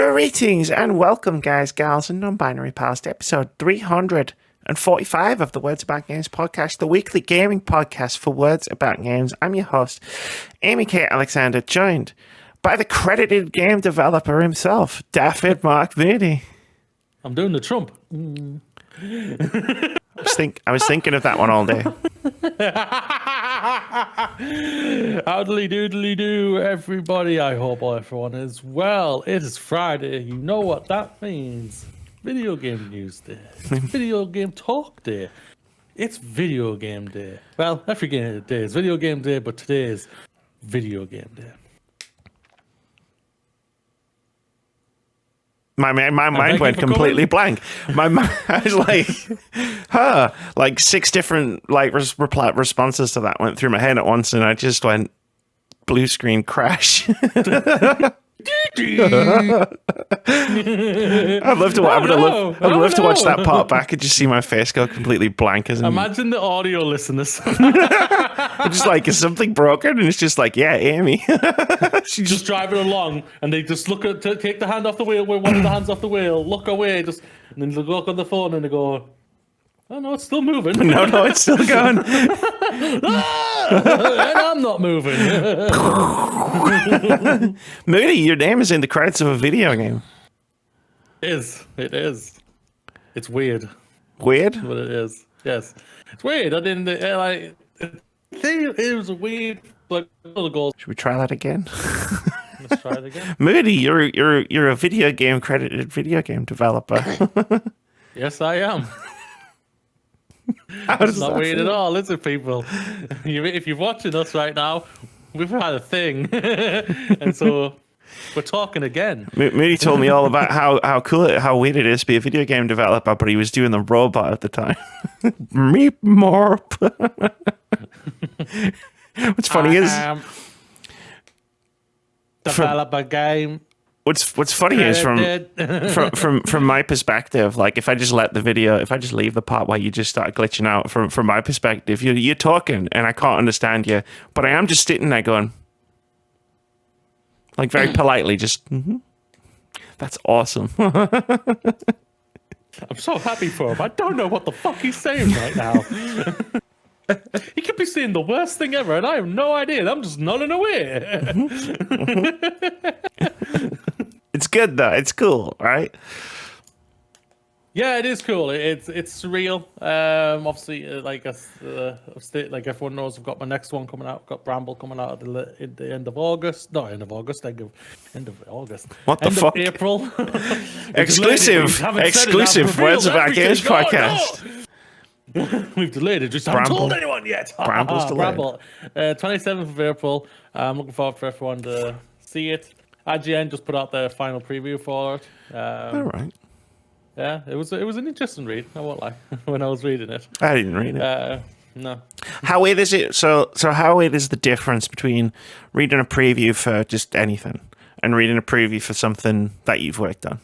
Greetings and welcome, guys, gals, and non-binary pals, to episode 345 of the Words About Games podcast, the weekly gaming podcast for Words About Games. I'm your host, Amy K. Alexander, joined by the credited game developer himself, David Mark Moody. I'm doing the Trump. I was thinking of that one all day. Howdly doodly do, everybody. I hope everyone is well. It is Friday. You know what that means. Video game news day. It's video game talk day. It's video game day. Well, every game day is video game day, but today is video game day. My mind went completely blank. I was like, like 6 different responses to that went through my head at once, and I just went blue screen crash. I'd love to watch that part back and just see my face go completely blank. Imagine the audio listeners. I'm just like, is something broken? And it's just like, yeah, Amy. She's just driving along, and they just look at, take the hand off the wheel, with one of the hands off the wheel, look away, and then they look on the phone and they go, "Oh no, it's still moving." No, it's still going. And I'm not moving. Moody, your name is in the credits of a video game. It is. It's weird. Weird? But it is. Yes, it's weird. I didn't like. It was a weird, like, little goal. Should we try that again? Let's try it again. Moody, you're a video game credited video game developer. Yes, I am. It's not weird at all, is it, people? If you're watching us right now, we've had a thing, and so we're talking again. Moody told me all about how weird it is to be a video game developer, but he was doing the robot at the time. Meep morp. What's funny is develop a game. What's funny is from my perspective, like if I just leave the part where you just start glitching out, from my perspective, you're talking and I can't understand you, but I am just sitting there going, like, very politely, just that's awesome. I'm so happy for him. I don't know what the fuck he's saying right now. He could be saying the worst thing ever, and I have no idea. I'm just nodding away. It's good though. It's cool, right? Yeah, it is cool. It's surreal. Obviously, like everyone knows, I've got my next one coming out. I've got Bramble coming out at the end of August. No, end of August. End of August. What the end fuck? Of April. Exclusive Words About Games podcast. No. We've delayed it. Just haven't told anyone yet. Bramble's delayed. Bramble. 27th of April. I'm looking forward for everyone to see it. IGN just put out their final preview for it. All right. Yeah, it was an interesting read. I won't lie. When I was reading it, I didn't read it. No. How weird is it? So how weird is the difference between reading a preview for just anything and reading a preview for something that you've worked on?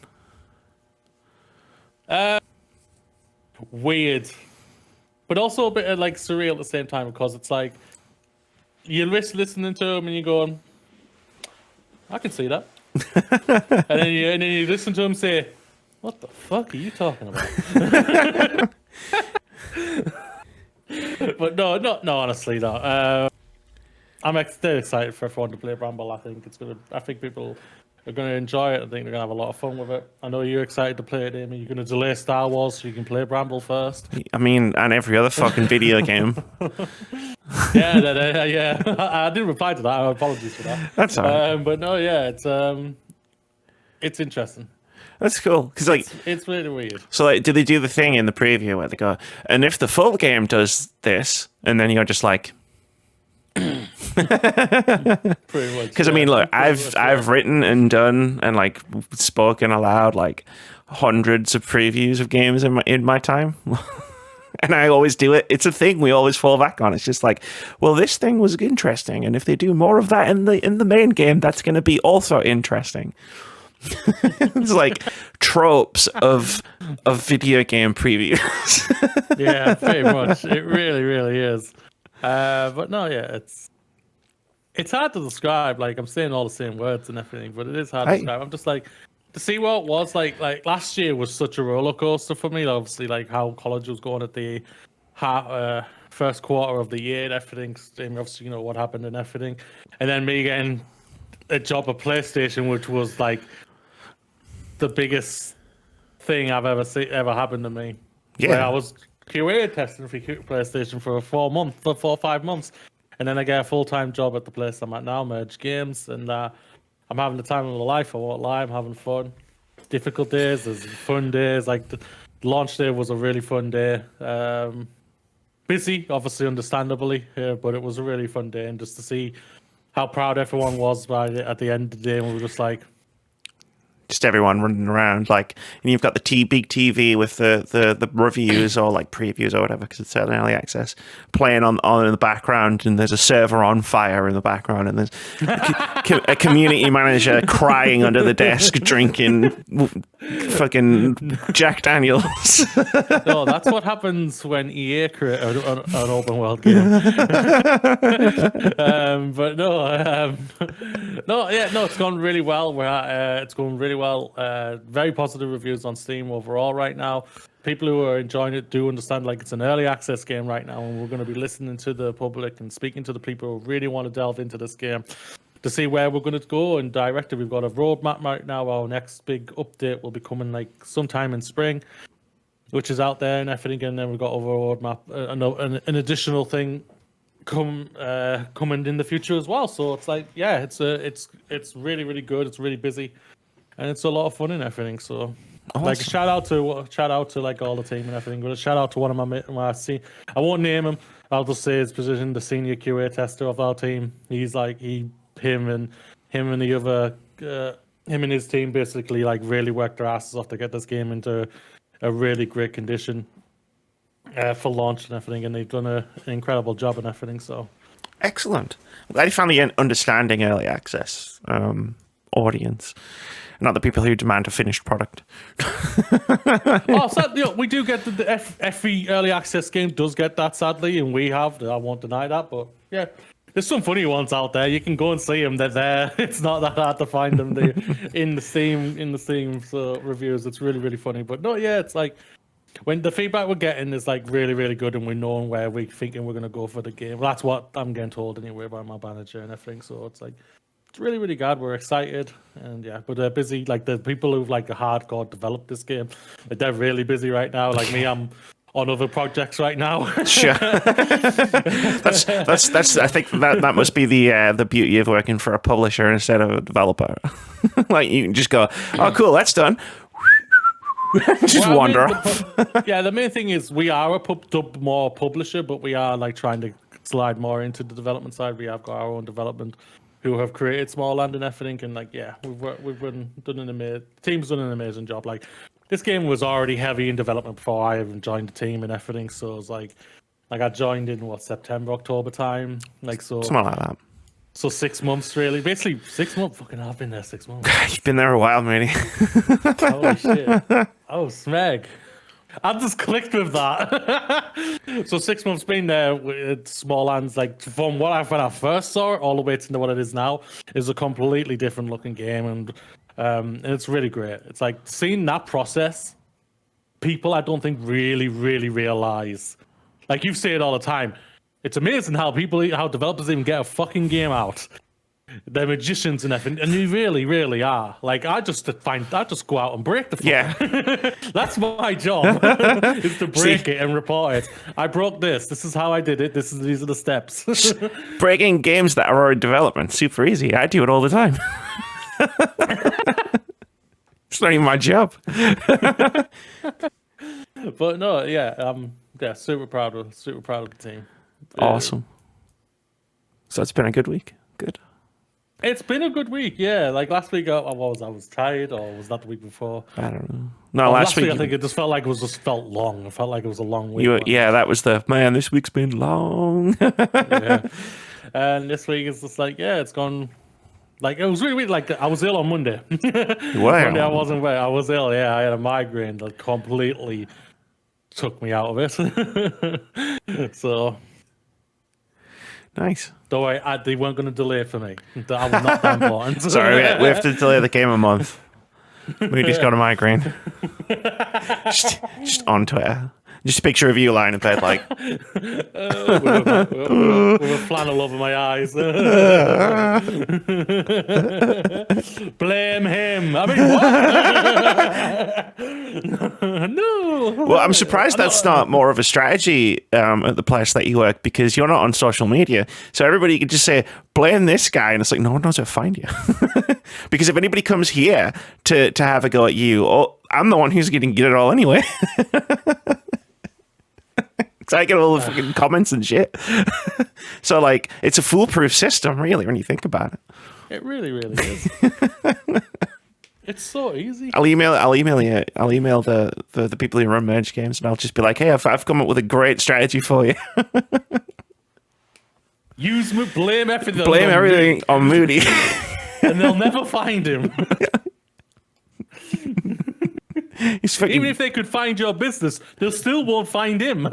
Weird, but also a bit like surreal at the same time, because it's like you're listening to them and you're going, I can see that. and then you listen to him say, what the fuck are you talking about? But no, honestly, no. I'm still excited for everyone to play Bramble. I think people are gonna enjoy it. I think they're gonna have a lot of fun with it. I know you're excited to play it, Amy. You're gonna delay Star Wars so you can play Bramble first. I mean, and every other fucking video game. Yeah. I didn't reply to that. Apologies for that. That's all right. But no, yeah, it's interesting. That's cool, because like it's really weird. So like, do they do the thing in the preview where they go, and if the full game does this, and then you're just like, pretty much. Because I mean, look, I've written and done and like spoken aloud like hundreds of previews of games in my time. And I always do it. It's a thing we always fall back on. It's just like, well, this thing was interesting, and if they do more of that in the main game, that's going to be also interesting. It's like tropes of video game previews. Yeah, pretty much. It really, really is. But no, yeah, it's hard to describe. Like, I'm saying all the same words and everything, but it is hard to describe. I'm just like, to see what it was like last year was such a roller coaster for me. Obviously, like how college was going at the first quarter of the year and everything. Obviously, you know what happened and everything, and then me getting a job at PlayStation, which was like the biggest thing I've ever happened to me. Yeah. Where I was QA testing for PlayStation for 4 or 5 months, and then I get a full-time job at the place I'm at now, Merge Games, and I'm having the time of my life. I won't lie, I'm having fun. Difficult days, there's fun days. Like the launch day was a really fun day. Busy, obviously, understandably, but it was a really fun day, and just to see how proud everyone was at the end of the day, and we were just like, just everyone running around, like, and you've got the big TV with the reviews or like previews or whatever, because it's in early access, playing on in the background, and there's a server on fire in the background, and there's a community manager crying under the desk, drinking fucking Jack Daniels. No, that's what happens when EA create an open world game. But no, it's gone really well. It's going really well. Very positive reviews on Steam overall right now. People who are enjoying it do understand like it's an early access game right now, and we're going to be listening to the public and speaking to the people who really want to delve into this game to see where we're going to go and direct it. We've got a roadmap right now. Our next big update will be coming like sometime in spring, which is out there and everything. And then we've got a roadmap, an additional thing coming in the future as well. So it's like, yeah, it's really, really good. It's really busy, and it's a lot of fun and everything. So awesome. Like shout out to like all the team and everything. But a shout out to one of my I won't name him. I'll just say his position, the senior QA tester of our team. He's like him and the other him and his team basically like really worked their asses off to get this game into a really great condition for launch and everything, and they've done an incredible job and everything. So excellent. I'm glad you found the understanding early access audience, not the people who demand a finished product. We do get the every early access game does get that, sadly, and we have. I won't deny that, but yeah, there's some funny ones out there. You can go and see them. They're there. It's not that hard to find them. in the Steam reviews. It's really, really funny. But no, yeah, it's like when the feedback we're getting is like really, really good, and we're knowing where we're thinking we're gonna go for the game. Well, that's what I'm getting told anyway by my manager and everything. So it's like it's really, really good. We're excited, and yeah, but they're busy. Like the people who've like hardcore developed this game, they're really busy right now. Like me, I'm on other projects right now. Sure. that's I think that must be the beauty of working for a publisher instead of a developer. Like you can just go, oh cool, that's done. Just wander off. The main thing is we are a more publisher, but we are like trying to slide more into the development side. We have got our own development who have created Small Land and everything, and like the team's done an amazing job. Like this game was already heavy in development before I even joined the team and everything. So it was like I joined in September, October time, like so. Something like that. So 6 months, really. Basically, 6 months. Fucking, I've been there 6 months. You've been there a while, matey. Holy shit. Oh, Smeg. I just clicked with that. So 6 months been there with Small Lands, like from when I first saw it all the way to what it is now, is a completely different looking game, and it's really great. It's like seeing that process, people I don't think really, really realize. Like you say it all the time. It's amazing how developers even get a fucking game out. They're magicians and everything, and you really, really are. Like I just go out and break the fuck. Yeah. That's my job is to break it and report it. I broke this. This is how I did it. These are the steps. Breaking games that are in development, super easy. I do it all the time. It's not even my job. But no, super proud of the team. Awesome. So it's been a good week. Good. It's been a good week, yeah. Like last week, I was tired, or was that the week before? I don't know. No, last week I think it just felt like felt long. It felt like it was a long week. That was this week's been long. Yeah. And this week is just like, it's gone. Like it was really weird. Like I was ill on Monday. Wow. Monday I wasn't well. I was ill. Yeah, I had a migraine that completely took me out of it. So. Nice. Don't worry, they weren't going to delay for me. I was not that important. Sorry, we have to delay the game a month. Moody's got a migraine. just on Twitter. Just a picture of you lying in bed, like with a flannel over my eyes. Blame him. I mean, what? No. Well, I'm surprised that's not more of a strategy at the place that you work, because you're not on social media. So everybody could just say, blame this guy. And it's like, no one knows how to find you. Because if anybody comes here to have a go at you, I'm the one who's going to get it all anyway. I get all the fucking comments and shit. So, like, it's a foolproof system, really, when you think about it. It really, really is. It's so easy. I'll email you. I'll email the people who run Merge Games, and I'll just be like, hey, I've come up with a great strategy for you. Blame everything. Blame everything on Moody. And they'll never find him. Even if they could find your business, they still won't find him.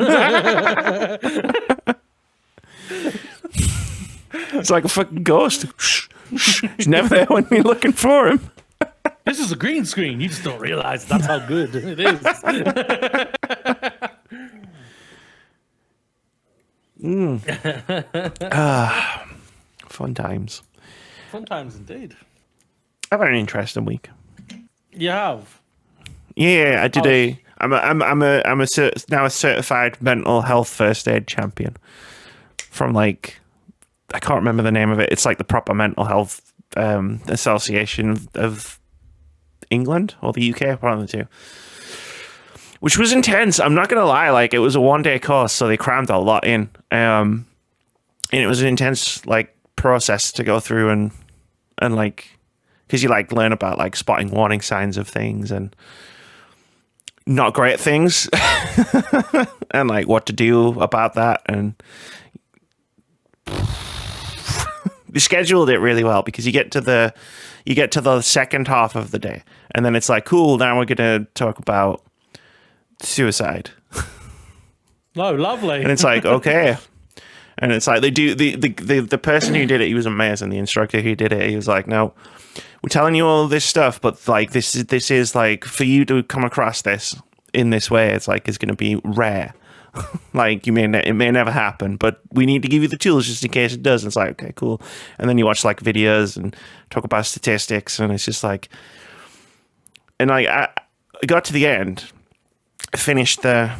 It's like a fucking ghost. He's never there when you're looking for him. This is a green screen. You just don't realize that's how good it is. Fun times. Fun times indeed. I've had an interesting week. You have. Yeah, I did now a certified mental health first aid champion from, like, I can't remember the name of it. It's like the proper mental health association of England or the UK, one of the two. Which was intense. I'm not gonna lie, like, it was a 1-day course, so they crammed a lot in. And it was an intense, like, process to go through and like, because you, like, learn about, like, spotting warning signs of things and not great things and, like, what to do about that. And they scheduled it really well, because you get to the second half of the day, and then it's like, cool, now we're gonna talk about suicide. Oh, lovely. And it's like, okay. And it's like, they do the person who did it, he was amazing. The instructor who did it, he was like, no, we're telling you all this stuff, but, like, this is like, for you to come across this in this way, it's like, it's going to be rare. Like, it may never happen, but we need to give you the tools just in case it does. And it's like, okay, cool. And then you watch, like, videos and talk about statistics, and it's just like, and, like, I got to the end, finished the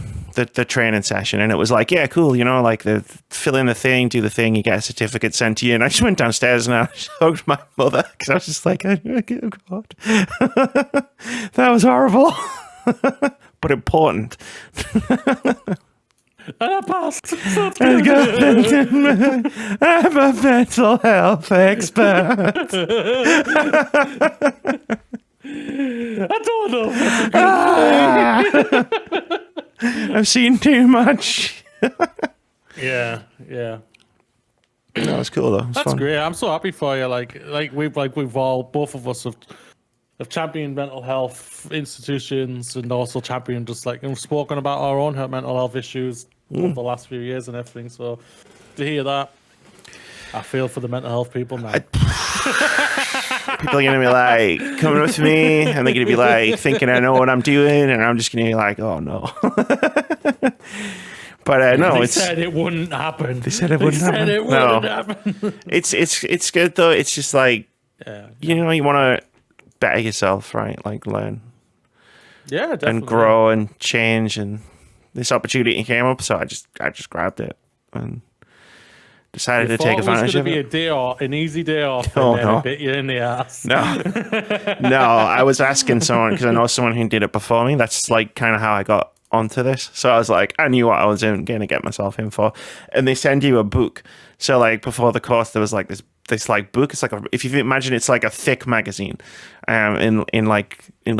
training session, and it was like, yeah, cool, you know, like, fill in the thing, do the thing, you get a certificate sent to you. And I just went downstairs and I hugged my mother, because I was just like, oh God, that was horrible, but important. And I passed. I'm a mental health expert. I don't know. I've seen too much. Yeah. That was cool though. That's fun. great. I'm so happy for you. Like we've all, both of us have championed mental health institutions, and also championed just, like, and spoken about our own mental health issues over the last few years and everything. So to hear that, I feel for the mental health people now. People are going to be like coming up to me, and they're going to be like thinking I know what I'm doing, and I'm just going to be like, oh no. But no, they said it wouldn't happen. They said it wouldn't happen. It wouldn't happen. It's good though. It's just like, you know, you want to better yourself, right? Like, learn, definitely. and grow and change. And this opportunity came up, so I just grabbed it and decided to take advantage of it. It was going to be an easy day off, Oh, and then no. it bit you in the ass. No, I was asking someone, because I know someone who did it before me. That's, like, kind of how I got onto this. So I was like, I knew what I was going to get myself in for. And they send you a book. So, like, before the course, there was, like, this like book. It's like, if you imagine, it's like a thick magazine, in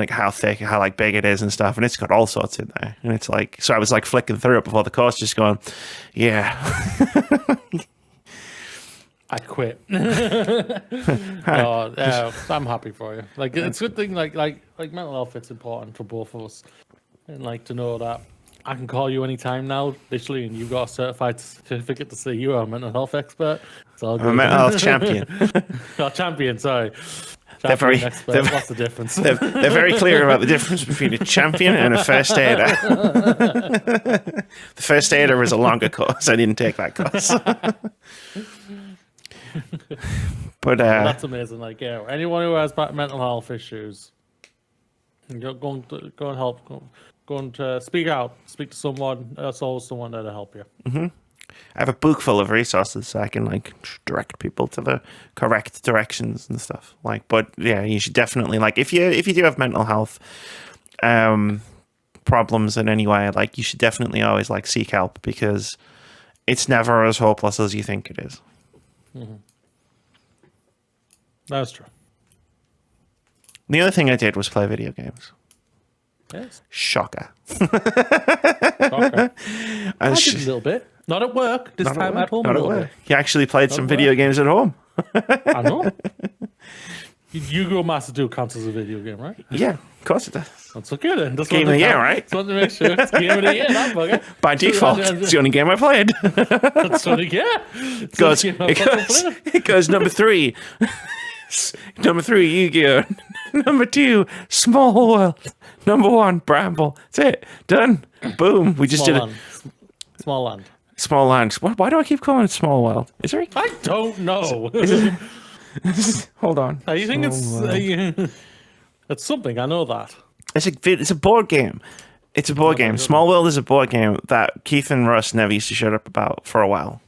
how thick, how, like, big it is and stuff. And it's got all sorts in there. And it's like, so I was, like, flicking through it before the course, just going, yeah. I quit. I'm happy for you. Like, it's a good thing. Like mental health, it's important for both of us, and, like, to know that I can call you anytime now, literally, and you've got a certified certificate to say you are a mental health expert. It's all good. I'm a mental health champion. Oh, champion, sorry. they're very expert. What's the difference? they're very clear about the difference between a champion and a first aider. The first aider is a longer course. I didn't take that course. But that's amazing. Like, yeah, anyone who has mental health issues, go and help. Go and speak out. Speak to someone. There's always someone there to help you. Mm-hmm. I have a book full of resources, so I can like direct people to the correct directions and stuff. Like, but yeah, you should definitely like if you do have mental health problems in any way, like you should definitely always like seek help because it's never as hopeless as you think it is. Mm-hmm. That's true. The other thing I did was play video games. Yes. Shocker. I did a little bit. Not at work. This time at home. Not at work. You actually played some video games at home. I know. Yu-Gi-Oh! Master Duel counts as a video game, right? Yeah, of course it does. That's okay then. That's game of the year, right? Just want to make sure it's game of the year. That bugger. By default, it's the only game I played. That's what It goes number 3. Number 3, Yu-Gi-Oh! Number 2, Small World. Number 1, Bramble. That's it. Done. Boom. We just did it. Small Land. Small Land. Why do I keep calling it Small World? Is there? I don't know. Hold on. I think it's something. I know that. It's a board game. It's a board game. Small World is a board game that Keith and Russ never used to shut up about for a while.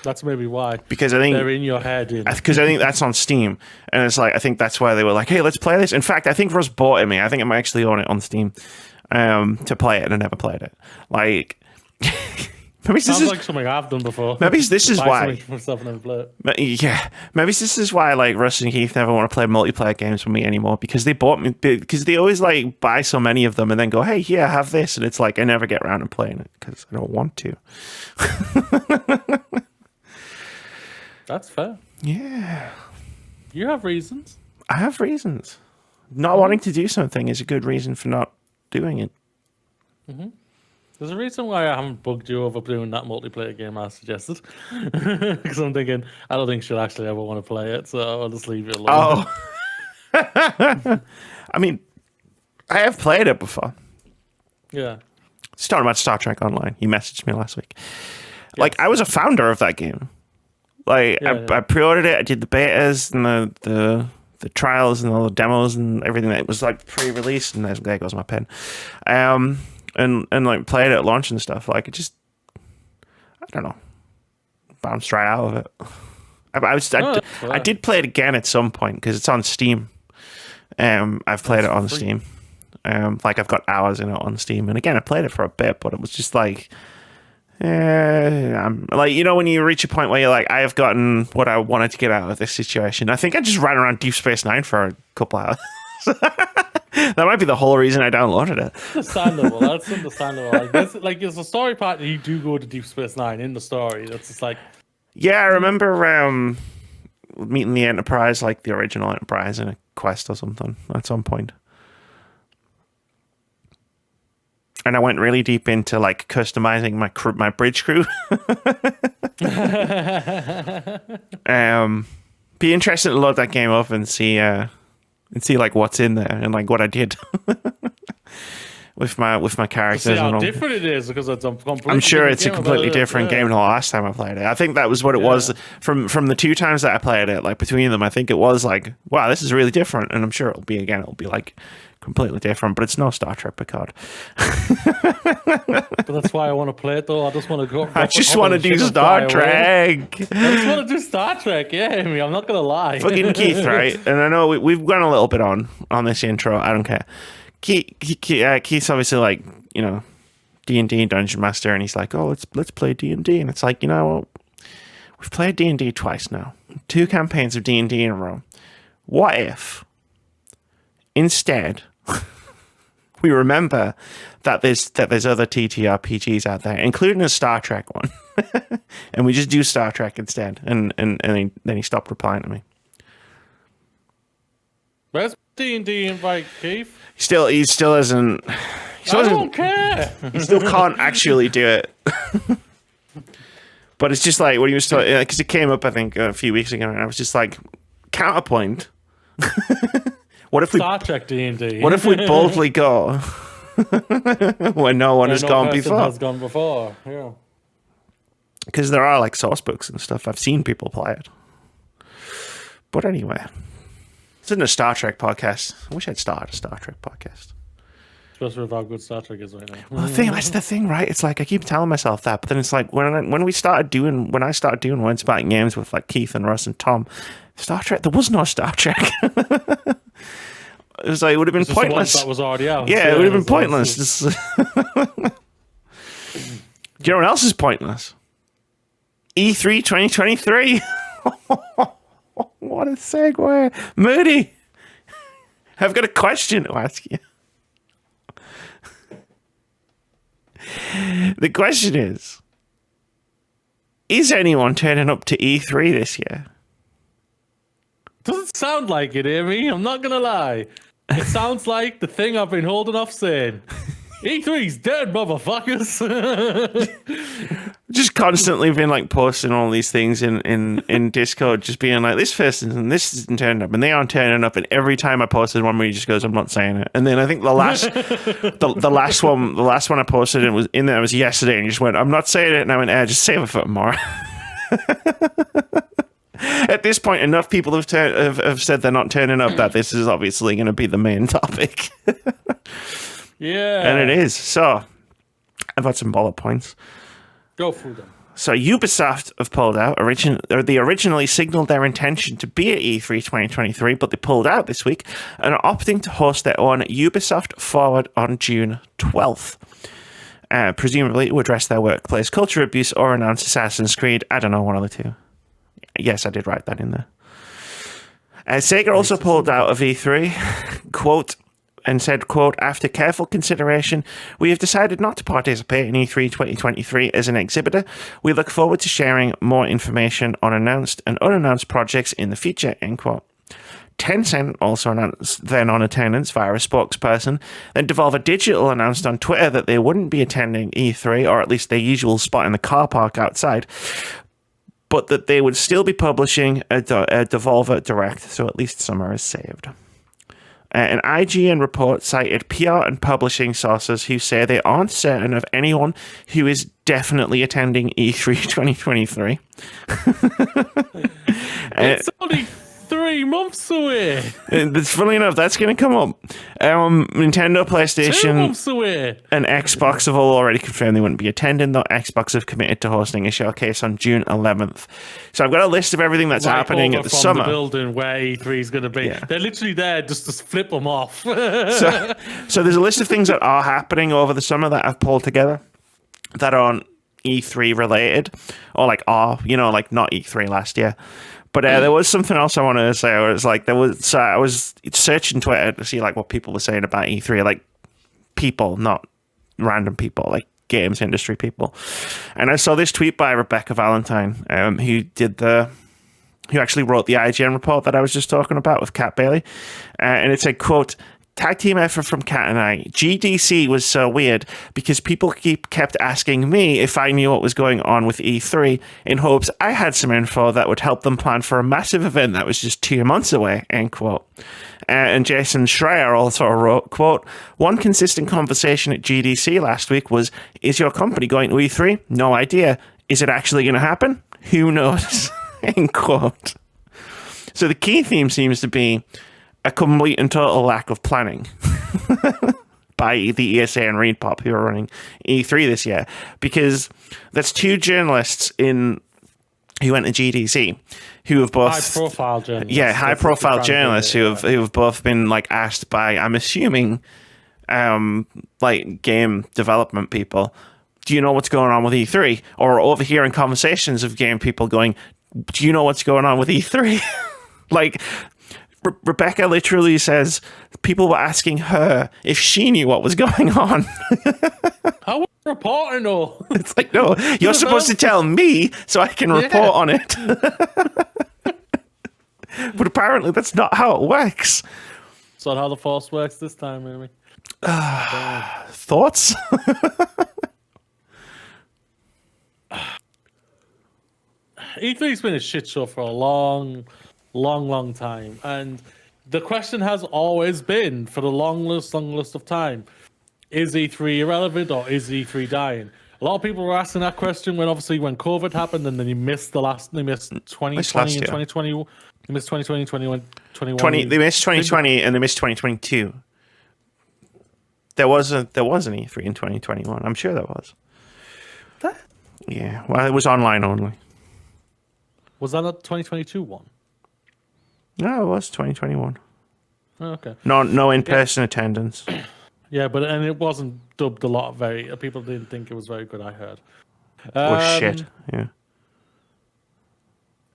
That's maybe why. Because I think they're in your head. Because I think that's on Steam, and it's like I think that's why they were like, "Hey, let's play this." In fact, I think Russ bought it me. I think I might actually own it on Steam to play it, and I never played it. Like, maybe sounds like something I've done before. Maybe this is why. Yeah, maybe this is why like Russ and Keith never want to play multiplayer games with me anymore because they bought me because they always like buy so many of them and then go, "Hey, here, have this," and it's like I never get around to playing it because I don't want to. That's fair. Yeah. You have reasons. I have reasons. Not wanting to do something is a good reason for not doing it. Mm-hmm. There's a reason why I haven't bugged you over doing that multiplayer game I suggested. Because I'm thinking, I don't think she'll actually ever want to play it, so I'll just leave it alone. Oh. I mean, I have played it before. Yeah. It's talking about Star Trek Online. You messaged me last week. Yes. Like, I was a founder of that game. Like I pre-ordered it. I did the betas and the trials and all the demos and everything that was like pre-released. And there goes my pen. And like played it at launch and stuff. Like it just, I don't know, bounced right out of it. I did play it again at some point because it's on Steam. I've played it on Steam. Like I've got hours in it on Steam. And again, I played it for a bit, but it was just like. I'm like, you know, when you reach a point where you're like, I have gotten what I wanted to get out of this situation. I think I just ran around Deep Space Nine for a couple hours. That might be the whole reason I downloaded it. Understandable. That's understandable. Like, there's a story part that you do go to Deep Space Nine in the story. That's just like, yeah, I remember meeting the Enterprise, like the original Enterprise, in a quest or something at some point. And I went really deep into like customizing my bridge crew. Be interested to load that game up and see like what's in there and like what I did with my characters. See how different it is because it's I'm sure it's a completely different game than the last time I played it. I think that was what it was from the 2 times that I played it. Like between them, I think it was like, wow, this is really different. And I'm sure it'll be like. Completely different, but it's no Star Trek Picard. But that's why I want to play it, though. I just want to go. I just want to do Star Trek. I just want to do Star Trek. Yeah, I'm not gonna lie. Fucking Keith, right? And I know we've gone a little bit on this intro. I don't care. Keith's obviously like D&D Dungeon Master, and he's like, oh, let's play D&D, and it's like, you know, we've played D&D twice now, 2 campaigns of D&D in a row. What if instead we remember that there's other TTRPGs out there, including a Star Trek one, and we just do Star Trek instead? And then he stopped replying to me. Where's D&D invite, Keith? He still hasn't. I don't care. He still can't actually do it. But it's just like when he was talking, because it came up I think a few weeks ago, and I was just like, counterpoint. What if we Star Trek D&D. What if we boldly go where no one has gone before? Has gone before, yeah. Because there are like source books and stuff. I've seen people play it. But anyway, this isn't a Star Trek podcast. I wish I'd started a Star Trek podcast. Especially with how good Star Trek is right now. Well, that's the thing, right? It's like I keep telling myself that, but then it's like when I started doing Once About Games with like Keith and Russ and Tom, Star Trek, there was no Star Trek. It was like, it would have been pointless. That was already out. Yeah, it would have been pointless. Do you know what else is pointless? E3 2023. What a segue. Moody, I've got a question to ask you. The question is anyone turning up to E3 this year? Doesn't sound like it, Amy. I'm not going to lie. It sounds like the thing I've been holding off saying. E3's dead, motherfuckers. Just constantly been like posting all these things in Discord, just being like, this person and this isn't turning up and they aren't turning up, and every time I posted one where he just goes, I'm not saying it. And then I think the last one I posted it was in there, it was yesterday, and he just went, I'm not saying it, and I went, just save it for tomorrow. At this point, enough people have said they're not turning up that this is obviously going to be the main topic. Yeah. And it is. So, I've got some bullet points. Go through them. So, Ubisoft have pulled out. They originally signaled their intention to be at E3 2023, but they pulled out this week and are opting to host their own Ubisoft Forward on June 12th. Presumably to address their workplace culture abuse or announce Assassin's Creed. I don't know, one of the two. Yes, I did write that in there. Sega also pulled out of E3, quote, and said, quote, after careful consideration, we have decided not to participate in E3 2023 as an exhibitor. We look forward to sharing more information on announced and unannounced projects in the future, end quote. Tencent also announced then on attendance via a spokesperson. Then Devolver Digital announced on Twitter that they wouldn't be attending E3, or at least their usual spot in the car park outside, but that they would still be publishing a Devolver Direct, so at least summer is saved. An IGN report cited PR and publishing sources who say they aren't certain of anyone who is definitely attending E3 2023. It's only 3 months away. Funny enough, that's going to come up. Nintendo, PlayStation, 2 months away. And Xbox have all already confirmed they wouldn't be attending, though Xbox have committed to hosting a showcase on June 11th. So I've got a list of everything that's happening at the summer. The building where E3 is going to be. Yeah. They're literally there just to flip them off. So there's a list of things that are happening over the summer that I've pulled together that aren't E3 related, or like not E3 last year. But there was something else I wanted to say. Where it's like I was searching Twitter to see like what people were saying about E3, like people, not random people, like games industry people. And I saw this tweet by Rebecca Valentine, who actually wrote the IGN report that I was just talking about with Kat Bailey, and it said, quote, tag team effort from Kat and I. GDC was so weird because people kept asking me if I knew what was going on with E3 in hopes I had some info that would help them plan for a massive event that was just 2 months away, end quote. And Jason Schreier also wrote, quote, one consistent conversation at GDC last week was, is your company going to E3? No idea. Is it actually going to happen? Who knows? End quote. So the key theme seems to be a complete and total lack of planning by the ESA and ReedPop who are running E3 this year, because that's 2 journalists who went to GDC who have both high-profile journalists. Yeah, high-profile journalists who have both been like asked by, I'm assuming, like game development people, do you know what's going on with E3? Or overhearing conversations of game people going, do you know what's going on with E3? Like, Rebecca literally says people were asking her if she knew what was going on. I was reporting all. It's like, no, you're supposed to tell me so I can report on it. But apparently that's not how it works. It's not how the Force works this time, Amy. Thoughts? E3's been a shit show for a long time, and the question has always been for the longest of time: is E3 irrelevant or is E3 dying? A lot of people were asking that question when COVID happened, and then they missed 2020 and 2020. They missed 2020, 2021. They missed 2020 and they missed 2022. There was an E3 in 2021. I'm sure there was. Yeah, well, it was online only. Was that a 2022 one? No, it was 2021. Oh, okay. No in-person attendance. Yeah, and it wasn't dubbed a lot. People didn't think it was very good. I heard. Shit. Yeah.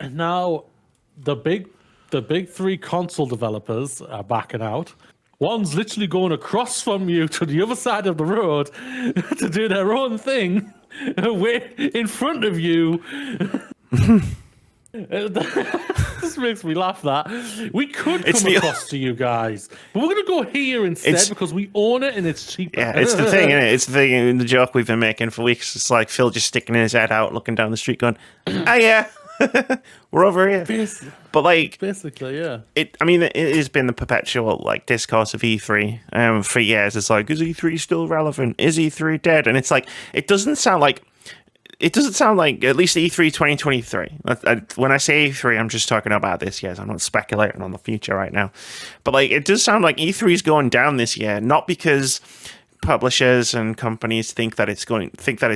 Now, the big three console developers are backing out. One's literally going across from you to the other side of the road to do their own thing. We're in front of you. This makes me laugh. That we could come across to you guys, but we're gonna go here instead because we own it and it's cheaper. Yeah, it's the thing, isn't it? It's the thing in the joke we've been making for weeks. It's like Phil just sticking his head out, looking down the street, going, "Oh yeah, we're over here." But like, basically, yeah. It has been the perpetual like discourse of E3 for years. It's like, is E3 still relevant? Is E3 dead? And it's like, it doesn't sound like at least E3 2023. When I say E3, I'm just talking about this year. I'm not speculating on the future right now. But like, it does sound like E3 is going down this year, not because publishers and companies think that it's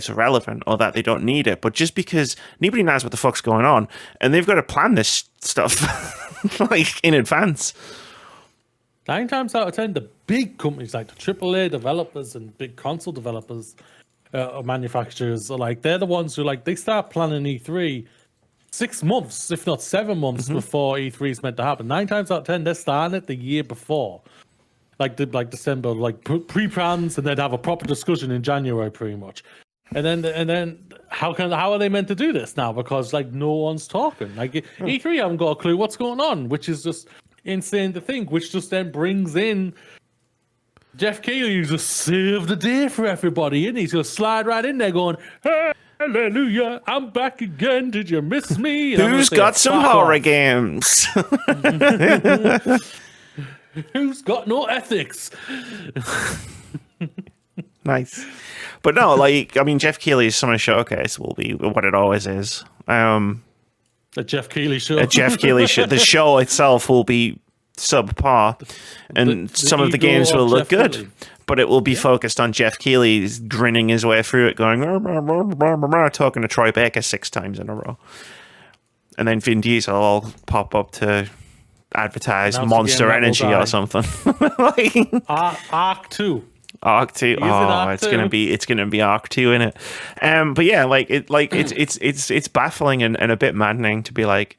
irrelevant or that they don't need it, but just because nobody knows what the fuck's going on, and they've got to plan this stuff like in advance. 9 times out of 10, the big companies like the AAA developers and big console developers, manufacturers, are like, they're the ones who they start planning E3 6 months, if not 7 months before E3 is meant to happen. 9 times out of 10, they're starting it the year before. Like December, pre-plans, and then have a proper discussion in January, pretty much. And then how are they meant to do this now? Because no one's talking. E3 haven't got a clue what's going on, which is just insane to think. Which just then brings in Jeff Keighley, who's just saved the day for everybody, and he's gonna slide right in there, going, "Hallelujah, I'm back again. Did you miss me?" And who's got some horror games? Who's got no ethics? Nice. But no, Jeff Keighley's Summer Showcase will be what it always is. A Jeff Keighley show. A Jeff Keighley show. The show itself will be subpar, and some of the games will look good, Keighley. But it will be focused on Jeff Keighley grinning his way through it, going, talking to Troy Baker 6 times in a row. And then Vin Diesel will pop up to advertise Monster Energy or something. Arc 2. Arc 2. It's gonna be Arc 2 in it. But yeah, it's baffling and a bit maddening to be like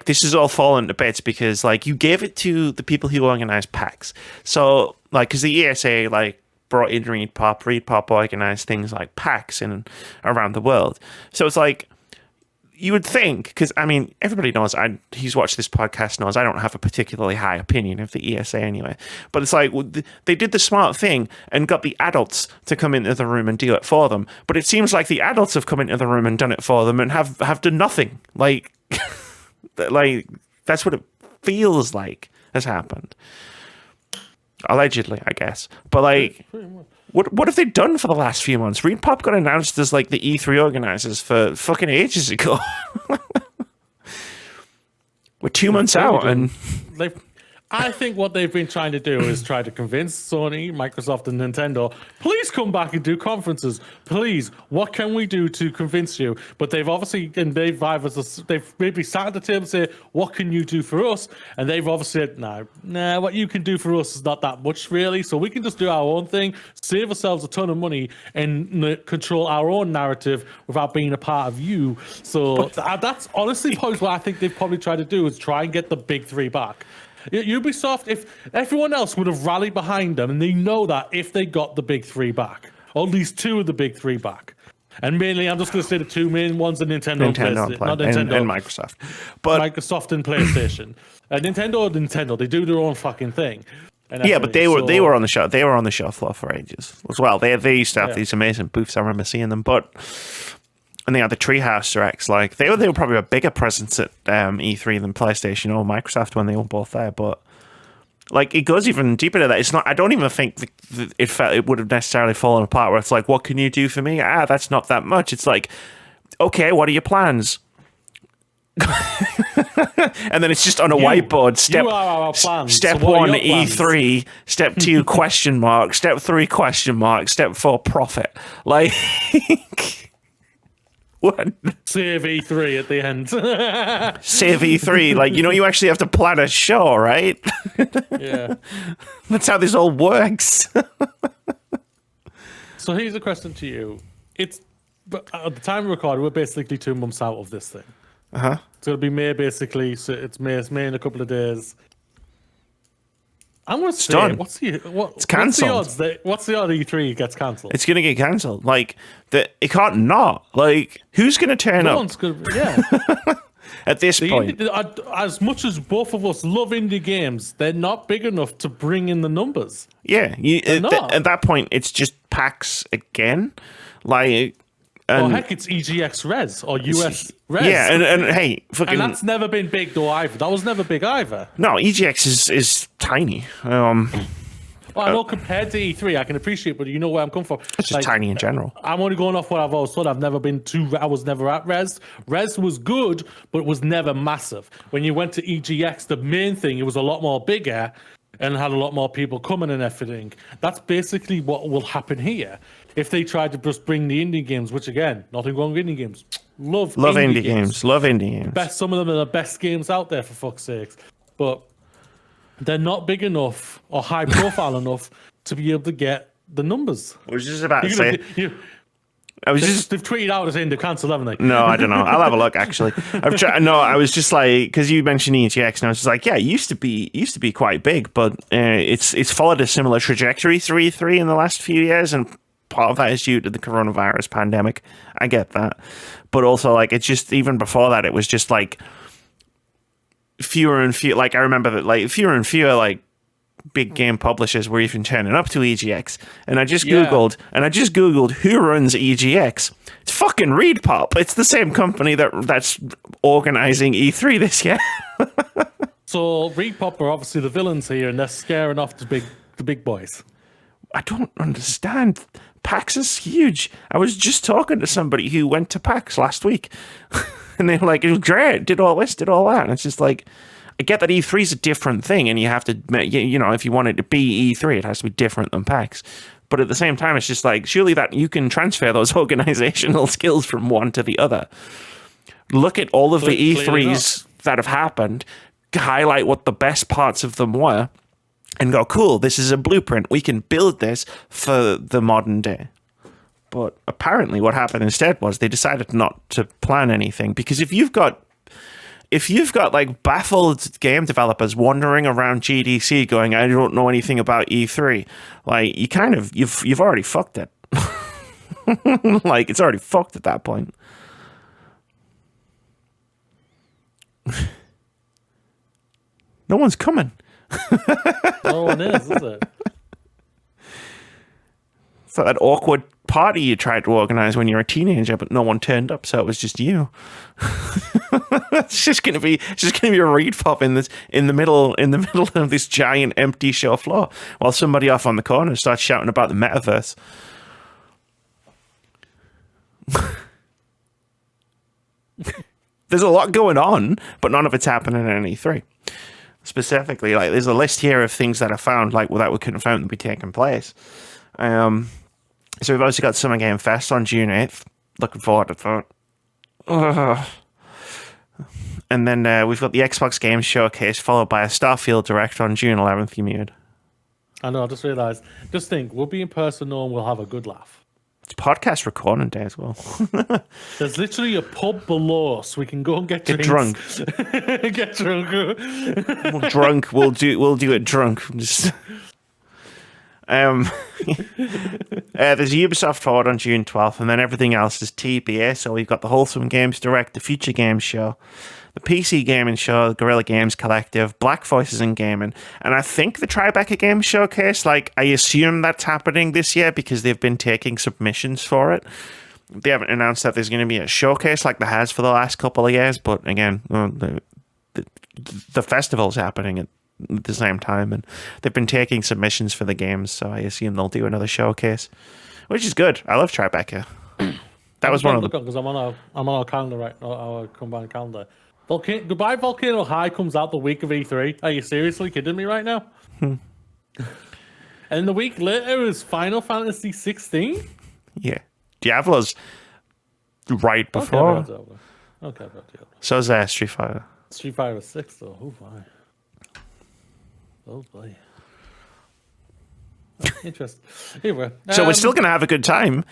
this is all falling to bits because you gave it to the people who organize PAX. So because the ESA brought in Reed Pop organized things like PAX in around the world. So it's you would think, because everybody knows, who's watched this podcast knows I don't have a particularly high opinion of the ESA anyway. But it's they did the smart thing and got the adults to come into the room and do it for them. But it seems like the adults have come into the room and done it for them and have done nothing. That's what it feels like has happened. Allegedly, I guess. But What have they done for the last few months? Reed Pop got announced as the E3 organizers for fucking ages ago. We're 2 months out, and I think what they've been trying to do is try to convince Sony, Microsoft, and Nintendo, please come back and do conferences. Please, what can we do to convince you? But they've obviously, and they've maybe sat at the table and say, what can you do for us? And they've obviously said, nah, what you can do for us is not that much, really. So we can just do our own thing, save ourselves a ton of money, and control our own narrative without being a part of you. So that's honestly probably what I think they've probably tried to do, is try and get the big 3 back. Ubisoft, if everyone else would have rallied behind them, and they know that if they got the big 3 back, or at least 2 of the big 3 back, and mainly I'm just going to say the 2 main ones are Nintendo and Microsoft, but Microsoft and PlayStation, Nintendo, they do their own fucking thing. But they were on the show. They were on the show floor for ages as well. They used to have these amazing booths. I remember seeing them, but and they had the Treehouse Directs. Like they were probably a bigger presence at E3 than PlayStation or Microsoft when they were both there. But like it goes even deeper to that. It's not. I don't even think it would have necessarily fallen apart. Where it's like, what can you do for me? That's not that much. It's like, okay, what are your plans? And then it's just on a whiteboard. Step So one E3, step 2 question mark, step 3 question mark, step 4 profit. Like what? Save E3 at the end. Save E3, like you actually have to plan a show, right? Yeah. That's how this all works. So here's a question to you. But at the time of recording, we're basically 2 months out of this thing. Uh-huh. It's going to be May, basically. So it's May in a couple of days. I'm going to say, done. It's cancelled. What's the odds E3 gets cancelled? It's going to get cancelled. Like, it can't not. Like, who's going to turn up? One's gonna, yeah. At this point. As much as both of us love indie games, they're not big enough to bring in the numbers. Yeah. At that point, it's just PAX again. Like... heck, it's EGX Res or US Res. Yeah, and hey, fucking... And that's never been big, though, either. That was never big, either. No, EGX is tiny. Well, I know compared to E3, I can appreciate, but you know where I'm coming from. It's just tiny in general. I'm only going off what I've always thought. I was never at Res. Res was good, but it was never massive. When you went to EGX, the main thing, it was a lot more bigger and had a lot more people coming and everything. That's basically what will happen here. If they tried to just bring the indie games, which again, nothing wrong with indie games. Love indie games. Love indie games. Some of them are the best games out there, for fuck's sakes. But they're not big enough or high profile enough to be able to get the numbers. I was just about to say. They've tweeted out saying they've cancelled, haven't they? No, I don't know. I'll have a look. Actually, I was just like, because you mentioned EGX, and I was just like, yeah, it used to be quite big, but it's followed a similar trajectory through E3 in the last few years, and part of that is due to the coronavirus pandemic. I get that, but also like it's just even before that, it was just like fewer and fewer. Like I remember that like fewer and fewer like big game publishers were even turning up to EGX, and I just googled who runs EGX. It's fucking ReedPop. It's the same company that's organizing E3 this year. So ReedPop are obviously the villains here, and they're scaring off the big boys. I don't understand. PAX is huge. I was just talking to somebody who went to PAX last week, and they were like, it was great, did all this, did all that. And it's just like, I get that E3 is a different thing, and you have to, if you want it to be E3, it has to be different than PAX. But at the same time, it's just like, surely that you can transfer those organizational skills from one to the other. Look at all of the E3s that have happened, highlight what the best parts of them were, and go, cool, this is a blueprint. We can build this for the modern day. But apparently what happened instead was they decided not to plan anything, because if you've got like baffled game developers wandering around GDC going, I don't know anything about E3, like you've already fucked it. Like it's already fucked at that point. No one's coming. No one is it? It's like that awkward party you tried to organize when you were a teenager, but no one turned up, so it was just you. It's just gonna be a ReedPop in the middle of this giant empty show floor, while somebody off on the corner starts shouting about the metaverse. There's a lot going on, but none of it's happening in E3. Specifically, like there's a list here of things that I found, like that were confirmed to be taking place. So we've also got Summer Game Fest on June 8th. Looking forward to that. And then we've got the Xbox Games Showcase, followed by a Starfield Direct on June 11th. You muted. I know, I just realised. Just think, we'll be in person and we'll have a good laugh. It's podcast recording day as well. There's literally a pub below, so we can go and get drunk. Get drunk. Drunk. We'll do it drunk. Just... there's a Ubisoft Forward on June 12th, and then everything else is TBA. So we've got the Wholesome Games Direct, the Future Games Show, the PC Gaming Show, the Guerrilla Games Collective, Black Voices in Gaming, and I think the Tribeca Games Showcase. Like, I assume that's happening this year because they've been taking submissions for it. they haven't announced that there's going to be a showcase like there has for the last couple of years. But again, the festival's happening at the same time, and they've been taking submissions for the games, so I assume they'll do another showcase, which is good. I love Tribeca. That was one of the... Because I'm on our calendar right now, our combined calendar. Goodbye Volcano High comes out the week of E3. Are you seriously kidding me right now? And the week later is Final Fantasy 16? Yeah. Diablo's right before. Okay, so is Street Fighter. Street Fighter 6, though. Oh, my. Oh, boy. Interesting. Anyway, so we're still going to have a good time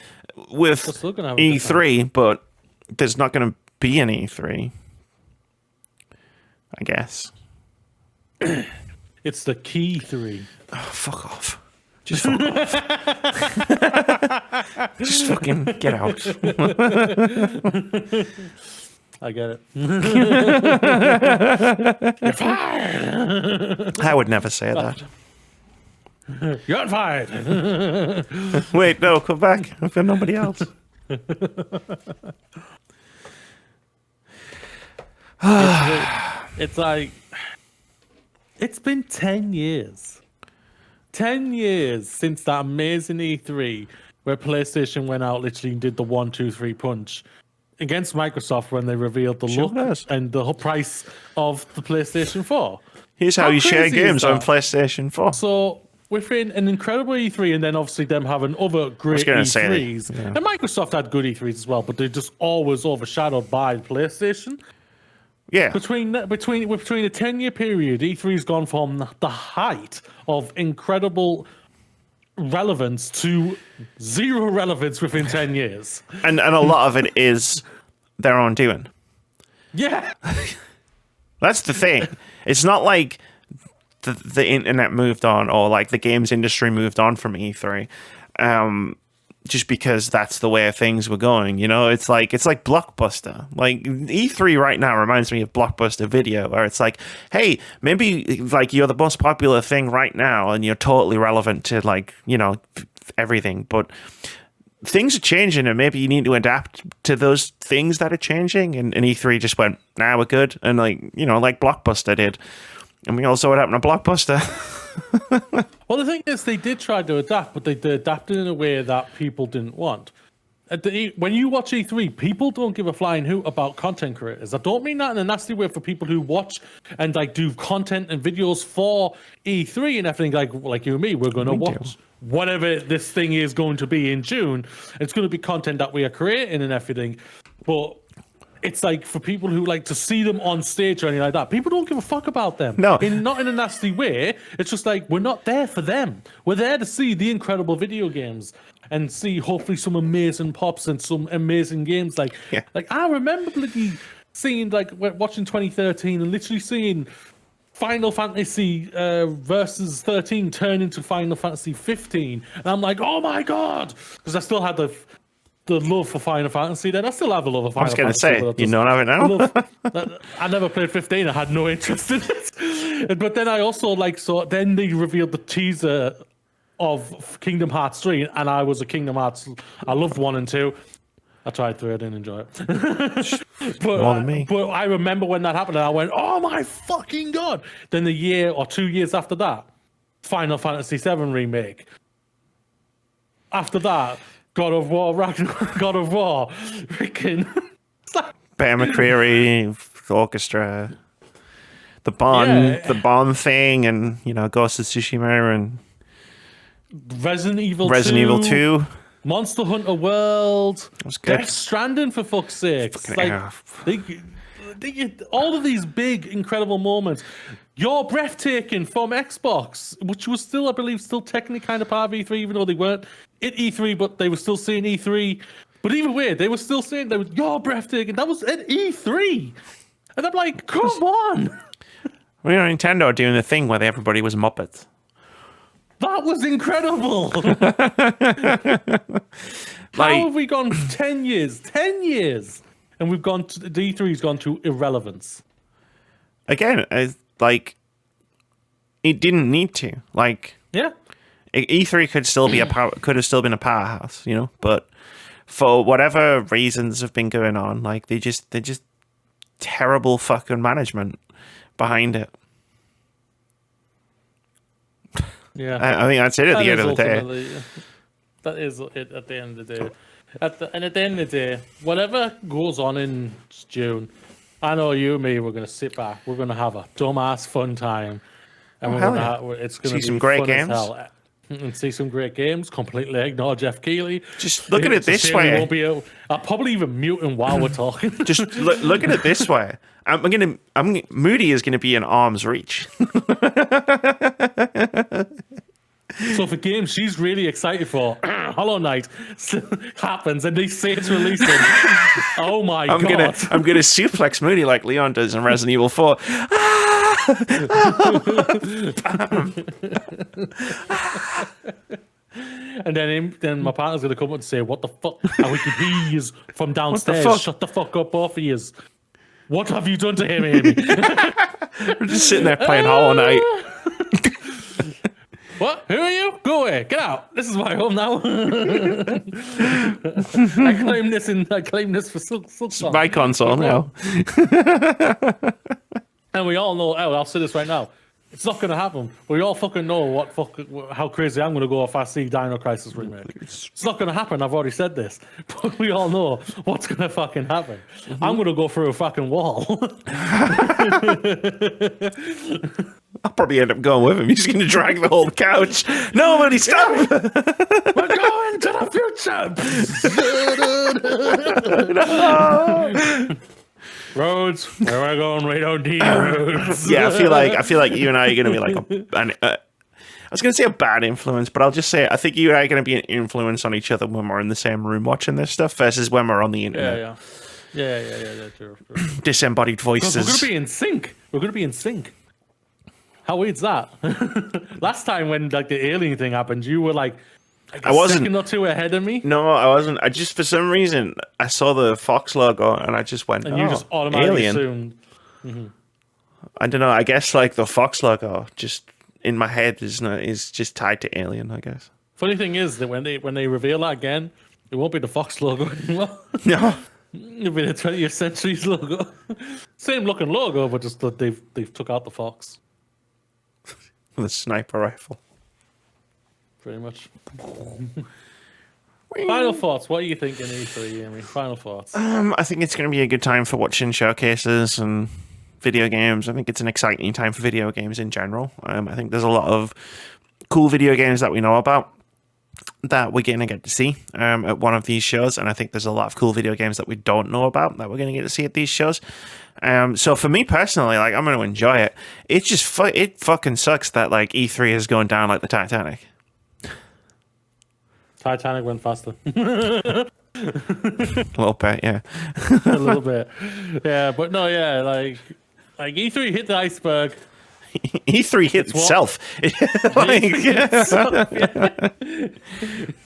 with E3, but there's not going to be an E3, I guess. It's the key 3. Oh, fuck off. Just fuck off. Just fucking get out. I get it. You're fired. I would never say that. You're fired. Wait, no, come back. I've got nobody else. It's like, it's been 10 years. 10 years since that amazing E3 where PlayStation went out literally and did the 1, 2, 3 punch against Microsoft when they revealed the look and the whole price of the PlayStation 4. Here's how you share games on PlayStation 4. So within an incredible E3 and then obviously them having other great E3s. And Microsoft had good E3s as well, but they're just always overshadowed by PlayStation. Yeah. Between a 10-year period, E3's gone from the height of incredible relevance to zero relevance within 10 years. And a lot of it is their own doing. Yeah. That's the thing. It's not like the internet moved on or like the games industry moved on from E3. Just because that's the way things were going, you know, it's like Blockbuster. Like E3 right now reminds me of Blockbuster Video, where it's like, hey, maybe like you're the most popular thing right now, and you're totally relevant to like, you know, everything, but things are changing, and maybe you need to adapt to those things that are changing. And E3 just went, nah, we're good, and like, you know, like Blockbuster did, and we all saw what happened to Blockbuster. Well, the thing is, they did try to adapt, but they adapted in a way that people didn't want. When you watch E3, people don't give a flying hoot about content creators. I don't mean that in a nasty way for people who watch and like do content and videos for E3 and everything. Like you and me, we're going to watch whatever this thing is going to be in June. It's going to be content that we are creating and everything. But it's like for people who like to see them on stage or anything like that, people don't give a fuck about them. No. Not in a nasty way. It's just like, we're not there for them. We're there to see the incredible video games and see hopefully some amazing pops and some amazing games. Like I remember bloody seeing, like, watching 2013 and literally seeing Final Fantasy Versus 13 turn into Final Fantasy 15. And I'm like, oh my God. Because I still had the love for Final Fantasy then. I still have a love for Final Fantasy. I was going to say, you don't have it now? I never played 15. I had no interest in it. But then I also then they revealed the teaser of Kingdom Hearts 3, and I was a Kingdom Hearts. I loved 1 and 2. I tried 3, I didn't enjoy it. More than me. But I remember when that happened, and I went, oh my fucking God. Then the year or 2 years after that, Final Fantasy 7 remake. After that, God of War, Ragnarok, God of War, freaking Bear McCreary, the orchestra, the Bond thing, and you know, Ghost of Tsushima, and Resident Evil 2, Monster Hunter World, Death Stranding, for fuck's sake. All of these big, incredible moments. You're Breathtaking from Xbox, which was still, I believe, technically kind of part of E3, even though they weren't at E3, but they were still saying E3. But either way, they were still saying You're Breathtaking. That was at E3. And I'm like, come on. Well, you know, Nintendo doing the thing where everybody was Muppets. That was incredible. How have we gone 10 years? 10 years. And we've gone to, the E3's gone to irrelevance. Again, like, it didn't need to. Like, yeah, E3 could have still been a powerhouse, you know. But for whatever reasons have been going on, like they're just terrible fucking management behind it. Yeah, I think that's it at the end of the day. That is it at the end of the day. At the end of the day, whatever goes on in June, I know you and me, we're going to sit back, we're going to have a dumbass fun time, and it's going to be some great fun games. as hell. And see some great games. Completely ignore Jeff Keighley. Just look at it this way. I'll probably even mute him while we're talking. Just look at it this way. Moody is gonna be in arm's reach. So if a game she's really excited for, Hollow Knight, happens and they say it's releasing, oh my god! I'm gonna suplex Moody like Leon does in Resident Evil 4. And then my partner's gonna come up and say, "What the fuck?" And we can hear you from downstairs. Shut the fuck up, both of you. What have you done to him, Amy? We're just sitting there playing Hollow Knight. What? Who are you? Go away. Get out. This is my home now. I claim this for Silk. My console now. And we all know, I'll say this right now. It's not going to happen. We all fucking know how crazy I'm going to go if I see Dino Crisis Remake. It's not going to happen. I've already said this. But we all know what's going to fucking happen. Mm-hmm. I'm going to go through a fucking wall. I'll probably end up going with him. He's going to drag the whole couch. Nobody stop! We're going to the future! No! Roads, where am I going? We don't need roads. Yeah, I feel like you and I are going to be like I was going to say a bad influence, but I'll just say I think you and I are going to be an influence on each other when we're in the same room watching this stuff versus when we're on the internet. Yeah, true. Disembodied voices. We're going to be in sync. How weird's that? Last time when like the alien thing happened, you were like I wasn't second or two ahead of me. No, I wasn't. I just for some reason I saw the Fox logo and I just went, and you just automatically assumed. Mm-hmm. I don't know. I guess like the Fox logo just in my head is just tied to Alien. I guess. Funny thing is that when they reveal that again, it won't be the Fox logo anymore. No, it'll be the 20th Century's logo. Same looking logo, but just that they've took out the Fox. The sniper rifle. Pretty much. Final thoughts. What are you thinking, E3, Amy? Final thoughts. I think it's going to be a good time for watching showcases and video games. I think it's an exciting time for video games in general. I think there's a lot of cool video games that we know about that we're going to get to see at one of these shows, and I think there's a lot of cool video games that we don't know about that we're going to get to see at these shows. So for me personally, like I'm going to enjoy it. It's just it fucking sucks that like E3 is going down like the Titanic. Titanic went faster. A little bit, yeah. A little bit, yeah. But no, yeah. Like E3 hit the iceberg. E3 hit itself.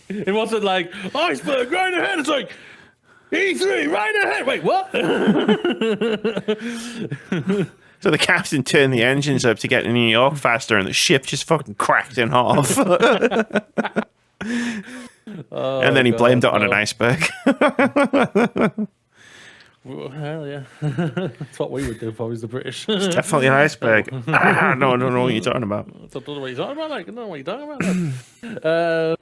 It wasn't like iceberg right ahead. It's like E3 right ahead. Wait, what? So the captain turned the engines up to get to New York faster, and the ship just fucking cracked in half. And then he blamed it on an iceberg. Well, hell yeah. That's what we would do if I was the British. It's definitely an iceberg. No, I don't know what you're talking about. I don't know what you're talking about. Like, I don't know what you're talking about.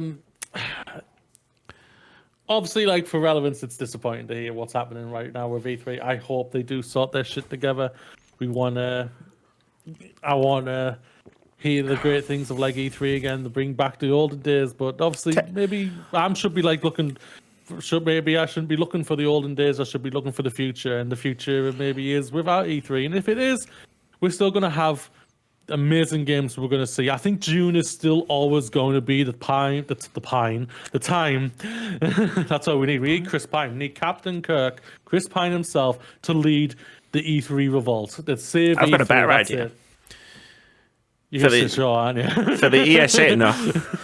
Obviously, like, for relevance, it's disappointing to hear what's happening right now with E3. I hope they do sort their shit together. I want to hear the great things of like E3 again, to bring back the olden days. But obviously, maybe I should be like looking. Maybe I shouldn't be looking for the olden days. I should be looking for the future, and the future maybe is without E3. And if it is, we're still going to have amazing games we're going to see. I think June is still always going to be the time. That's all we need. We need Chris Pine. We need Captain Kirk, Chris Pine himself, to lead the E3 revolt. Let's save I've E3. got a better idea. You're sure, aren't you? For the ESA, no.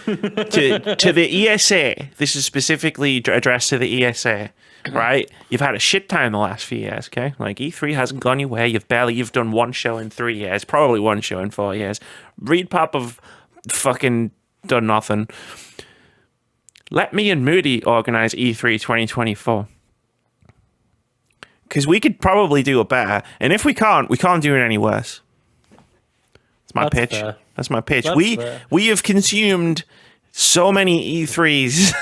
To the ESA, this is specifically addressed to the ESA, right? You've had a shit time the last few years, okay? Like, E3 hasn't gone your way. You've done one show in 3 years, probably one show in 4 years. ReedPop have fucking done nothing. let me and Moody organize E3 2024. Because we could probably do it better. And if we can't do it any worse. That's my pitch. Fair. That's my pitch. That's fair. We have consumed so many E3s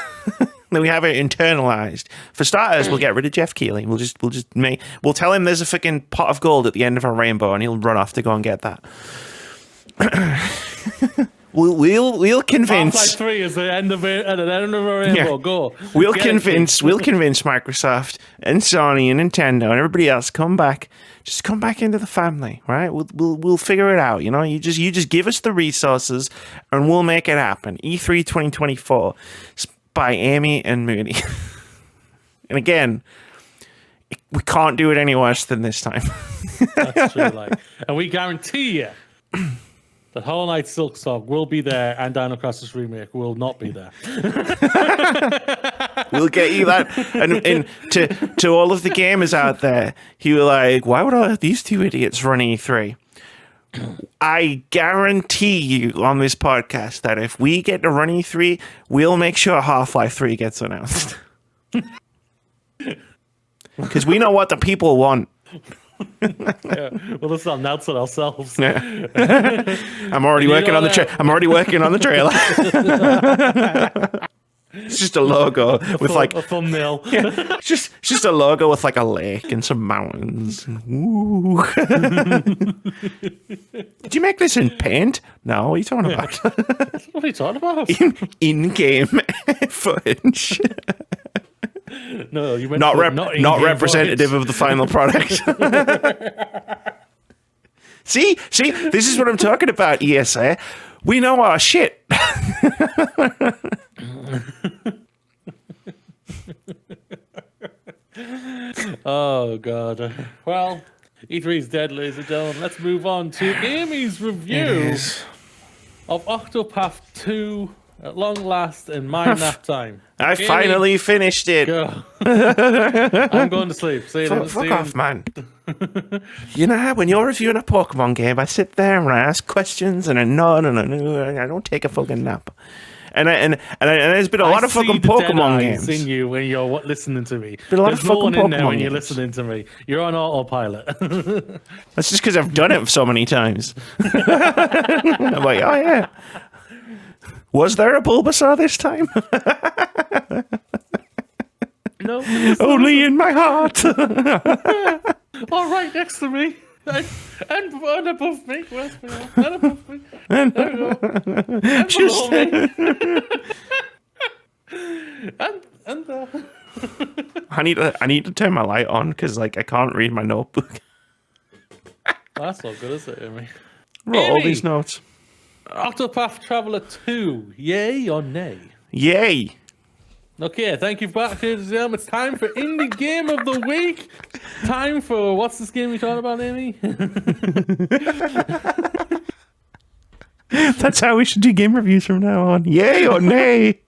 that we have it internalized. For starters, we'll get rid of Jeff Keighley. We'll tell him there's a freaking pot of gold at the end of our rainbow, and he'll run off to go and get that. We'll convince. Half-Life 3 is the end of it, at the end of a rainbow. Yeah. Go. We'll convince Microsoft and Sony and Nintendo and everybody else. Just come back into the family, right? We'll figure it out. You know, you just give us the resources, and we'll make it happen. E3 2024 by Amy and Moody. And again, we can't do it any worse than this time. That's true. And we guarantee you that Hollow Knight Silksong will be there, and Dino Crisis Remake will not be there. We'll get you that. And to all of the gamers out there who were like, why would all these two idiots run E3? I guarantee you on this podcast that if we get to run E3, we'll make sure Half-Life 3 gets announced. Because we know what the people want. Yeah, well, let's not announce it ourselves. Yeah. I'm already working on the trailer. It's just a logo with like a thumbnail. Yeah, just a logo with like a lake and some mountains. Woo. Did you make this in Paint? No, what are you talking about? What are you talking about? In-game footage. No, you meant not representative of the final product. See, this is what I'm talking about, ESA. We know our shit. Oh god. Well, E3 is dead, ladies and gentlemen. Let's move on to Amy's review of Octopath 2 at long last in my nap time. I finally finished it. Go. I'm going to sleep. See you Fuck off, man. You know how when you're reviewing a Pokemon game, I sit there and I ask questions and I nod and I don't take a fucking nap. And there's been a lot of fucking Pokemon games. In you when you're listening to me. Been a lot There's of no fucking one in there Pokemon when you're games. listening to me. You're on autopilot. That's just because I've done it so many times. I'm like, oh yeah. Was there a Bulbasaur this time? No. Only in my heart. All right next to me. And above me. Where's me? And above me. There we go. And Just- below me. and there. I need to turn my light on because like I can't read my notebook. That's not good, is it, Amy? Wrote all Amy! these notes. Octopath Traveler 2. Yay or nay? Yay. Okay, thank you, back to the It's time for Indie Game of the Week. Time for what's this game we talking about, Amy? That's how we should do game reviews from now on. Yay or nay?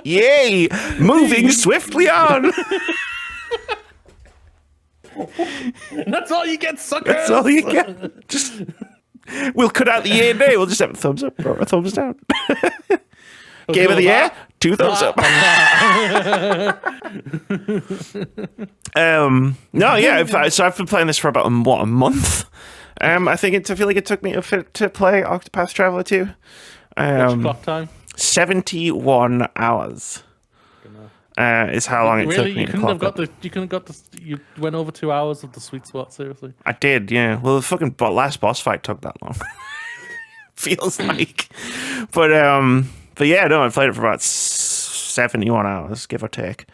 Yay! Moving swiftly on. That's all you get, suckers. That's all you get. Just we'll cut out the yay and nay. We'll just have a thumbs up or a thumbs down. Game of the year, 2 thumbs up. No, yeah. So I've been playing this for about a month. I feel like it took me to play Octopath Traveler 2. What's clock time? 71 hours. Is how long it Really? took me You to couldn't have clock got up. the. You couldn't have got the. You went over 2 hours of the sweet spot. Seriously. I did, yeah. Well, the fucking last boss fight took that long. Feels like, but yeah, no, I played it for about 71 hours, give or take.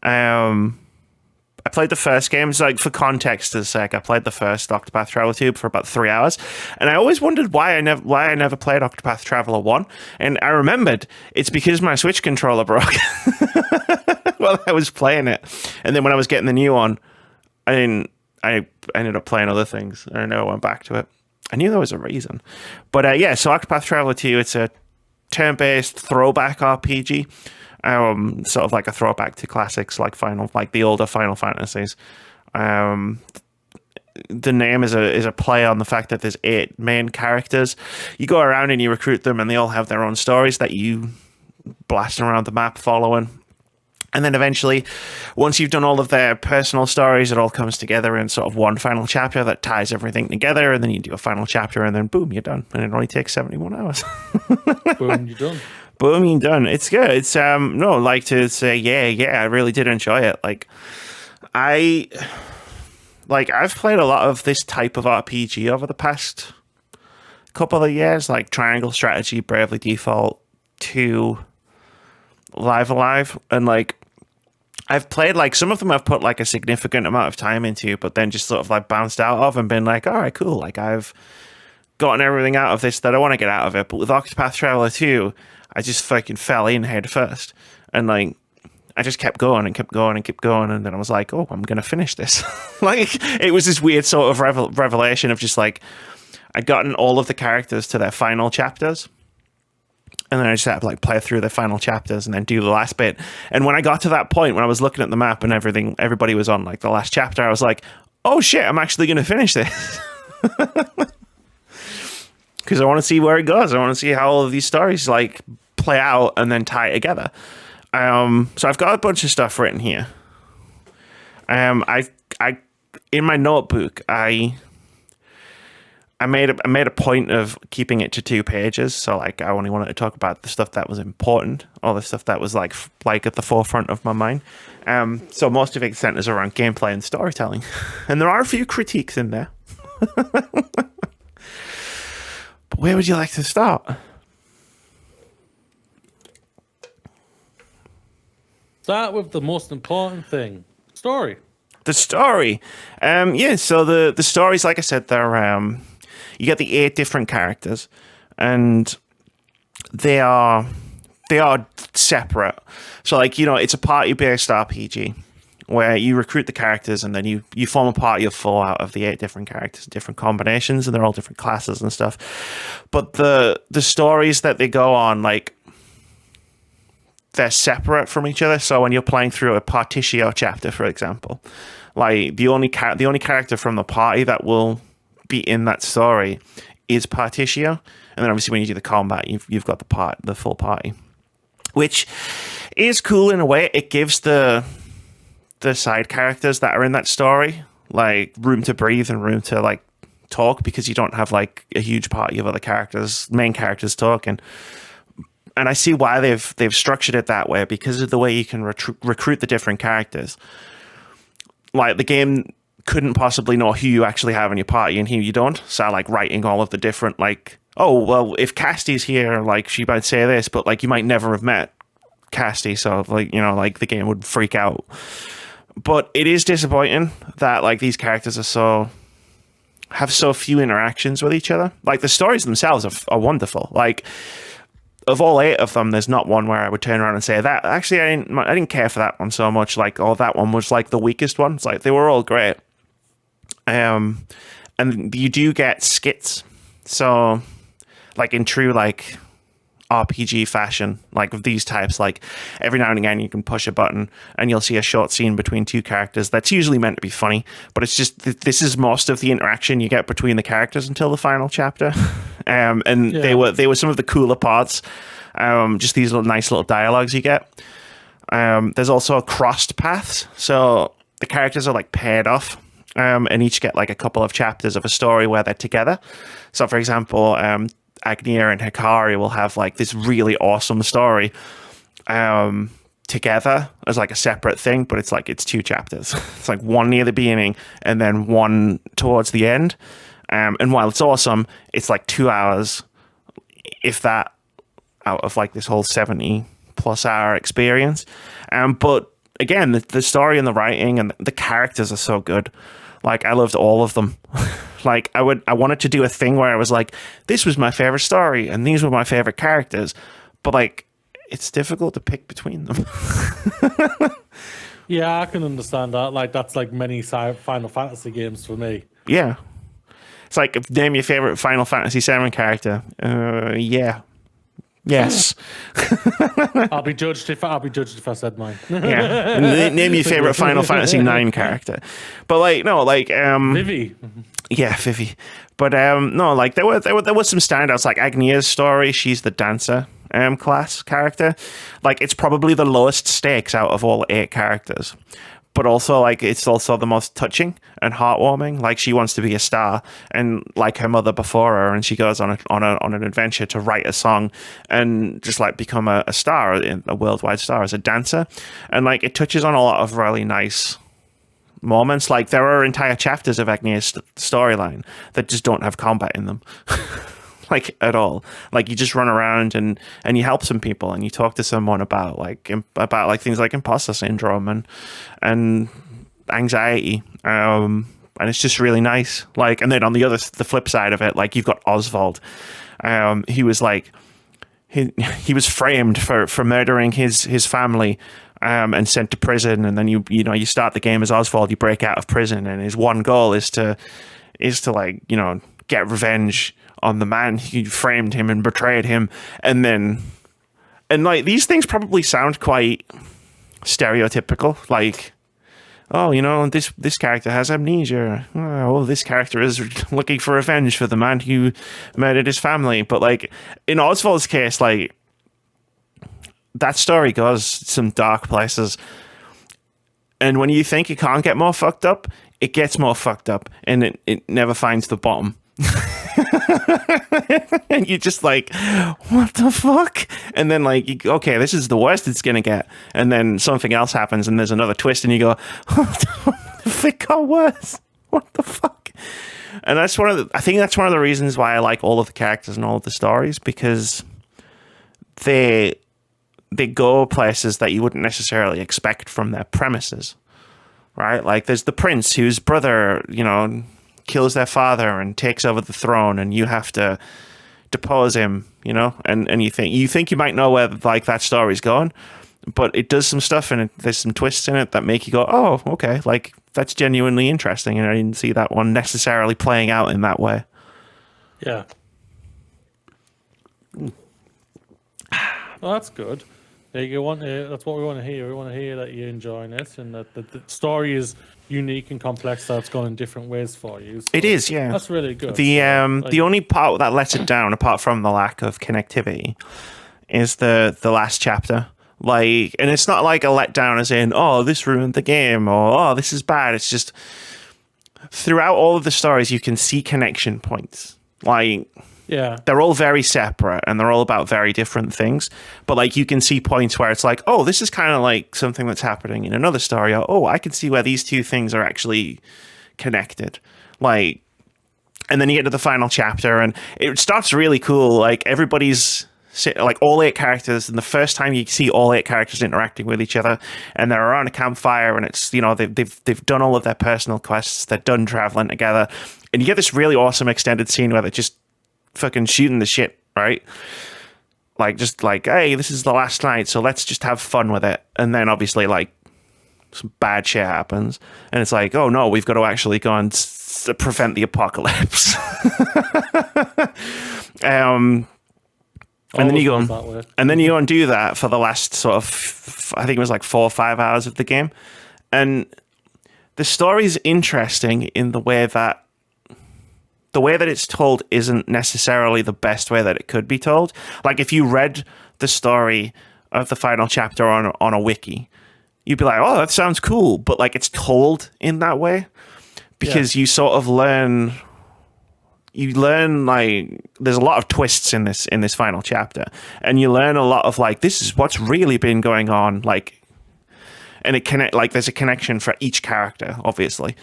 I played the first game, so like for context sake, I played the first Octopath Traveler 2 for about 3 hours, and I always wondered why I never played Octopath Traveler 1, and I remembered it's because my Switch controller broke while I was playing it, and then when I was getting the new one, I ended up playing other things, and I never went back to it. I knew there was a reason, but yeah, so Octopath Traveler 2, it's a turn-based throwback RPG. Sort of like a throwback to classics like the older Final Fantasies. The name is a play on the fact that there's 8 main characters. You go around and you recruit them, and they all have their own stories that you blasting around the map following. And then eventually, once you've done all of their personal stories, it all comes together in sort of one final chapter that ties everything together, and then you do a final chapter, and then boom, you're done. And it only takes 71 hours. Boom, you're done. Boom, you're done. It's good. It's no, like to say, yeah, I really did enjoy it. I've played a lot of this type of RPG over the past couple of years, like Triangle Strategy, Bravely Default 2, Live Alive, and like I've played like some of them I've put like a significant amount of time into, but then just sort of like bounced out of and been like, all right, cool. Like I've gotten everything out of this that I want to get out of it. But with Octopath Traveler 2, I just fucking fell in head first. And like I just kept going and kept going and kept going. And then I was like, oh, I'm going to finish this. Like it was this weird sort of revelation of just like I'd gotten all of the characters to their final chapters. And then I just had to like play through the final chapters and then do the last bit. And when I got to that point, when I was looking at the map and everybody was on like the last chapter, I was like, oh shit, I'm actually going to finish this. Because I want to see where it goes. I want to see how all of these stories like play out and then tie together. So I've got a bunch of stuff written here. I in my notebook, I made a point of keeping it to 2 pages. So like I only wanted to talk about the stuff that was important, all the stuff that was like at the forefront of my mind. So most of it centers around gameplay and storytelling, and there are a few critiques in there. But where would you like to start? Start with the most important thing: story. The story. So the stories, like I said, they're you get the 8 different characters, and they are separate. So like, you know, it's a party-based RPG where you recruit the characters and then you form a party of 4 out of the 8 different characters, different combinations, and they're all different classes and stuff. But the stories that they go on, like, they're separate from each other. So when you're playing through a Partitio chapter, for example, like the only character from the party that will be in that story is Partitio, and then obviously when you do the combat, you've got the full party, which is cool in a way. It gives the side characters that are in that story like room to breathe and room to like talk, because you don't have like a huge party of other main characters talking. And I see why they've structured it that way, because of the way you can recruit the different characters. Like the game couldn't possibly know who you actually have in your party and who you don't. So like writing all of the different, like, oh, well, if Casty's here, like she might say this, but like you might never have met Casty. So like, you know, like the game would freak out. But it is disappointing that like these characters have so few interactions with each other. Like the stories themselves are wonderful. Like of all 8 of them, there's not one where I would turn around and say that actually I didn't care for that one so much. Like, oh, that one was like the weakest one. It's like they were all great. And you do get skits. So like in true like RPG fashion, like of these types, like every now and again you can push a button and you'll see a short scene between 2 characters that's usually meant to be funny, but it's just this is most of the interaction you get between the characters until the final chapter. They were some of the cooler parts. Just these nice little dialogues you get. There's also crossed paths, so the characters are like paired off, and each get like a couple of chapters of a story where they're together. So for example, Agnia and Hikari will have like this really awesome story together as like a separate thing, but it's 2 chapters. It's like one near the beginning and then one towards the end. And while it's awesome, it's like 2 hours, if that, out of like this whole 70+ hour experience. But again, the story and the writing and the characters are so good. Like I loved all of them. Like I wanted to do a thing where I was like, this was my favorite story and these were my favorite characters, but like it's difficult to pick between them. Yeah, I can understand that. Like that's like many Final Fantasy games for me. Yeah, it's like name your favorite Final Fantasy VII character. Yeah. Yes. I'll be judged if I said mine. Yeah. Name your favorite Final Fantasy IX character. But like no, like Vivi. Yeah, Vivi. But no, like there were some standouts, like Agnia's story. She's the dancer. class character. Like, it's probably the lowest stakes out of all 8 characters. But also, like, it's also the most touching and heartwarming. Like, she wants to be a star, and like her mother before her, and she goes on an adventure to write a song and just like become a star, a worldwide star as a dancer. And like, it touches on a lot of really nice moments. Like, there are entire chapters of Agnia's storyline that just don't have combat in them. Like, at all. Like, you just run around and you help some people, and you talk to someone about things like imposter syndrome and anxiety, and it's just really nice. Like, and then on the flip side of it, like, you've got Oswald. He was like, he was framed for murdering his family, and sent to prison, and then you start the game as Oswald, you break out of prison, and his one goal is to like, get revenge on the man who framed him and betrayed him. And like, these things probably sound quite stereotypical, like, oh, this character has amnesia, oh, this character is looking for revenge for the man who murdered his family. But like, in Oswald's case, like, that story goes some dark places, and when you think it can't get more fucked up, it gets more fucked up, and it never finds the bottom. And you're just like, what the fuck? And then like, okay, this is the worst it's gonna get, and then something else happens, and there's another twist, and you go, it got worse. What the fuck? And I think that's one of the reasons why I like all of the characters and all of the stories, because they go places that you wouldn't necessarily expect from their premises, right? Like, there's the prince whose brother, kills their father and takes over the throne, and you have to depose him, and you think you might know where like that story's going, but it does some stuff, and there's some twists in it that make you go, oh, okay, like, that's genuinely interesting, and I didn't see that one necessarily playing out in that way. Yeah. Well, that's good. That's what we want to hear. We want to hear that you're enjoying it, and that the story is unique and complex. That's gone in different ways for you. So it is, yeah. That's really good. The only part that lets it down, apart from the lack of connectivity, is the last chapter. Like, and it's not like a letdown as in, oh, this ruined the game, or oh, this is bad. It's just throughout all of the stories, you can see connection points. Like, yeah, they're all very separate, and they're all about very different things. But like, you can see points where it's like, oh, this is kind of like something that's happening in another story. Or, oh, I can see where these two things are actually connected. Like, and then you get to the final chapter, and it starts really cool. Like, everybody's like all 8 characters, and the first time you see all 8 characters interacting with each other, and they're around a campfire, and it's they've done all of their personal quests, they're done traveling together, and you get this really awesome extended scene where they're just fucking shooting the shit, right? Like, just like, hey, this is the last night, so let's just have fun with it. And then obviously, like, some bad shit happens, and it's like, oh no, we've got to actually go and prevent the apocalypse. And then you go and do that for the last sort of, I think it was like 4 or 5 hours of the game, and the story's interesting in the way that it's told isn't necessarily the best way that it could be told. Like, if you read the story of the final chapter on a wiki, you'd be like, oh, that sounds cool, but like, it's told in that way because you sort of learn like, there's a lot of twists in this final chapter, and you learn a lot of like, this is what's really been going on, like, and there's a connection for each character, obviously.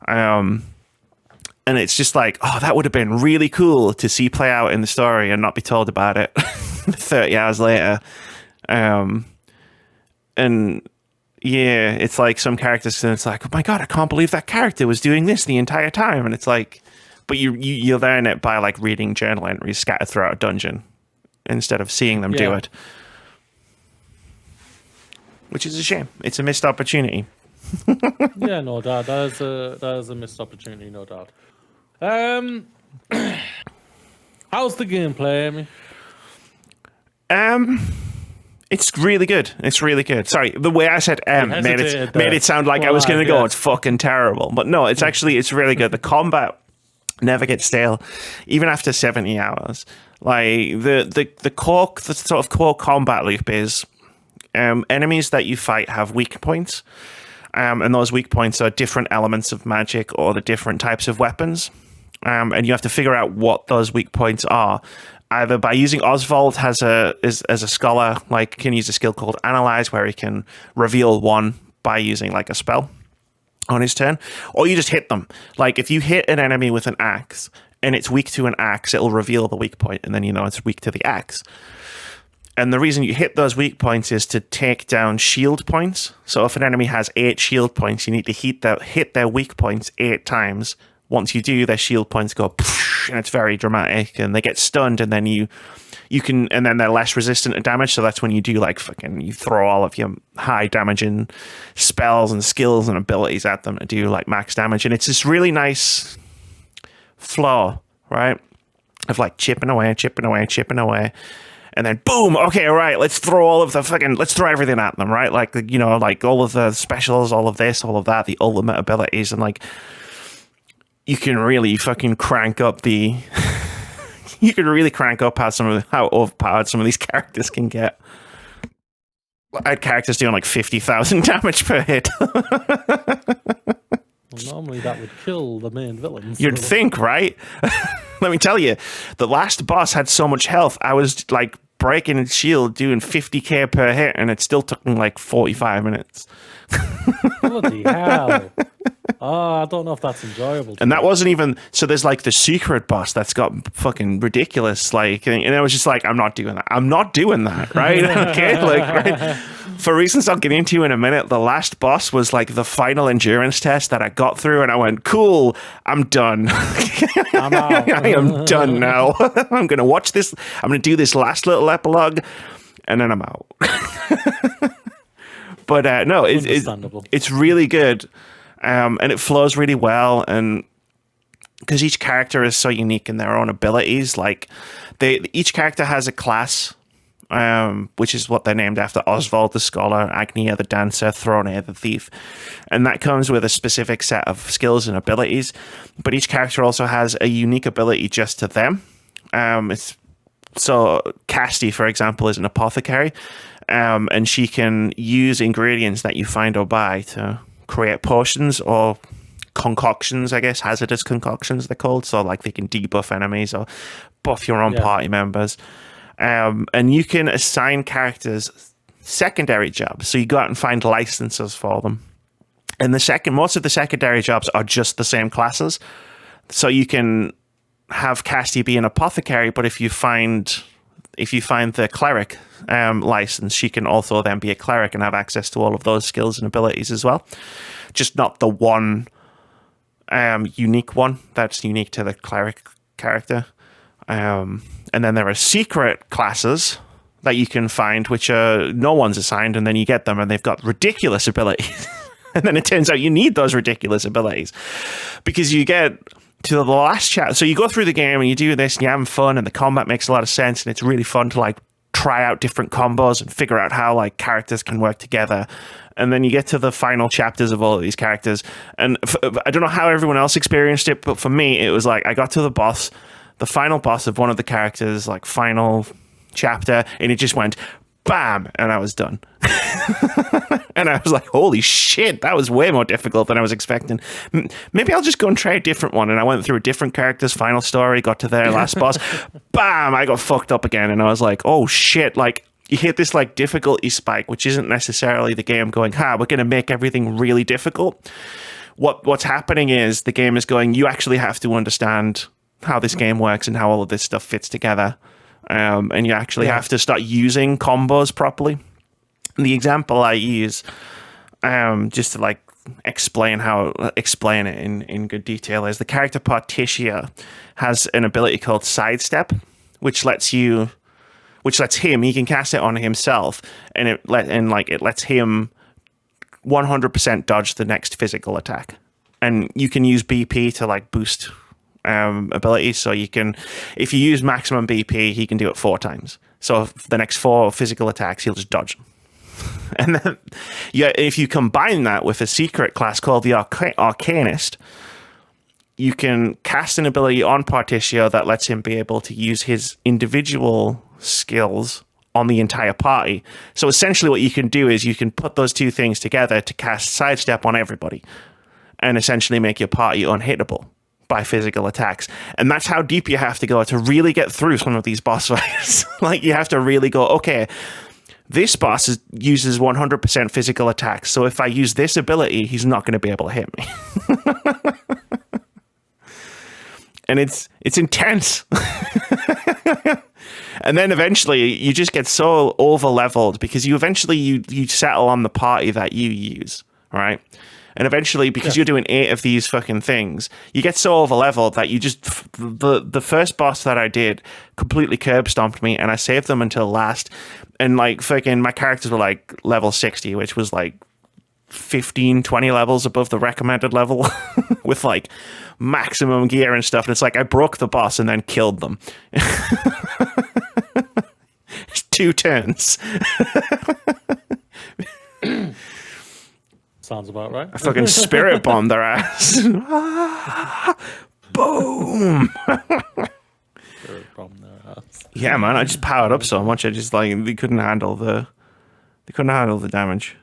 And it's just like, oh, that would have been really cool to see play out in the story and not be told about it 30 hours later. And yeah, it's like some characters, and it's like, oh my God, I can't believe that character was doing this the entire time. And it's like, but you learn it by like reading journal entries scattered throughout a dungeon instead of seeing them do it. Which is a shame. It's a missed opportunity. Yeah, no doubt. That is a missed opportunity, no doubt. How's the gameplay, Amy? It's really good. It's really good. Sorry, the way I said made it sound like I was going to go, it's fucking terrible. But no, it's really good. The combat never gets stale, even after 70 hours. Like the sort of core combat loop is enemies that you fight have weak points. And those weak points are different elements of magic or the different types of weapons. And you have to figure out what those weak points are, either by using Oswald as a scholar, like can use a skill called Analyze, where he can reveal one by using like a spell on his turn, or you just hit them. Like if you hit an enemy with an axe and it's weak to an axe, it'll reveal the weak point, and then you know it's weak to the axe. And the reason you hit those weak points is to take down shield points. So if an enemy has 8 shield points, you need to hit their weak points 8 times. Once you do, their shield points go, and it's very dramatic, and they get stunned, and then you can, and then they're less resistant to damage. So that's when you do like you throw all of your high damaging spells and skills and abilities at them to do like max damage. And it's this really nice flow, right? Of like chipping away. And then boom, okay, all right, let's throw everything at them, right? Like, you know, like all of the specials, all of this, all of that, the ultimate abilities, and like you can really fucking crank up you can really crank up how overpowered some of these characters can get. I had characters doing like 50,000 damage per hit. Well, normally that would kill the main villains. You'd think, right? Let me tell you, the last boss had so much health. I was like breaking his shield, doing 50k per hit, and it still took me like 45 minutes. Bloody hell. Oh, I don't know if that's enjoyable. And that wasn't even, so there's like the secret boss that's got fucking ridiculous, like, and I was just like, I'm not doing that, right? Okay, like, right? For reasons I'll get into in a minute, the last boss was like the final endurance test that I got through, and I went, cool, I'm done. I'm out. I am done now. I'm going to watch this. I'm going to do this last little epilogue, and then I'm out. But no, it's really good. And it flows really well, and because each character is so unique in their own abilities, like each character has a class, which is what they're named after: Oswald the Scholar, Agnia the Dancer, Throné the Thief, and that comes with a specific set of skills and abilities. But each character also has a unique ability just to them. So Casti, for example, is an apothecary, and she can use ingredients that you find or buy to create potions or concoctions, I guess, hazardous concoctions they're called. So like they can debuff enemies or buff your own party members. And you can assign characters secondary jobs. So you go out and find licenses for them. And most of the secondary jobs are just the same classes. So you can have Casti be an apothecary, but if you find the cleric license, she can also then be a cleric and have access to all of those skills and abilities as well. Just not the one unique one that's unique to the cleric character. And then there are secret classes that you can find, which no one's assigned, and then you get them and they've got ridiculous abilities. And then it turns out you need those ridiculous abilities because you get to the last chat. So you go through the game and you do this and you're having fun, and the combat makes a lot of sense, and it's really fun to like try out different combos and figure out how like characters can work together. And then you get to the final chapters of all of these characters, and I don't know how everyone else experienced it, but for me it was like I got to the final boss of one of the characters, like final chapter, and it just went bam, and I was done. And I was like, holy shit, that was way more difficult than I was expecting. Maybe I'll just go and try a different one. And I went through a different character's final story, got to their last boss, bam, I got fucked up again. And I was like, oh shit, like you hit this like difficulty spike, which isn't necessarily the game going, we're going to make everything really difficult. What's happening is the game is going, you actually have to understand how this game works and how all of this stuff fits together. And you actually have to start using combos properly. The example I use, just to like explain it in good detail, is the character Partitia has an ability called Sidestep, which lets him, he can cast it on himself, and it lets him 100% dodge the next physical attack. And you can use BP to like boost abilities. So you can, if you use maximum BP, he can do it 4 times. So the next 4 physical attacks, he'll just dodge. And then, if you combine that with a secret class called the Arcanist, you can cast an ability on Particio that lets him be able to use his individual skills on the entire party. So essentially what you can do is you can put those two things together to cast Sidestep on everybody and essentially make your party unhittable by physical attacks. And that's how deep you have to go to really get through some of these boss fights. Like, you have to really go, okay, this boss uses 100% physical attacks, so if I use this ability, he's not going to be able to hit me. And it's intense. And then eventually you just get so over-leveled because you settle on the party that you use, right? And eventually, because you're doing 8 of these fucking things, you get so over-leveled that you just... The first boss that I did completely curb-stomped me, and I saved them until last. And, like, fucking my characters were, like, level 60, which was, like, 15, 20 levels above the recommended level with, like, maximum gear and stuff. And it's like, I broke the boss and then killed them. 2 turns. Sounds about right. I fucking spirit bombed their ass. Boom. Spirit bombed their ass. Yeah, man, I just powered up so much. I just like they couldn't handle the damage.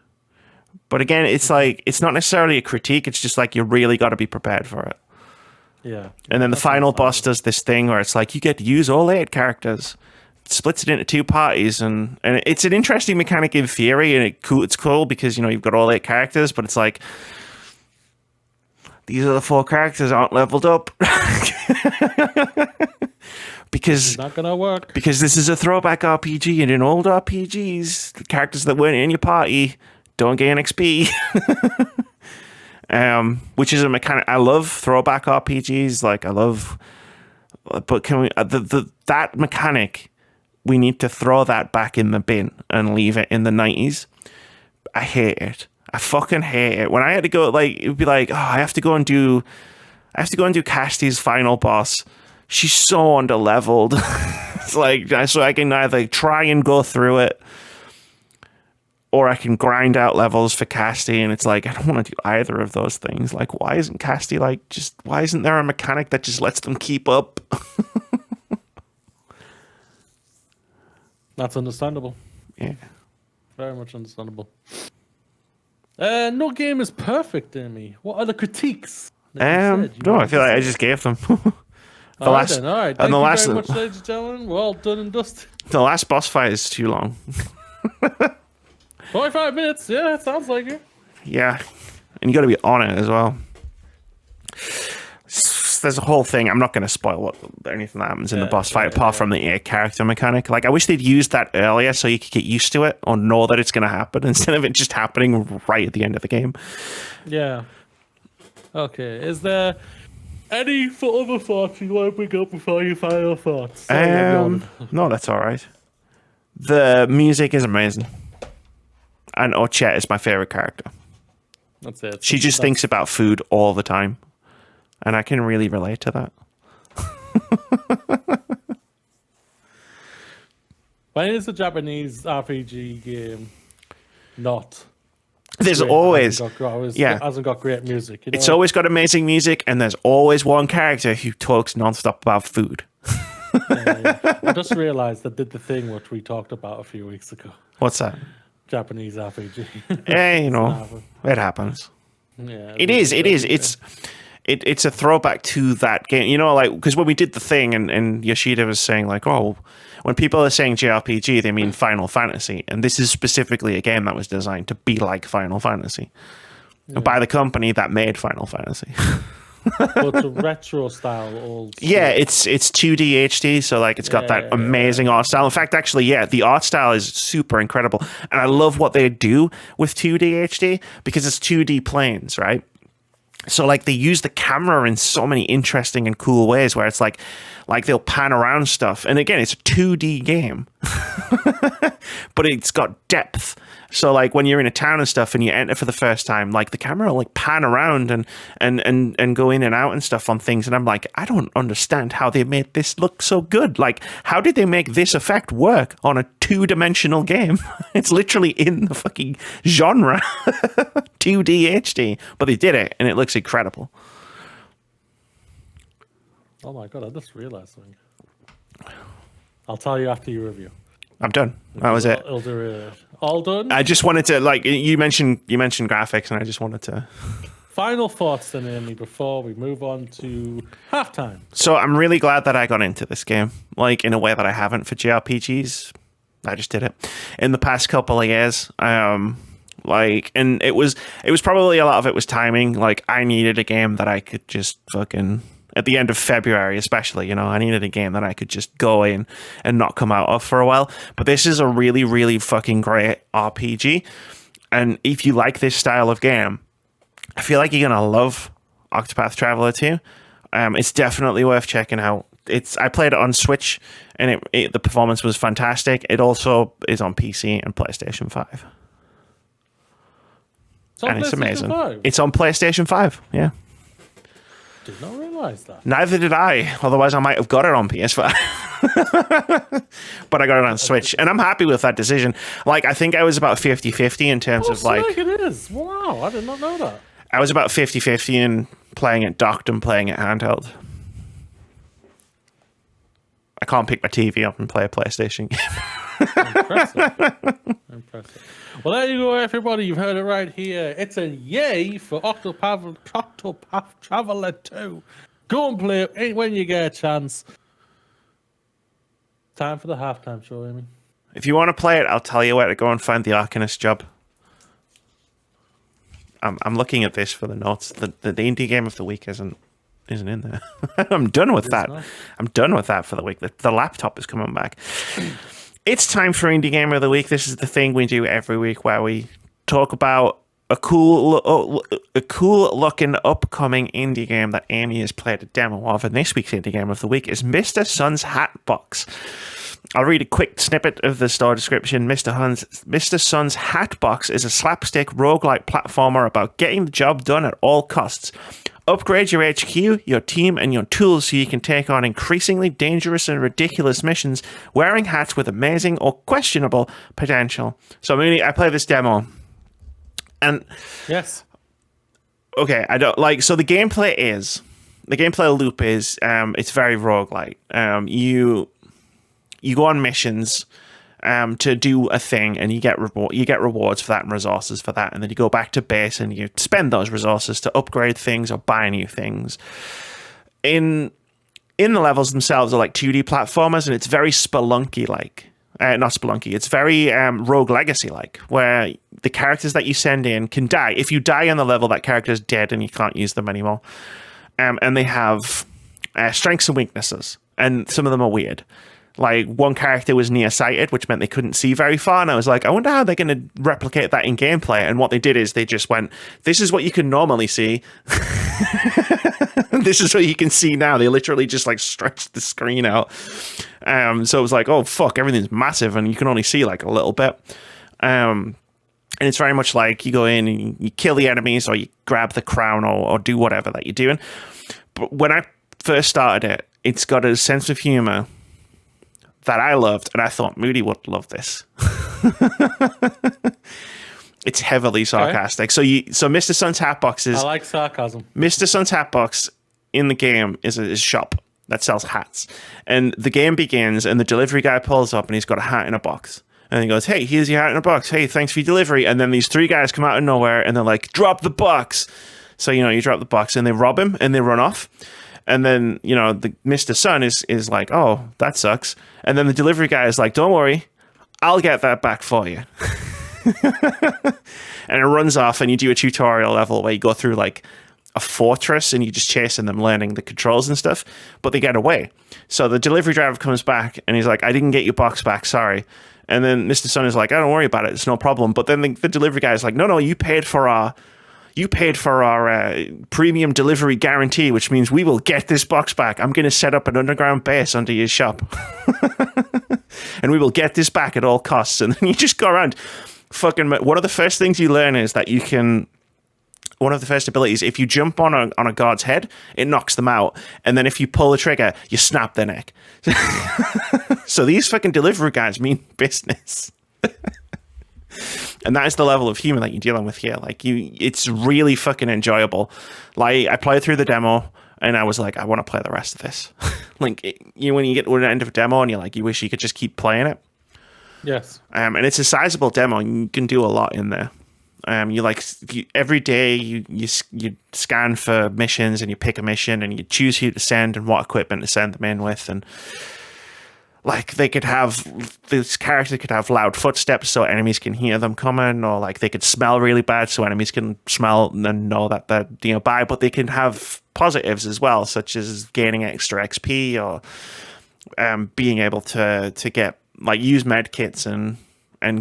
But again, it's like it's not necessarily a critique. It's just like you really got to be prepared for it. Yeah. And then the final boss does this thing where it's like you get to use all 8 characters. Splits it into 2 parties, and it's an interesting mechanic in theory, and it's cool because, you know, you've got all 8 characters, but it's like these are the 4 characters aren't leveled up. Because it's not gonna work. Because this is a throwback RPG, and in old RPGs, the characters that weren't in your party don't gain XP. Which is a mechanic I love. Throwback RPGs, like I love, but can we that mechanic? We need to throw that back in the bin and leave it in the 90s. I hate it. I fucking hate it. When I had to go, like, it would be like, oh, I have to go and do Casti's final boss. She's so underleveled. It's like, so I can either try and go through it, or I can grind out levels for Casti, and it's like, I don't want to do either of those things. Like, why isn't Casti, like, why isn't there a mechanic that just lets them keep up? That's understandable. Yeah. Very much understandable. No game is perfect, Amy. What are the critiques? No, I feel like I just gave them. All right. Thank you very much, ladies and gentlemen. Well done and dusted. The last boss fight is too long. 45 minutes. Yeah, it sounds like it. Yeah. And you got to be on it as well. There's a whole thing. I'm not going to spoil anything that happens in the boss fight, apart from the character mechanic. Like, I wish they'd used that earlier so you could get used to it or know that it's going to happen instead of it just happening right at the end of the game. Yeah. Okay. Is there any other thoughts you want to bring up before your final thoughts? No, that's all right. The music is amazing. And Ochette is my favorite character. That's it. She just thinks about food all the time. And I can really relate to that. When is a Japanese RPG game not? There's great, always... hasn't got great music. You know? It's always got amazing music, and there's always one character who talks nonstop about food. Yeah. I just realised I did the thing which we talked about a few weeks ago. What's that? Japanese RPG. Yeah, you know, it happens. Yeah, it is. It's a throwback to that game, you know, like, because when we did the thing and Yoshida was saying, like, oh, when people are saying JRPG, they mean Final Fantasy. And this is specifically a game that was designed to be like Final Fantasy by the company that made Final Fantasy. But the retro style old. Yeah, it's 2D HD, so like it's got that amazing art style. In fact, actually, the art style is super incredible. And I love what they do with 2D HD because it's 2D planes, right? So like they use the camera in so many interesting and cool ways where it's like they'll pan around stuff. And again, it's a 2D game, but it's got depth. So like when you're in a town and stuff and you enter for the first time, like the camera will like pan around and go in and out and stuff on things. And I'm like, I don't understand how they made this look so good. Like, how did they make this effect work on a 2-dimensional game? It's literally in the fucking genre, 2D HD, but they did it and it looks incredible. Oh my god, I just realized something. I'll tell you after your review. I'm done. That was it. All done? I just wanted to, like, you mentioned graphics, and I just wanted to... Final thoughts then, Amy, before we move on to halftime. So I'm really glad that I got into this game, like, in a way that I haven't for JRPGs. I just did it in the past couple of years. Like, and it was probably a lot of it was timing. Like, I needed a game that I could just fucking, at the end of February especially, you know, I needed a game that I could just go in and not come out of for a while. But this is a really, really fucking great RPG. And if you like this style of game, I feel like you're gonna love Octopath Traveler 2. It's definitely worth checking out. I played it on Switch, and the performance was fantastic. It also is on PC and PlayStation 5. And it's amazing. 5? It's on PlayStation 5, yeah. Did not realize that. Neither did I. Otherwise, I might have got it on PS5. But I got it on Switch, and I'm happy with that decision. Like, I think I was about 50-50 in terms of, like... it is. Wow, I did not know that. I was about 50-50 in playing it docked and playing it handheld. I can't pick my TV up and play a PlayStation game. Impressive. Well, there you go, everybody. You've heard it right here. It's a yay for Octopath Traveler 2. Go and play it when you get a chance. Time for the halftime show, Amy. If you want to play it, I'll tell you where to go and find the Arcanist job. I'm looking at this for the notes. The indie game of the week isn't in there. I'm done with that. Not. I'm done with that for the week. The laptop is coming back. It's time for Indie Game of the Week. This is the thing we do every week where we talk about a cool looking upcoming indie game that Amy has played a demo of. And this week's Indie Game of the Week is Mr. Sun's Hatbox. I'll read a quick snippet of the store description. Mr. Sun's Hatbox is a slapstick roguelike platformer about getting the job done at all costs. Upgrade your HQ, your team, and your tools so you can take on increasingly dangerous and ridiculous missions wearing hats with amazing or questionable potential. So, Moody, I play this demo. And... Yes. Okay, I don't... Like, so the gameplay loop is... it's very roguelike. You go on missions to do a thing, and you get rewards for that and resources for that, and then you go back to base and you spend those resources to upgrade things or buy new things. In the levels themselves are like 2D platformers, and it's very Spelunky-like. Not Spelunky, it's very Rogue Legacy-like, where the characters that you send in can die. If you die on the level, that character's dead and you can't use them anymore. And they have strengths and weaknesses, and some of them are weird. Like, one character was nearsighted, which meant they couldn't see very far, and I was like, I wonder how they're going to replicate that in gameplay. And what they did is they just went, this is what you can normally see. This is what you can see now. They literally just, like, stretched the screen out. So it was like, oh, fuck, everything's massive, and you can only see, like, a little bit. And it's very much like you go in and you kill the enemies, or you grab the crown, or do whatever that you're doing. But when I first started it, it's got a sense of humor that I loved, and I thought Moody would love this. It's heavily sarcastic. Okay. So Mr. Sun's Hatbox is... I like sarcasm. Mr. Sun's Hatbox in the game is a shop that sells hats. And the game begins, and the delivery guy pulls up, and he's got a hat in a box. And he goes, hey, here's your hat in a box. Hey, thanks for your delivery. And then these three guys come out of nowhere, and they're like, drop the box. So, you drop the box, and they rob him, and they run off. And then, the Mr. Sun is like, oh, that sucks. And then the delivery guy is like, don't worry, I'll get that back for you. And it runs off, and you do a tutorial level where you go through like a fortress and you're just chasing them, learning the controls and stuff, but they get away. So the delivery driver comes back and he's like, I didn't get your box back, sorry. And then Mr. Sun is like, don't worry about it, it's no problem. But then the delivery guy is like, no, you paid for our premium delivery guarantee, which means we will get this box back. I'm going to set up an underground base under your shop. And we will get this back at all costs. And then you just go around fucking... One of the first things you learn is that you can... One of the first abilities, if you jump on a guard's head, it knocks them out. And then if you pull the trigger, you snap their neck. So these fucking delivery guys mean business. And that is the level of humor that you're dealing with here. Like it's really fucking enjoyable. Like I played through the demo and I was like, I want to play the rest of this. Like when you get to the end of a demo and you're like, you wish you could just keep playing it. Yes. And it's a sizable demo and you can do a lot in there. Every day you scan for missions and you pick a mission and you choose who to send and what equipment to send them in with, and like this character could have loud footsteps so enemies can hear them coming, or like they could smell really bad so enemies can smell and know that they're nearby. But they can have positives as well, such as gaining extra XP or being able to get like use med kits and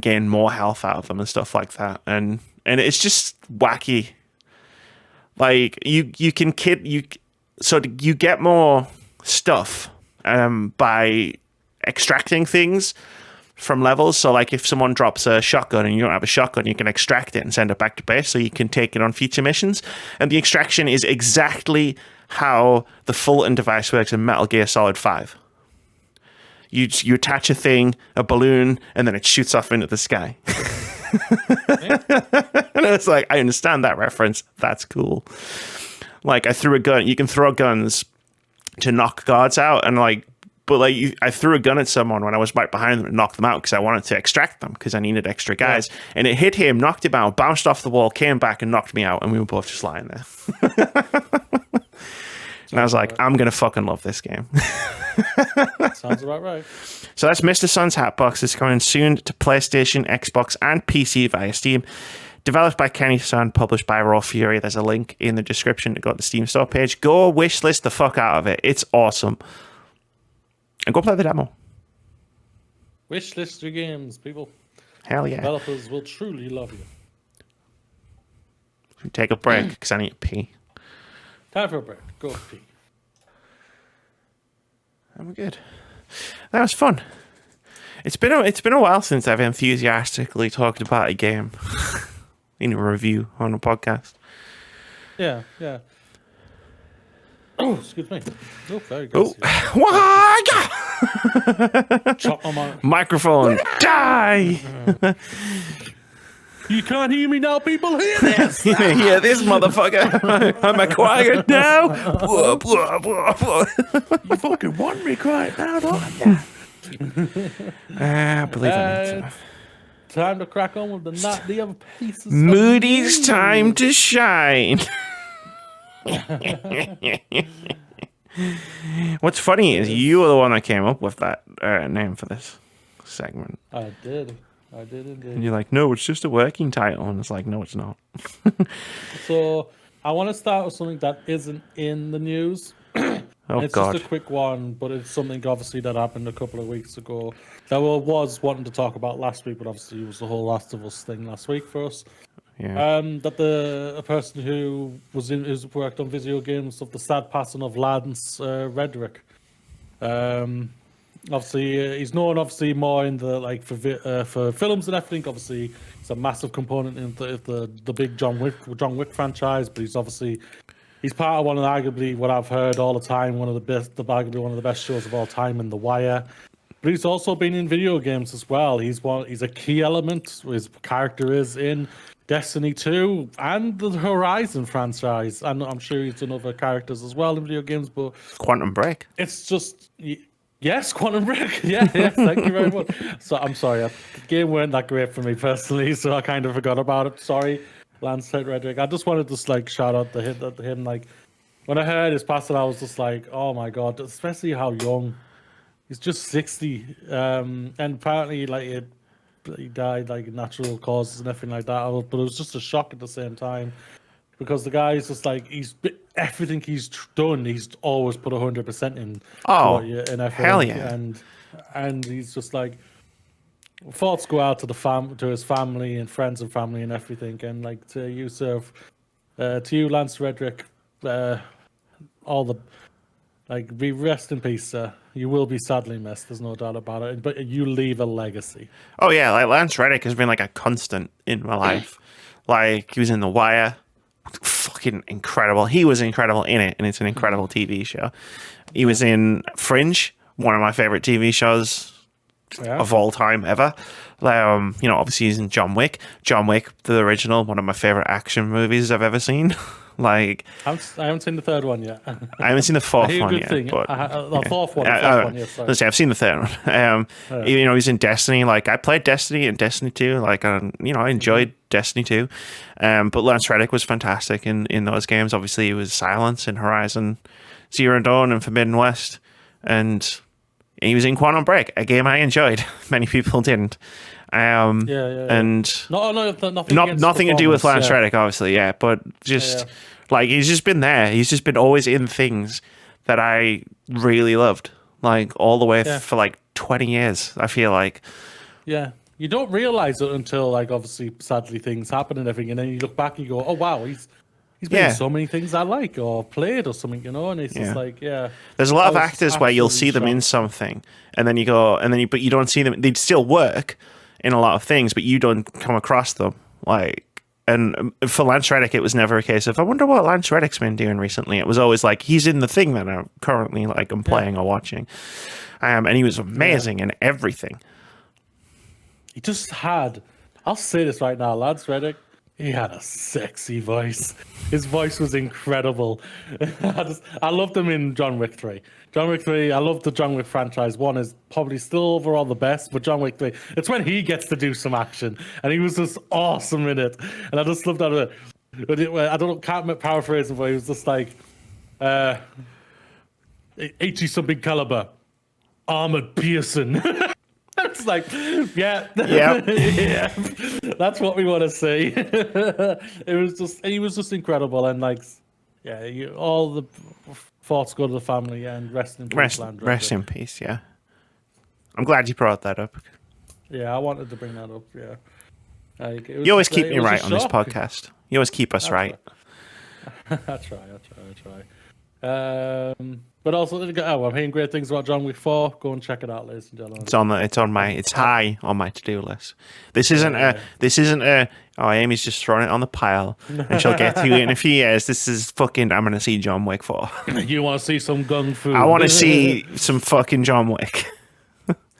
gain more health out of them and stuff like that. And it's just wacky. Like you get more stuff by extracting things from levels. So like if someone drops a shotgun and you don't have a shotgun, you can extract it and send it back to base so you can take it on future missions. And the extraction is exactly how the Fulton device works in Metal Gear Solid 5. You attach a thing, a balloon, and then it shoots off into the sky. And it's like, I understand that reference. That's cool. Like I threw a gun. You can throw guns to knock guards out, and I threw a gun at someone when I was right behind them and knocked them out because I wanted to extract them because I needed extra guys. Yeah. And it hit him, knocked him out, bounced off the wall, came back and knocked me out, and we were both just lying there. And I was like, I'm going to fucking love this game. Sounds about right. So that's Mr. Sun's Hatbox. It's coming soon to PlayStation, Xbox, and PC via Steam. Developed by Kenny Sun, published by Raw Fury. There's a link in the description to go to the Steam store page. Go wishlist the fuck out of it. It's awesome. And go play the demo. Wishlist your games, people. Hell yeah. Developers will truly love you. Take a break, because I need to pee. Time for a break. Go pee. I'm good. That was fun. It's been a while since I've enthusiastically talked about a game in a review on a podcast. Yeah. Oh, excuse me. Oh, very good. Chop my microphone. Die. You can't hear me now, people. Hear this. Hear this, motherfucker. I'm acquired now. You fucking want me quiet now, don't you? I believe I need to. Time to crack on with the other pieces. Moody's time to shine. What's funny is you were the one that came up with that name for this segment. I did indeed. And you're like, no, it's just a working title. And it's like, no, it's not. So I want to start with something that isn't in the news. It's God. just a quick one, but it's something obviously that happened a couple of weeks ago that I was wanting to talk about last week, but obviously it was the whole Last of Us thing last week for us. Yeah. That a person who's worked on video games of the sad passing of Lance Reddick. Obviously, he's known more in the for films and everything. Obviously, he's a massive component in the big John Wick franchise. But he's part of one of arguably what I've heard all the time, arguably one of the best shows of all time in The Wire. But he's also been in video games as well. He's a key element. His character is in Destiny 2 and the Horizon franchise. And I'm sure he's done other characters as well in video games. But Quantum Break. It's just. Yes, Quantum Break. Yeah, thank you very much. So I'm sorry, the game weren't that great for me personally, so I kind of forgot about it. Sorry, Lance Reddick. I just wanted to shout out to him. Like when I heard his passing, I was just like, oh my god, especially how young. He's just 60, and apparently he died natural causes and everything like that. But it was just a shock at the same time. Because the guy is just everything he's done, he's always put 100% in. In effort. Hell yeah! And he's just thoughts go out to his family and friends and family and everything. And to you, sir, to you, Lance Reddick, be rest in peace, sir. You will be sadly missed. There's no doubt about it. But you leave a legacy. Oh yeah, Lance Reddick has been a constant in my life. He was in The Wire. Fucking incredible. He was incredible in it, and it's an incredible TV show. He was in Fringe, one of my favorite TV shows. of all time ever. Obviously he's in John Wick. John Wick, the original, one of my favorite action movies I've ever seen. I haven't seen the third one yet. I haven't seen the fourth one yet. But the fourth one. Yes, let's say I've seen the third one. He's in Destiny. I played Destiny and Destiny 2. I enjoyed Destiny 2. But Lance Reddick was fantastic in those games. Obviously, he was Silence in Horizon Zero Dawn and Forbidden West, and he was in Quantum Break, a game I enjoyed. Many people didn't. And nothing to do with Lance Reddick, obviously, but just he's just been there. He's just been always in things that I really loved, all the way for 20 years. I feel like, you don't realize it until obviously sadly things happen and everything, and then you look back and you go, oh wow, he's been in so many things I like or played or something, and it's just there's a lot of actors where you'll see them in something, and then you go, but you don't see them. They'd still work in a lot of things, but you don't come across them. And for Lance Reddick, it was never a case of, I wonder what Lance Reddick's been doing recently. It was always he's in the thing that I'm currently I'm playing or watching. And he was amazing in everything. He just had, I'll say this right now, Lance Reddick, he had a sexy voice. His voice was incredible. I loved him in John Wick 3. John Wick 3, I love the John Wick franchise. 1 is probably still overall the best, but John Wick 3, it's when he gets to do some action. And he was just awesome in it. And I just loved that. I can't paraphrase him, but he was just 80-something caliber, armored Pearson. It's yeah, that's what we want to see. He was just incredible, and all the thoughts go to the family, and rest in peace. Rest in peace. Yeah, I'm glad you brought that up. Yeah, I wanted to bring that up. Yeah, you always keep me right on this podcast. You always keep us right. I try. But also, I'm hearing great things about John Wick 4. Go and check it out, ladies and gentlemen. It's high on my to-do list. This isn't a. Oh, Amy's just throwing it on the pile, and she'll get to it in a few years. This is fucking. I'm gonna see John Wick 4. You want to see some gung fu? I want to see some fucking John Wick.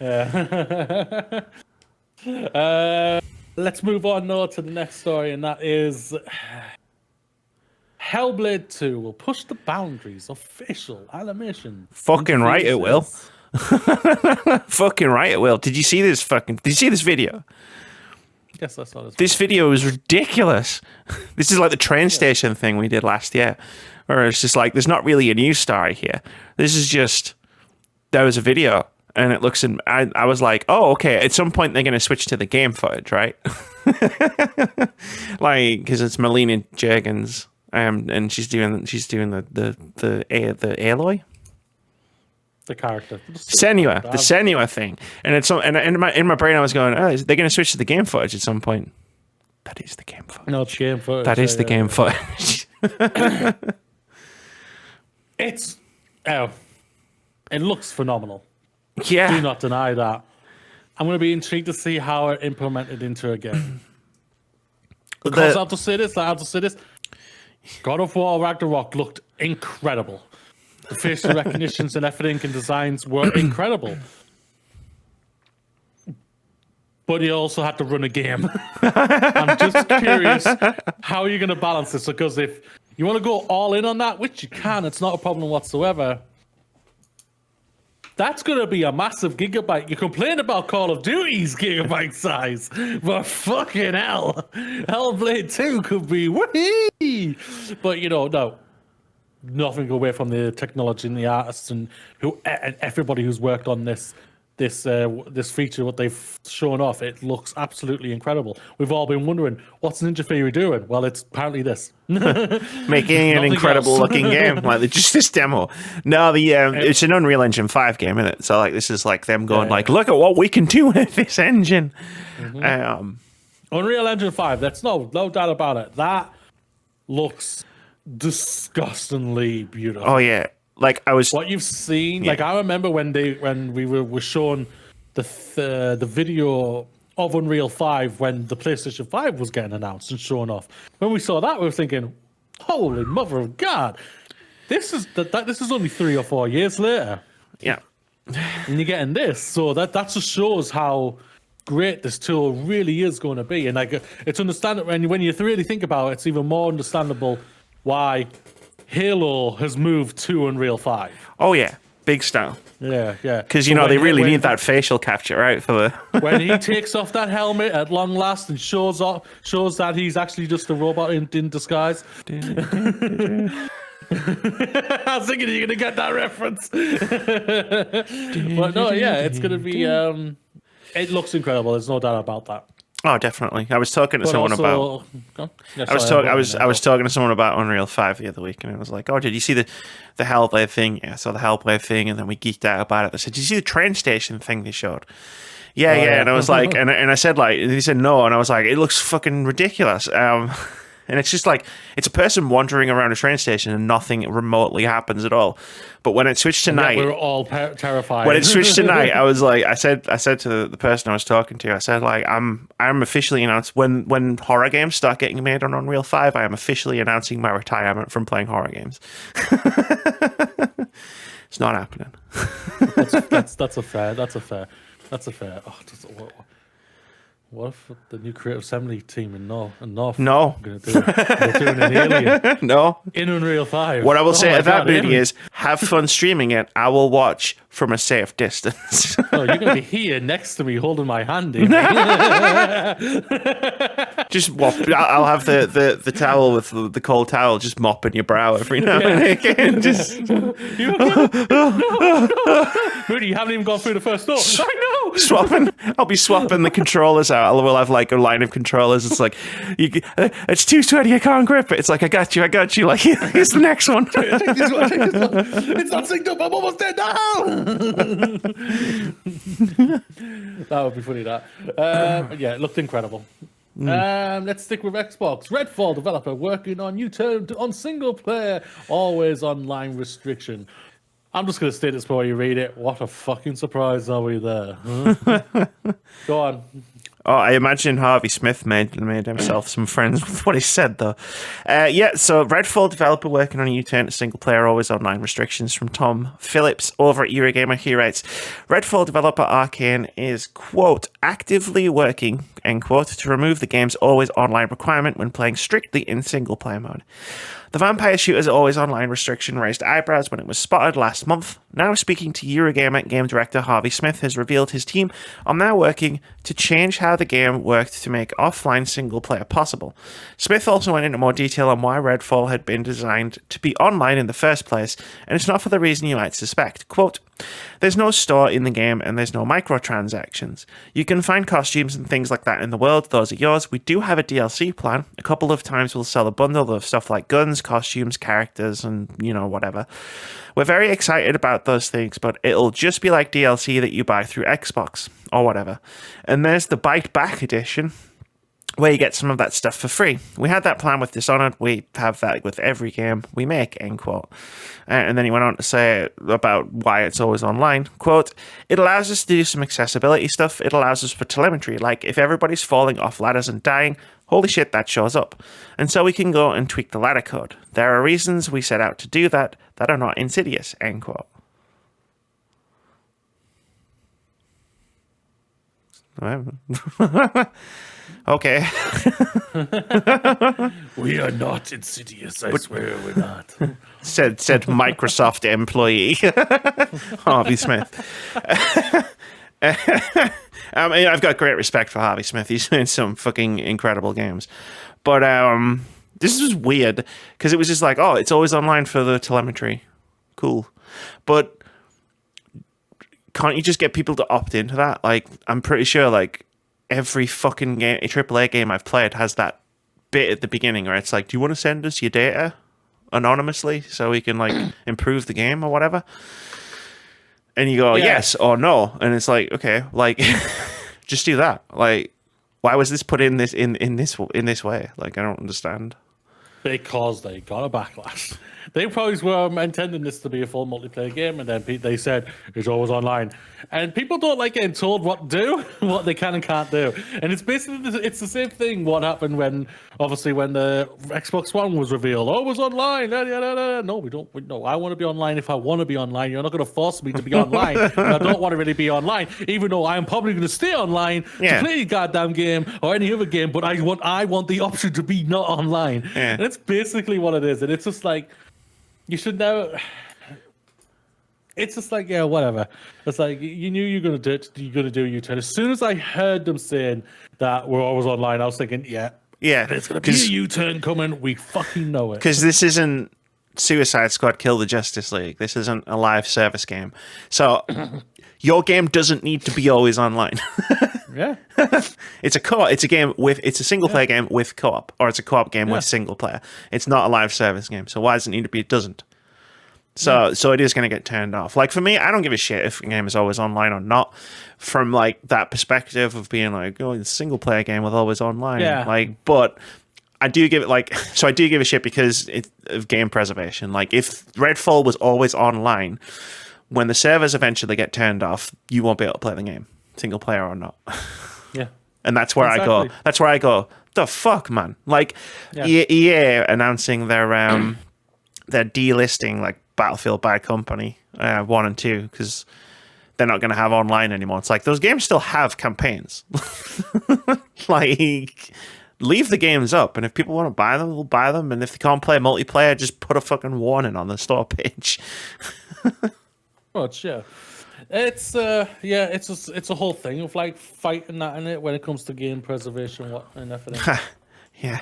Yeah. Let's move on now to the next story, and that is. Hellblade 2 will push the boundaries of facial animation. Fucking right it will. Fucking right it will. Did you see this video? Yes, I saw this. This video is ridiculous. This is like the train station thing we did last year. Where it's just there's not really a news story here. This is just, there was a video and it looks I was like, oh, okay, at some point they're going to switch to the game footage, right? Because it's Melina Juergens. And she's doing the Aloy, the character, the Senua thing, and it's in my brain I was going, oh, they're going to switch to the game footage at some point. That is the game footage. No, it's game footage. That is the game footage. It looks phenomenal. Yeah, do not deny that. I'm going to be intrigued to see how it implemented into a game. Because I'll just say this. God of War Ragnarok looked incredible. The facial recognitions and everything and designs were incredible. But you also had to run a game. I'm just curious how you're going to balance this, because if you want to go all in on that, which you can, it's not a problem whatsoever. That's going to be a massive gigabyte. You complain about Call of Duty's gigabyte size, but fucking hell, Hellblade 2 could be wee. But no, nothing away from the technology and the artists and everybody who's worked on this feature. What they've shown off, it looks absolutely incredible. We've all been wondering, what's Ninja Theory doing? Well, it's apparently this. Making an incredible looking game, just this demo. No, it's an Unreal Engine 5 game, isn't it? So this is them going look at what we can do with this engine. Mm-hmm. Unreal Engine 5. That's no doubt about it. That looks disgustingly beautiful. Oh yeah. What you've seen, I remember when we were shown the video of Unreal 5 when the PlayStation 5 was getting announced and shown off. When we saw that, we were thinking, "Holy mother of God! This is only 3 or 4 years later." Yeah, and you're getting this. So that just shows how great this tool really is going to be. And like, it's understandable. And when you really think about it, it's even more understandable why Halo has moved to Unreal 5. Oh yeah, big style. Yeah. Because they really need that facial capture, right? For the when he takes off that helmet at long last and shows that he's actually just a robot in disguise. I was thinking you're gonna get that reference. But no, yeah, it's gonna be. It looks incredible. There's no doubt about that. Oh, definitely. I was talking to someone about. I was talking to someone about Unreal 5 the other week, and I was like, "Oh, did you see the Hellblade thing?" Yeah, I saw the Hellblade thing, and then we geeked out about it. They said, "Did you see the train station thing they showed?" Yeah. And I was like, and I said like, and he said no, and I was like, it looks fucking ridiculous. And it's just like, it's a person wandering around a train station and nothing remotely happens at all. But when it switched to night, we were all terrified. When it switched to night, I was like, I said to the person I was talking to, I said like, I'm officially announced when horror games start getting made on Unreal 5, I am officially announcing my retirement from playing horror games. It's not happening. That's a fair. Oh, what if the new Creative Assembly team in North No. are going to do it? They're doing an Alien. No. In Unreal 5. What I will say to that, Moody, is have fun streaming it. I will watch from a safe distance. Oh, you're going to be here next to me holding my hand. Just mop. I'll have the towel with the cold towel just mopping your brow every now and again. Just Moody, you haven't even gone through the first door. I know. I'll be swapping the controllers out. We'll have like a line of controllers. It's like it's too sweaty. I can't grip it. It's like I got you. Like here's the next one. Take this one. It's not synced up. I'm almost dead now. That would be funny. Yeah, it looked incredible. Let's stick with Xbox. Redfall developer working on new term on single player, always online restriction. I'm just going to state this before you read it. What a fucking surprise are we there? Huh? Go on. Oh, I imagine Harvey Smith made himself some friends with what he said, though. So Redfall developer working on a U-turn to single-player always online restrictions from Tom Phillips over at Eurogamer. He writes, Redfall developer Arcane is, quote, actively working, end quote, to remove the game's always online requirement when playing strictly in single-player mode. The Vampire Shooter's always online restriction raised eyebrows when it was spotted last month. Now speaking to Eurogamer, game director Harvey Smith has revealed his team are now working to change how the game worked to make offline single player possible. Smith also went into more detail on why Redfall had been designed to be online in the first place, and it's not for the reason you might suspect. Quote, there's no store in the game and there's no microtransactions. You can find costumes and things like that in the world. Those are yours. We do have a DLC plan. A couple of times we'll sell a bundle of stuff like guns, costumes, characters, and, whatever. We're very excited about those things, but it'll just be like DLC that you buy through Xbox or whatever. And there's the Bite Back edition, where you get some of that stuff for free. We had that plan with Dishonored. We have that with every game we make, end quote. And then he went on to say about why it's always online. Quote, it allows us to do some accessibility stuff. It allows us for telemetry. Like, if everybody's falling off ladders and dying, holy shit, that shows up. And so we can go and tweak the ladder code. There are reasons we set out to do that are not insidious, end quote. Okay. We are not insidious, I swear we're not. said Microsoft employee Harvey Smith. I've got great respect for Harvey Smith. He's made some fucking incredible games. But this was weird because it was just like, oh, it's always online for the telemetry. Cool. But can't you just get people to opt into that? Like, I'm pretty sure like every fucking game, a AAA game I've played has that bit at the beginning where it's like, do you want to send us your data anonymously so we can like improve the game or whatever? And you go, yes or no. And it's like, okay, like just do that. Like, why was this put in this way? Like, I don't understand. because they got a backlash. They probably were intending this to be a full multiplayer game, and then they said it's always online. And people don't like getting told what to do, what they can and can't do. And it's basically it's the same thing. What happened when the Xbox One was revealed? Oh, it was online. No, we don't. No, I want to be online if I want to be online. You're not going to force me to be online. And I don't want to really be online, even though I'm probably going to stay online to play a goddamn game or any other game. But I want the option to be not online. Yeah. And it's basically what it is. And it's just like, you should know. It's just like, yeah, whatever. It's like, you knew you were going to do it. You're going to do a U-turn. As soon as I heard them saying that we're always online, I was thinking, yeah, there's going to be a U-turn coming. We fucking know it. Because this isn't Suicide Squad Kill the Justice League. This isn't a live service game. So your game doesn't need to be always online. Yeah. It's a game with, it's a single player game with co-op, or it's a co-op game with single player. It's not a live service game. So why does it need to be? It doesn't. So it is going to get turned off. Like for me, I don't give a shit if a game is always online or not. From like that perspective of being like, oh, it's a single player game with always online. Yeah. Like, but I do give it I do give a shit because of game preservation. Like if Redfall was always online, when the servers eventually get turned off, you won't be able to play the game, single player or not. Yeah. And that's where I go. That's where I go. The fuck, man! Like EA announcing their delisting like Battlefield Bad Company 1 and 2 because they're not going to have online anymore. It's like those games still have campaigns. Like, leave the games up, and if people want to buy them, they'll buy them. And if they can't play multiplayer, just put a fucking warning on the store page. Much, yeah. It's it's a whole thing of like fighting that in it when it comes to game preservation and everything. Yeah.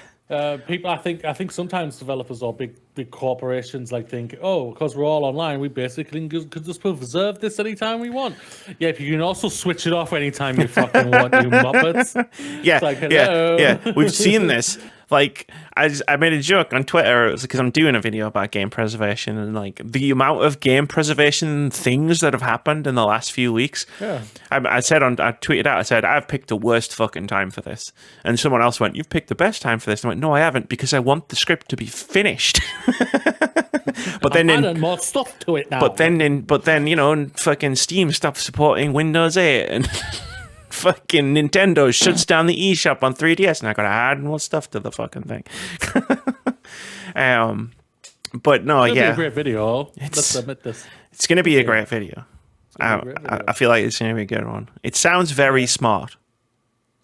People, I think sometimes developers or big corporations like think, oh, because we're all online, we basically could just preserve this anytime we want. Yeah, if you can also switch it off anytime you fucking want, you muppets. Yeah, like, hello. yeah. We've seen this. Like, I made a joke on Twitter. It was because I'm doing a video about game preservation and like the amount of game preservation things that have happened in the last few weeks. Yeah. I tweeted out, I said, I've picked the worst fucking time for this. And someone else went, you've picked the best time for this. And I went, no, I haven't, because I want the script to be finished. But then adding more stuff to it now. But then, you know, fucking Steam stopped supporting Windows 8 and fucking Nintendo shuts down the eShop on 3DS, and I gotta add more stuff to the fucking thing. But no, It'll be a great video. Let's admit this. It's gonna be a great video. I feel like it's gonna be a good one. It sounds very smart.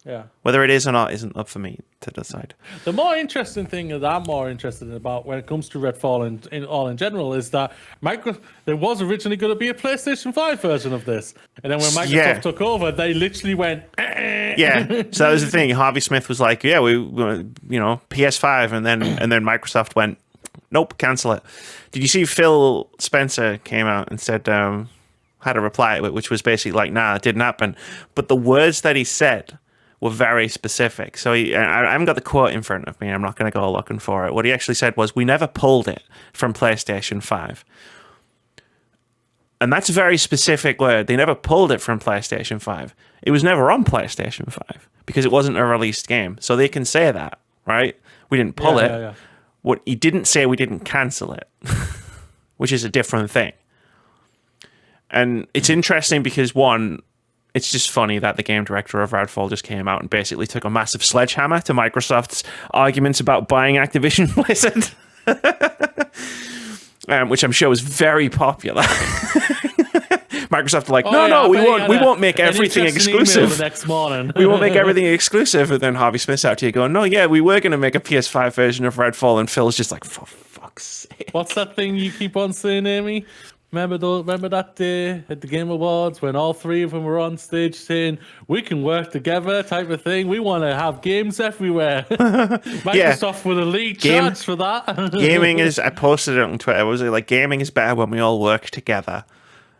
Yeah. Whether it is or not isn't up for me to decide. The more interesting thing that I'm more interested in about when it comes to Redfall and in general is that there was originally going to be a PlayStation 5 version of this, and then when Microsoft took over, they literally went. Yeah. So that was the thing. Harvey Smith was like, "Yeah, we PS5," and then Microsoft went, "Nope, cancel it." Did you see Phil Spencer came out and said had a reply, which was basically like, "Nah, it didn't happen," but the words that he said were very specific. So I haven't got the quote in front of me. I'm not going to go looking for it. What he actually said was, we never pulled it from PlayStation 5. And that's a very specific word. They never pulled it from PlayStation 5. It was never on PlayStation 5 because it wasn't a released game. So they can say that, right? We didn't pull it. Yeah. What he didn't say, we didn't cancel it, which is a different thing. And it's interesting because, one, it's just funny that the game director of Redfall just came out and basically took a massive sledgehammer to Microsoft's arguments about buying Activision Blizzard, which I'm sure was very popular. Microsoft are like, we won't make everything exclusive. The next morning. We won't make everything exclusive. And then Harvey Smith's out here going, no, yeah, we were going to make a PS5 version of Redfall. And Phil's just like, for fuck's sake. What's that thing you keep on saying, Amy? Remember that day at the Game Awards when all three of them were on stage saying, we can work together type of thing. We want to have games everywhere. Microsoft with a lead charge for that. Gaming is, I posted it on Twitter, was it like, gaming is better when we all work together.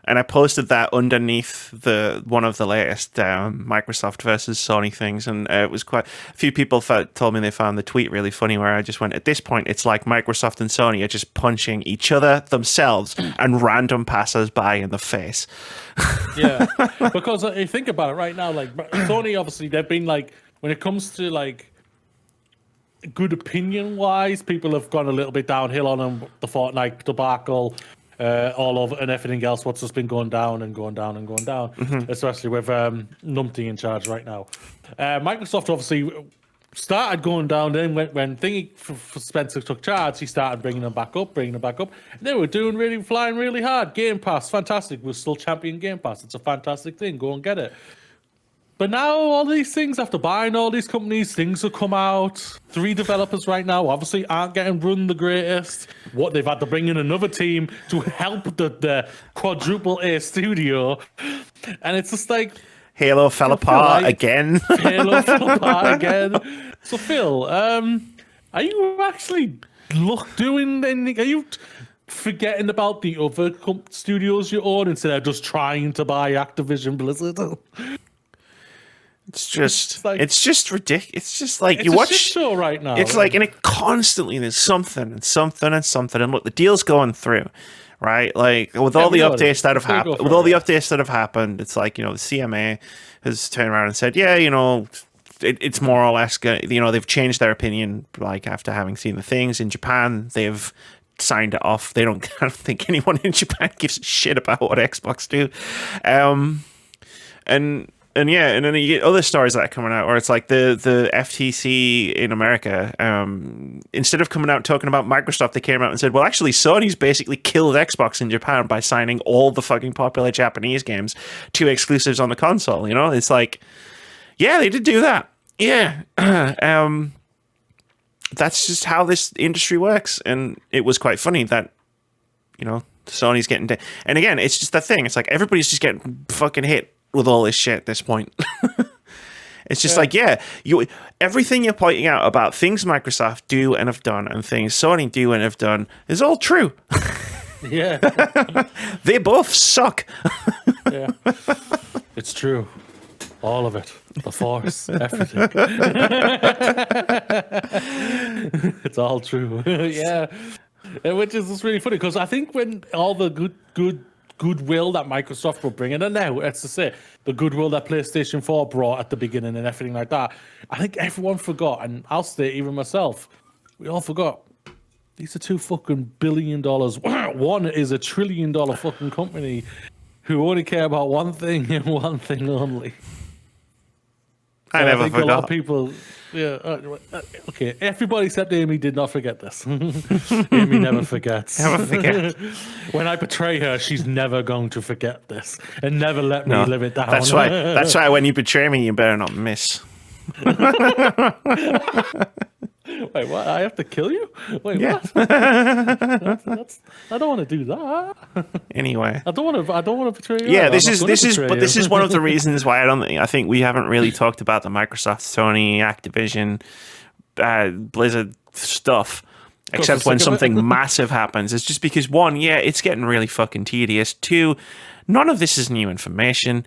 And I posted that underneath one of the latest Microsoft versus Sony things, and it was quite a few people told me they found the tweet really funny. Where I just went, at this point, it's like Microsoft and Sony are just punching each other, themselves, and random passers-by in the face. Yeah, because you think about it right now, like Sony, obviously they've been like, when it comes to like good opinion-wise, people have gone a little bit downhill on them, the Fortnite debacle, all over, and everything else. What's just been going down and going down and going down, especially with Numpty in charge right now. Microsoft obviously started going down. Then when Thingy Spencer took charge, he started bringing them back up. And they were flying really hard. Game Pass, fantastic. We're still champion Game Pass. It's a fantastic thing. Go and get it. But now all these things, after buying all these companies, things have come out. 3 developers right now obviously aren't getting run the greatest. What they've had to bring in another team to help the quadruple A studio. And it's just like... Halo fell apart again. Halo fell apart again. So Phil, are you actually doing anything? Are you forgetting about the other studios you own instead of just trying to buy Activision Blizzard? It's just ridiculous. It's just like you a watch shit show right now. It's like, and it constantly there's something. And look, the deal's going through, right? Like with all the updates that have happened, it's like, the CMA has turned around and said, yeah, it's more or less, they've changed their opinion, like after having seen the things in Japan, they've signed it off. I don't think anyone in Japan gives a shit about what Xbox do, and then you get other stories that are coming out where it's like the FTC in America, instead of coming out talking about Microsoft, they came out and said, well, actually, Sony's basically killed Xbox in Japan by signing all the fucking popular Japanese games to exclusives on the console. It's like, yeah, they did do that. Yeah. That's just how this industry works. And it was quite funny that, Sony's getting... And again, it's just that thing. It's like everybody's just getting fucking hit with all this shit at this point. It's just everything you're pointing out about things Microsoft do and have done and things Sony do and have done is all true. Yeah. They both suck. Yeah. It's true. All of it. The Force. Everything. It's all true. Yeah. Which is just really funny because I think when all the goodwill that Microsoft were bringing, and now let's just say the goodwill that PlayStation 4 brought at the beginning and everything like that, I think everyone forgot, and I'll say even myself, we all forgot. These are 2 fucking $1 billion. One is $1 trillion fucking company who only care about one thing and one thing only. I never think forgot. A lot of people, okay. Everybody except Amy did not forget this. Amy never forgets. Never forget. When I betray her, she's never going to forget this and never let me live it down. That's why when you betray me, you better not miss. Wait, what? I have to kill you? Wait, what? I don't want to do that. Anyway, I don't want to betray you. Yeah, this is one of the reasons why I think we haven't really talked about the Microsoft, Sony, Activision, Blizzard stuff, except when something massive happens. It's just because 1, it's getting really fucking tedious. 2, none of this is new information.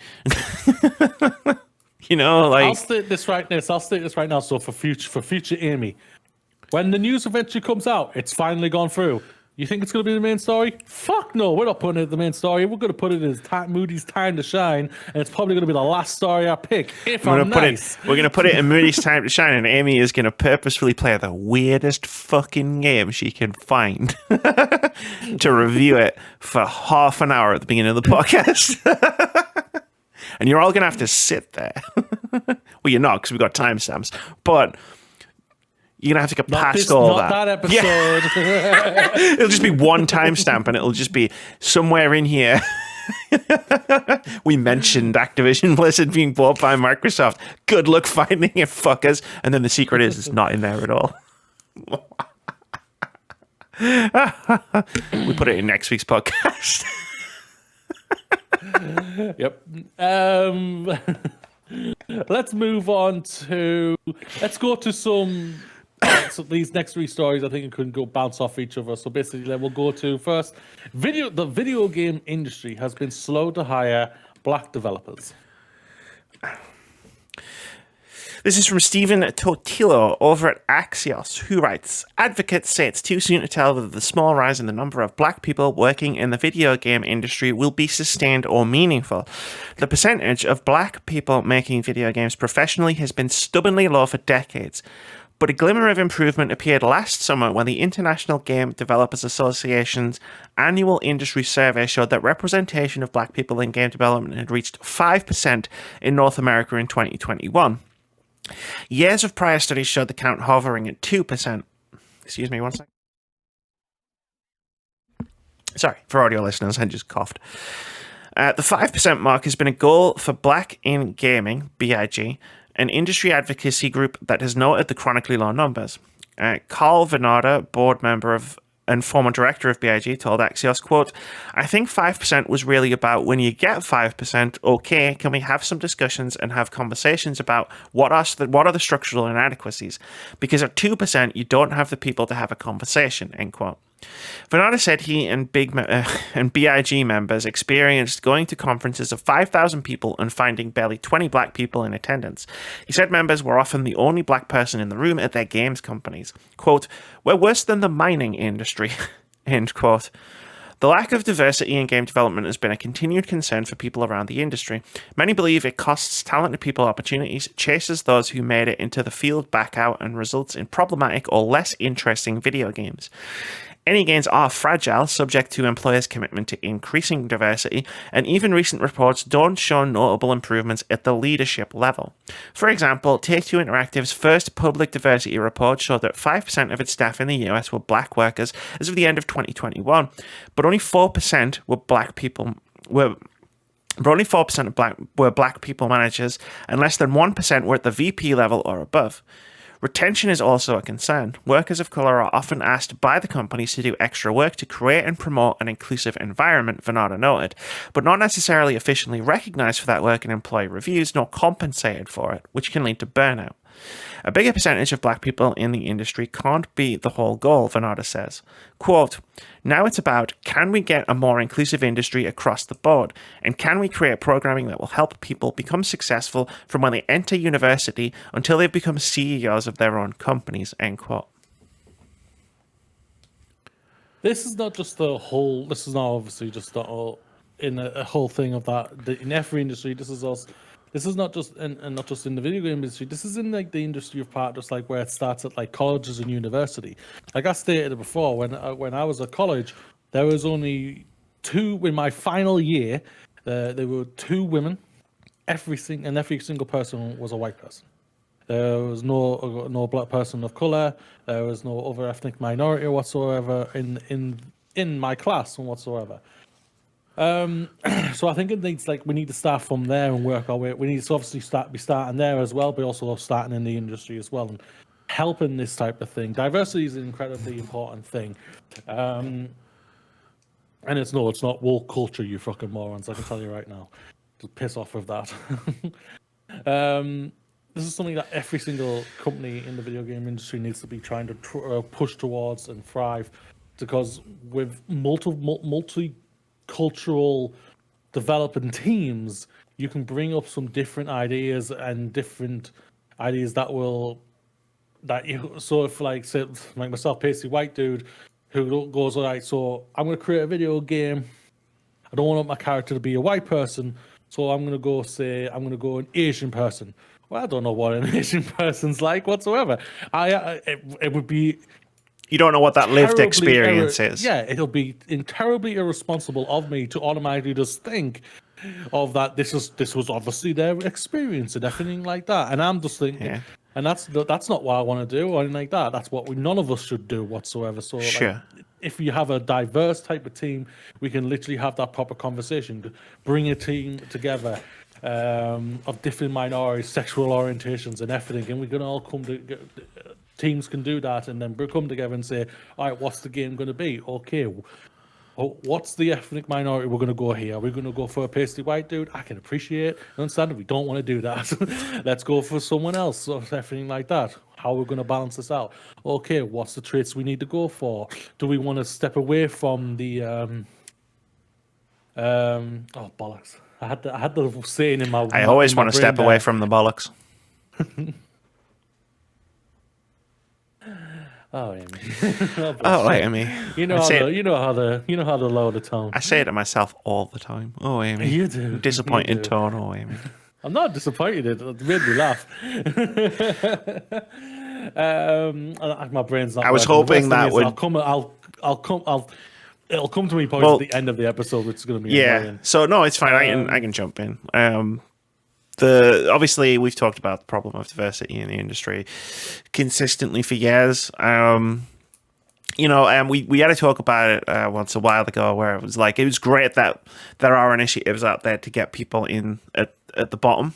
I'll state this right now. So for future Amy, when the news eventually comes out, it's finally gone through. You think it's going to be the main story? Fuck no, we're not putting it in the main story. We're going to put it as Moody's time to shine, and it's probably going to be the last story I pick. We're going to put it in Moody's time to shine, and Amy is going to purposefully play the weirdest fucking game she can find to review it for half an hour at the beginning of the podcast. And you're all going to have to sit there. Well, you're not, because we've got timestamps. But you're going to have to get past all that. Not that episode. Yeah. It'll just be one timestamp, and it'll just be somewhere in here. We mentioned Activision Blizzard being bought by Microsoft. Good luck finding it, fuckers. And then the secret is it's not in there at all. We put it in next week's podcast. Yep. Let's move on to. Let's go to some. So these next 3 stories, I think, it could go bounce off each other. So basically, we'll go to first. The video game industry has been slow to hire black developers. This is from Stephen Totillo over at Axios, who writes, advocates say it's too soon to tell whether the small rise in the number of black people working in the video game industry will be sustained or meaningful. The percentage of black people making video games professionally has been stubbornly low for decades. But a glimmer of improvement appeared last summer when the International Game Developers Association's annual industry survey showed that representation of black people in game development had reached 5% in North America in 2021. Years of prior studies showed the count hovering at 2%. Excuse me, 1 second. Sorry, for audio listeners, I just coughed. The 5% mark has been a goal for Black in Gaming, BIG, an industry advocacy group that has noted the chronically low numbers. Carl Venada, board member of and former director of BIG, told Axios, quote, "I think 5% was really about when you get 5%, okay, can we have some discussions and have conversations about what are the structural inadequacies? Because at 2%, you don't have the people to have a conversation," end quote. Venata said he and BIG members experienced going to conferences of 5,000 people and finding barely 20 black people in attendance. He said members were often the only black person in the room at their games companies. Quote, "We're worse than the mining industry," end quote. The lack of diversity in game development has been a continued concern for people around the industry. Many believe it costs talented people opportunities, chases those who made it into the field back out, and results in problematic or less interesting video games. Any gains are fragile, subject to employers' commitment to increasing diversity, and even recent reports don't show notable improvements at the leadership level. For example, Take-Two Interactive's first public diversity report showed that 5% of its staff in the US were black workers as of the end of 2021, but only 4% were black people. But only 4% were black people managers, and less than 1% were at the VP level or above. Retention is also a concern. Workers of color are often asked by the companies to do extra work to create and promote an inclusive environment, Venata noted, but not necessarily officially recognized for that work in employee reviews nor compensated for it, which can lead to burnout. A bigger percentage of black people in the industry can't be the whole goal, Venata says. Quote, "Now it's about, can we get a more inclusive industry across the board? And can we create programming that will help people become successful from when they enter university until they've become CEOs of their own companies," end quote. This is not just the whole, this is not obviously just the whole, in a whole thing of that, in every industry, this is also, this is not just, and not just in the video game industry, this is in like the industry of part, just like where it starts at like colleges and university. Like I stated before, when I was at college, there was only two, in my final year, there were 2 women, every single person was a white person. There was no black person of color, there was no other ethnic minority whatsoever in my class whatsoever. So I think it needs, like, we need to start from there and work our way. We need to obviously be starting there as well, but also starting in the industry as well and helping this type of thing. Diversity is an incredibly important thing. And it's not woke culture, you fucking morons, I can tell you right now. Just piss off with that. This is something that every single company in the video game industry needs to be trying to push towards and thrive, because with multicultural developing teams, you can bring up some different ideas and different ideas that you, so if like, say, like myself, pasty white dude, who goes, all right, so I'm going to create a video game, I don't want my character to be a white person, so I'm going to go an Asian person. Well, I don't know what an Asian person's like whatsoever. It would be, you don't know what that lived experience is. Yeah, it'll be terribly irresponsible of me to automatically just think of that. This was obviously their experience and everything like that. And I'm just thinking, yeah. And that's not what I want to do or anything like that. That's what none of us should do whatsoever. So sure. Like, if you have a diverse type of team, we can literally have that proper conversation, bring a team together of different minorities, sexual orientations, and everything, and we can all come to. Teams can do that and then come together and say, all right, what's the game going to be? Okay, what's the ethnic minority we're going to go here? Are we going to go for a pasty white dude? I can appreciate, understand it. We don't want to do that. Let's go for someone else or everything like that. How are we going to balance this out? Okay, what's the traits we need to go for? Do we want to step away from the oh bollocks. I had the saying in my I always want to step away from the bollocks. Oh, Amy. Oh, Amy. You know how the lower the tone. I say it to myself all the time. Oh, Amy. You do. Disappointed tone. Oh, Amy. I'm not disappointed. It made me laugh. My brain's not. I was working. The hoping worst thing that is would. It'll come to me probably at the end of the episode, which is going to be annoying. So no, it's fine. I can jump in. Obviously we've talked about the problem of diversity in the industry consistently for years. We had to talk about it once a while ago, where it was like it was great that there are initiatives out there to get people in at the bottom.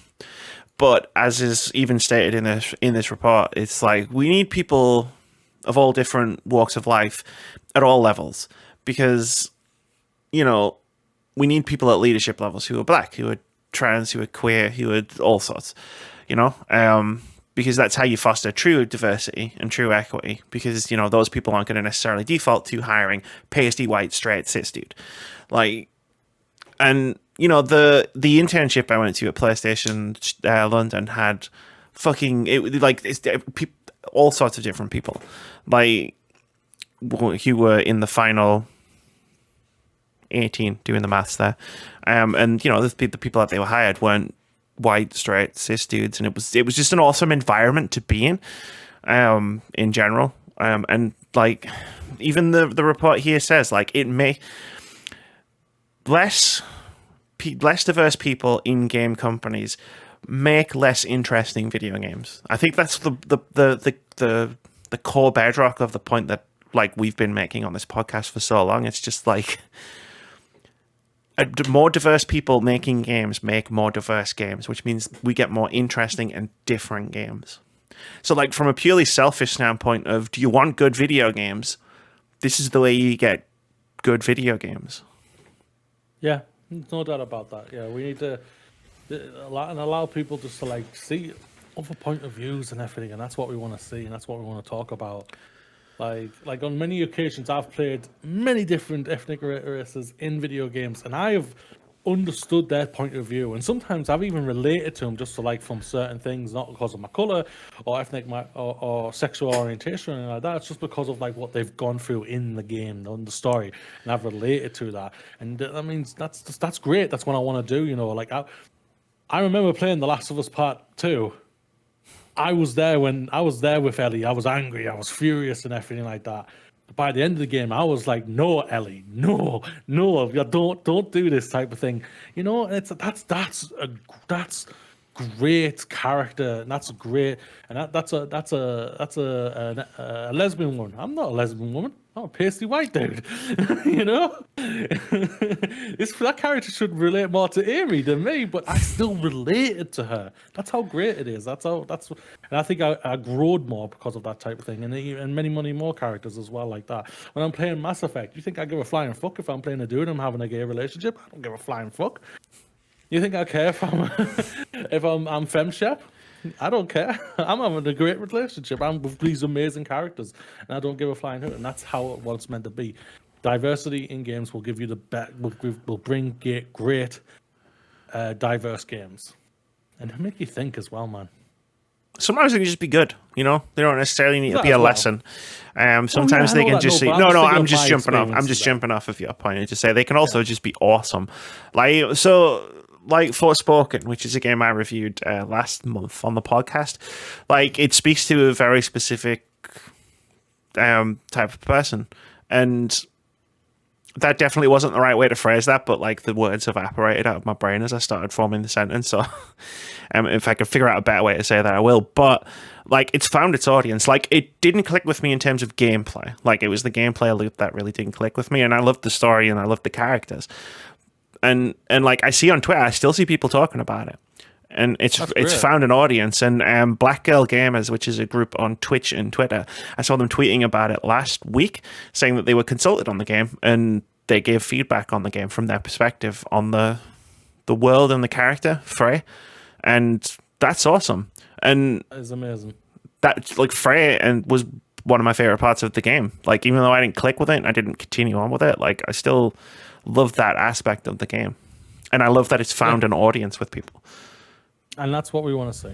But as is even stated in this report, it's like we need people of all different walks of life at all levels, because we need people at leadership levels who are black, who are trans, who are queer, who are all sorts, because that's how you foster true diversity and true equity, because those people aren't going to necessarily default to hiring pasty white straight cis dude. And the internship I went to at PlayStation London had all sorts of different people, who were in the final 18, doing the maths there, and the people that they were hired weren't white straight cis dudes, and it was just an awesome environment to be in general, and even the report here says it may less diverse people in game companies make less interesting video games. I think that's the core bedrock of the point that we've been making on this podcast for so long. It's just more diverse people making games make more diverse games, which means we get more interesting and different games. So from a purely selfish standpoint of, do you want good video games? This is the way you get good video games. Yeah, no doubt about that. Yeah, we need to allow people just to see other point of views and everything, and that's what we want to see, and that's what we want to talk about. Like on many occasions, I've played many different ethnic races in video games, and I have understood their point of view, and sometimes I've even related to them just from certain things, not because of my color or ethnic or sexual orientation or anything like that. It's just because of what they've gone through in the game, in the story, and I've related to that, and that means that's great. That's what I want to do. I remember playing The Last of Us Part 2. I was there with Ellie. I was angry. I was furious and everything like that. But by the end of the game, I was like, "No, Ellie, no, don't do this type of thing." That's great character, and that's great, and that's a lesbian woman. I'm not a lesbian woman. I'm a pasty white dude. That character should relate more to Amy than me, but I still related to her. That's how great it is. And I think I growed more because of that type of thing, and many more characters as well like that. When I'm playing Mass Effect, you think I give a flying fuck if I'm playing a dude and I'm having a gay relationship? I don't give a flying fuck. You think I care if I'm femshep? I don't care. I'm having a great relationship. I'm with these amazing characters, and I don't give a flying hoot. And that's what it's meant to be. Diversity in games will give you will bring great, diverse games, and it'll make you think as well, man. Sometimes they can just be good, They don't necessarily need to be a lesson. Sometimes they can just say, "No, I'm just jumping off. I'm just jumping off of your point." And just say they can also just be awesome, Forspoken, which is a game I reviewed last month on the podcast. It speaks to a very specific type of person, and that definitely wasn't the right way to phrase that, but the words evaporated out of my brain as I started forming the sentence. So if I could figure out a better way to say that, I will. But it's found its audience. It didn't click with me in terms of gameplay. It was the gameplay loop that really didn't click with me, and I loved the story and I loved the characters. And I see on Twitter, I still see people talking about it, and it's found an audience. And Black Girl Gamers, which is a group on Twitch and Twitter, I saw them tweeting about it last week, saying that they were consulted on the game and they gave feedback on the game from their perspective on the world and the character Frey, and that's awesome. And that is amazing. That Frey was one of my favorite parts of the game. Even though I didn't click with it and I didn't continue on with it, I still love that aspect of the game, and I love that it's found an audience with people, and that's what we want to see.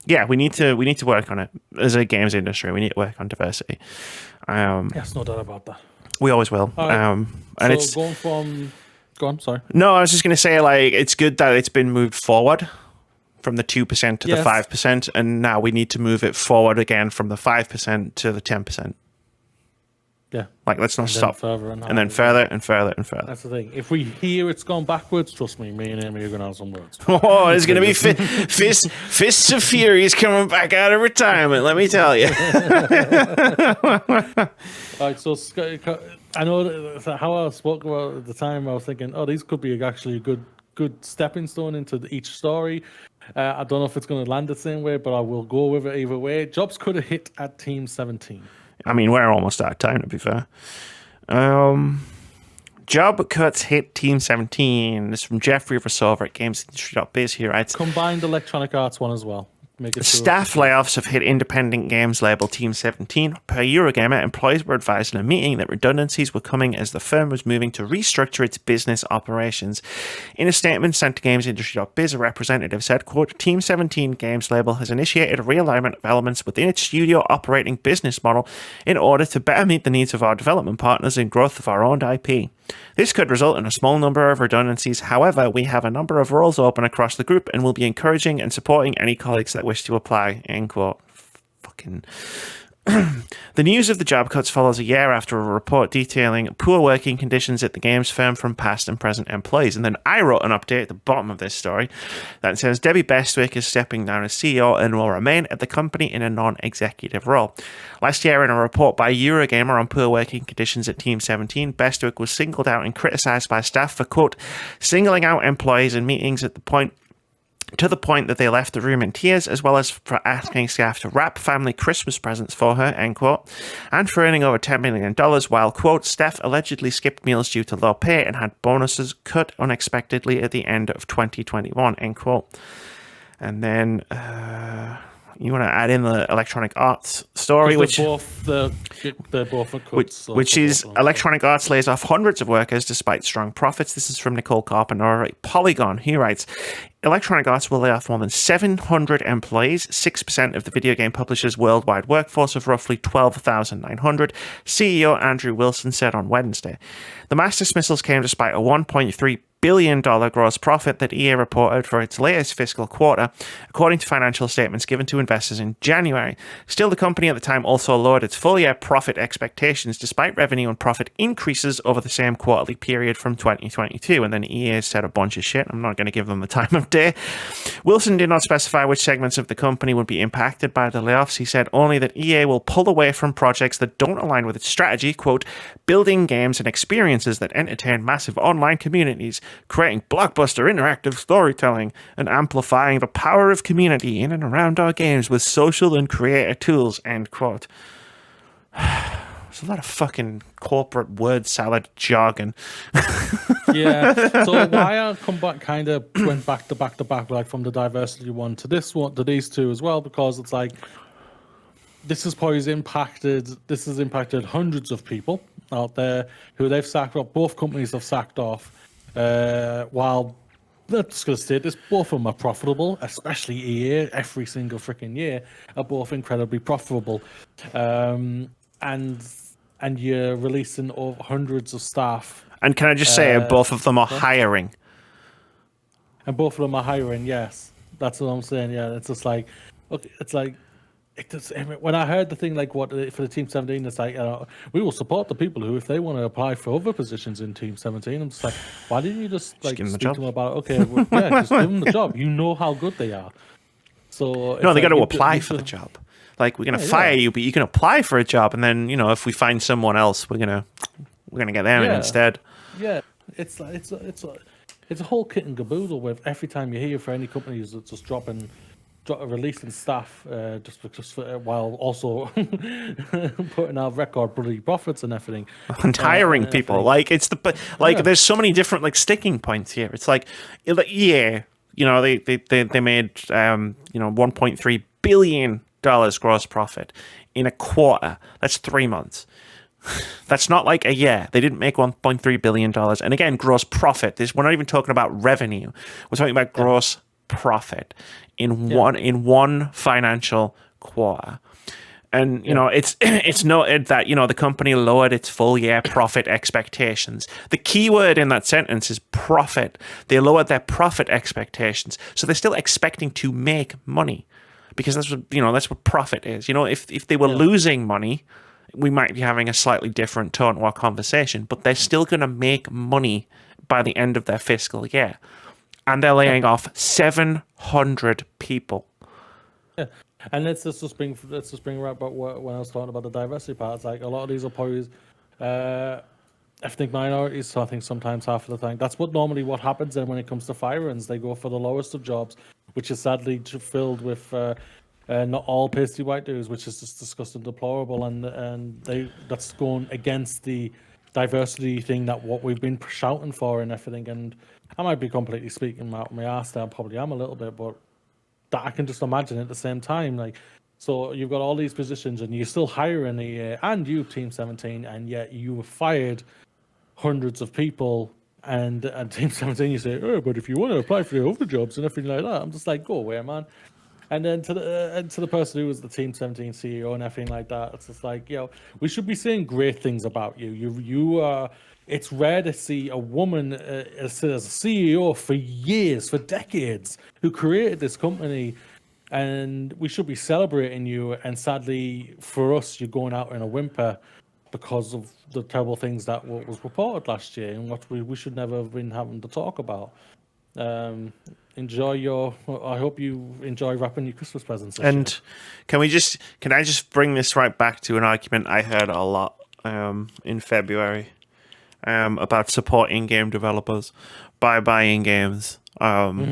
Yeah, we need to work on it as a games industry. We need to work on diversity. Yes, no doubt about that. We always will. Right. And go on. Sorry. No, I was just going to say it's good that it's been moved forward from the 2% to the Yes. 5%, and now we need to move it forward again from the 5% to the 10%. Yeah. Like, let's not stop. Further and then further and further and further. That's the thing. If we hear it's gone backwards, trust me and Amy are going to have some words. Oh, there's going to be Fists of Fury's coming back out of retirement, let me tell you. All right, so I know how I spoke about at the time, I was thinking, oh, these could be actually a good stepping stone into each story. I don't know if it's going to land the same way, but I will go with it either way. Jobs could have hit at Team 17. I mean, we're almost out of time, to be fair. Job cuts hit Team 17. This is from Jeffrey Versover at GamesIndustry.biz. He writes, Combined Electronic Arts one as well. Staff layoffs have hit independent games label Team 17. Per Eurogamer, employees were advised in a meeting that redundancies were coming as the firm was moving to restructure its business operations. In a statement sent to GamesIndustry.biz, a representative said, quote, Team 17 games label has initiated a realignment of elements within its studio operating business model in order to better meet the needs of our development partners and growth of our owned IP. This could result in a small number of redundancies. However, we have a number of roles open across the group and will be encouraging and supporting any colleagues that wish to apply. End quote. Fucking. The news of the job cuts follows a year after a report detailing poor working conditions at the games firm from past and present employees. And then I wrote an update at the bottom of this story that says Debbie Bestwick is stepping down as CEO and will remain at the company in a non-executive role. Last year, in a report by Eurogamer on poor working conditions at Team 17, Bestwick was singled out and criticised by staff for, quote, singling out employees in meetings to the point that they left the room in tears, as well as for asking staff to wrap family Christmas presents for her, end quote, and for earning over $10 million, while, quote, staff allegedly skipped meals due to low pay and had bonuses cut unexpectedly at the end of 2021, end quote. And then you want to add in the Electronic Arts story, which they're both cuts, which is Electronic Arts lays off hundreds of workers despite strong profits. This is from Nicole Carpenter at Polygon. He writes, Electronic Arts will lay off more than 700 employees, 6% of the video game publisher's worldwide workforce of roughly 12,900, CEO Andrew Wilson said on Wednesday. The mass dismissals came despite a $1.3 billion gross profit that EA reported for its latest fiscal quarter, according to financial statements given to investors in January. Still, the company at the time also lowered its full-year profit expectations despite revenue and profit increases over the same quarterly period from 2022. And then EA said a bunch of shit. I'm not going to give them the time of day. Wilson did not specify which segments of the company would be impacted by the layoffs. He said only that EA will pull away from projects that don't align with its strategy, quote, building games and experiences that entertain massive online communities, creating blockbuster interactive storytelling, and amplifying the power of community in and around our games with social and creator tools, end quote. There's a lot of fucking corporate word salad jargon. Yeah. So why I come back, kind of went back to back, like from the diversity one to this one, to these two as well, because it's like, this has impacted hundreds of people out there who they've sacked off. Both companies have sacked off. While I'm just going to say this, both of them are profitable, especially EA, every single freaking year, are both incredibly profitable. And you're releasing over hundreds of staff. And can I just say, both of them are hiring. And both of them are hiring, yes. That's what I'm saying, yeah. It's just like, okay, it's like, when I heard the thing like what for the Team 17, it's like we will support the people who, if they want to apply for other positions in Team 17, I'm just like, why didn't you just like speak to them about okay, well, yeah, just give them the job. You know how good they are. So no, they got to apply for the job. Like, we're gonna fire you, but you can apply for a job, and then if we find someone else, we're gonna get them in instead. Yeah, it's a whole kit and caboodle with every time you hear for any companies that's just releasing staff just while also putting out record bloody profits and everything, and hiring people. Like, it's there's so many different sticking points here. It's like EA, they made $1.3 billion gross profit in a quarter. That's 3 months. That's not like a year. They didn't make $1.3 billion. And again, gross profit. We're not even talking about revenue. We're talking about gross profit in one financial quarter. And, you know, it's noted that, you know, the company lowered its full year profit expectations. The key word in that sentence is profit. They lowered their profit expectations. So they're still expecting to make money, because that's what, you know, that's what profit is. You know, if they were losing money, we might be having a slightly different tone to our conversation, but they're still going to make money by the end of their fiscal year. And they're laying off 700 people. Yeah. And let's just bring right about when I was talking about the diversity part. It's like a lot of these are probably ethnic minorities. So I think sometimes half of the time that's what happens then when it comes to firings. They go for the lowest of jobs, which is sadly filled with not all pasty white dudes, which is just disgusting, deplorable, and that's going against the diversity thing that what we've been shouting for and everything. And I might be completely speaking out my ass there. I probably am a little bit, but that I can just imagine at the same time, like, so you've got all these positions and you're still hiring and you Team 17, and yet you have fired hundreds of people, and Team 17 you say, oh, but if you want to apply for the other jobs and everything like that, I'm just like, go away, man. And then to the person who was the Team 17 CEO and everything like that, it's just like, we should be saying great things about you. You are. It's rare to see a woman as a CEO for years, for decades, who created this company, and we should be celebrating you. And sadly, for us, you're going out in a whimper because of the terrible things that was reported last year and what we should never have been having to talk about. I hope you enjoy wrapping your Christmas presents. And can I just bring this right back to an argument I heard a lot in February. About supporting game developers by buying games, and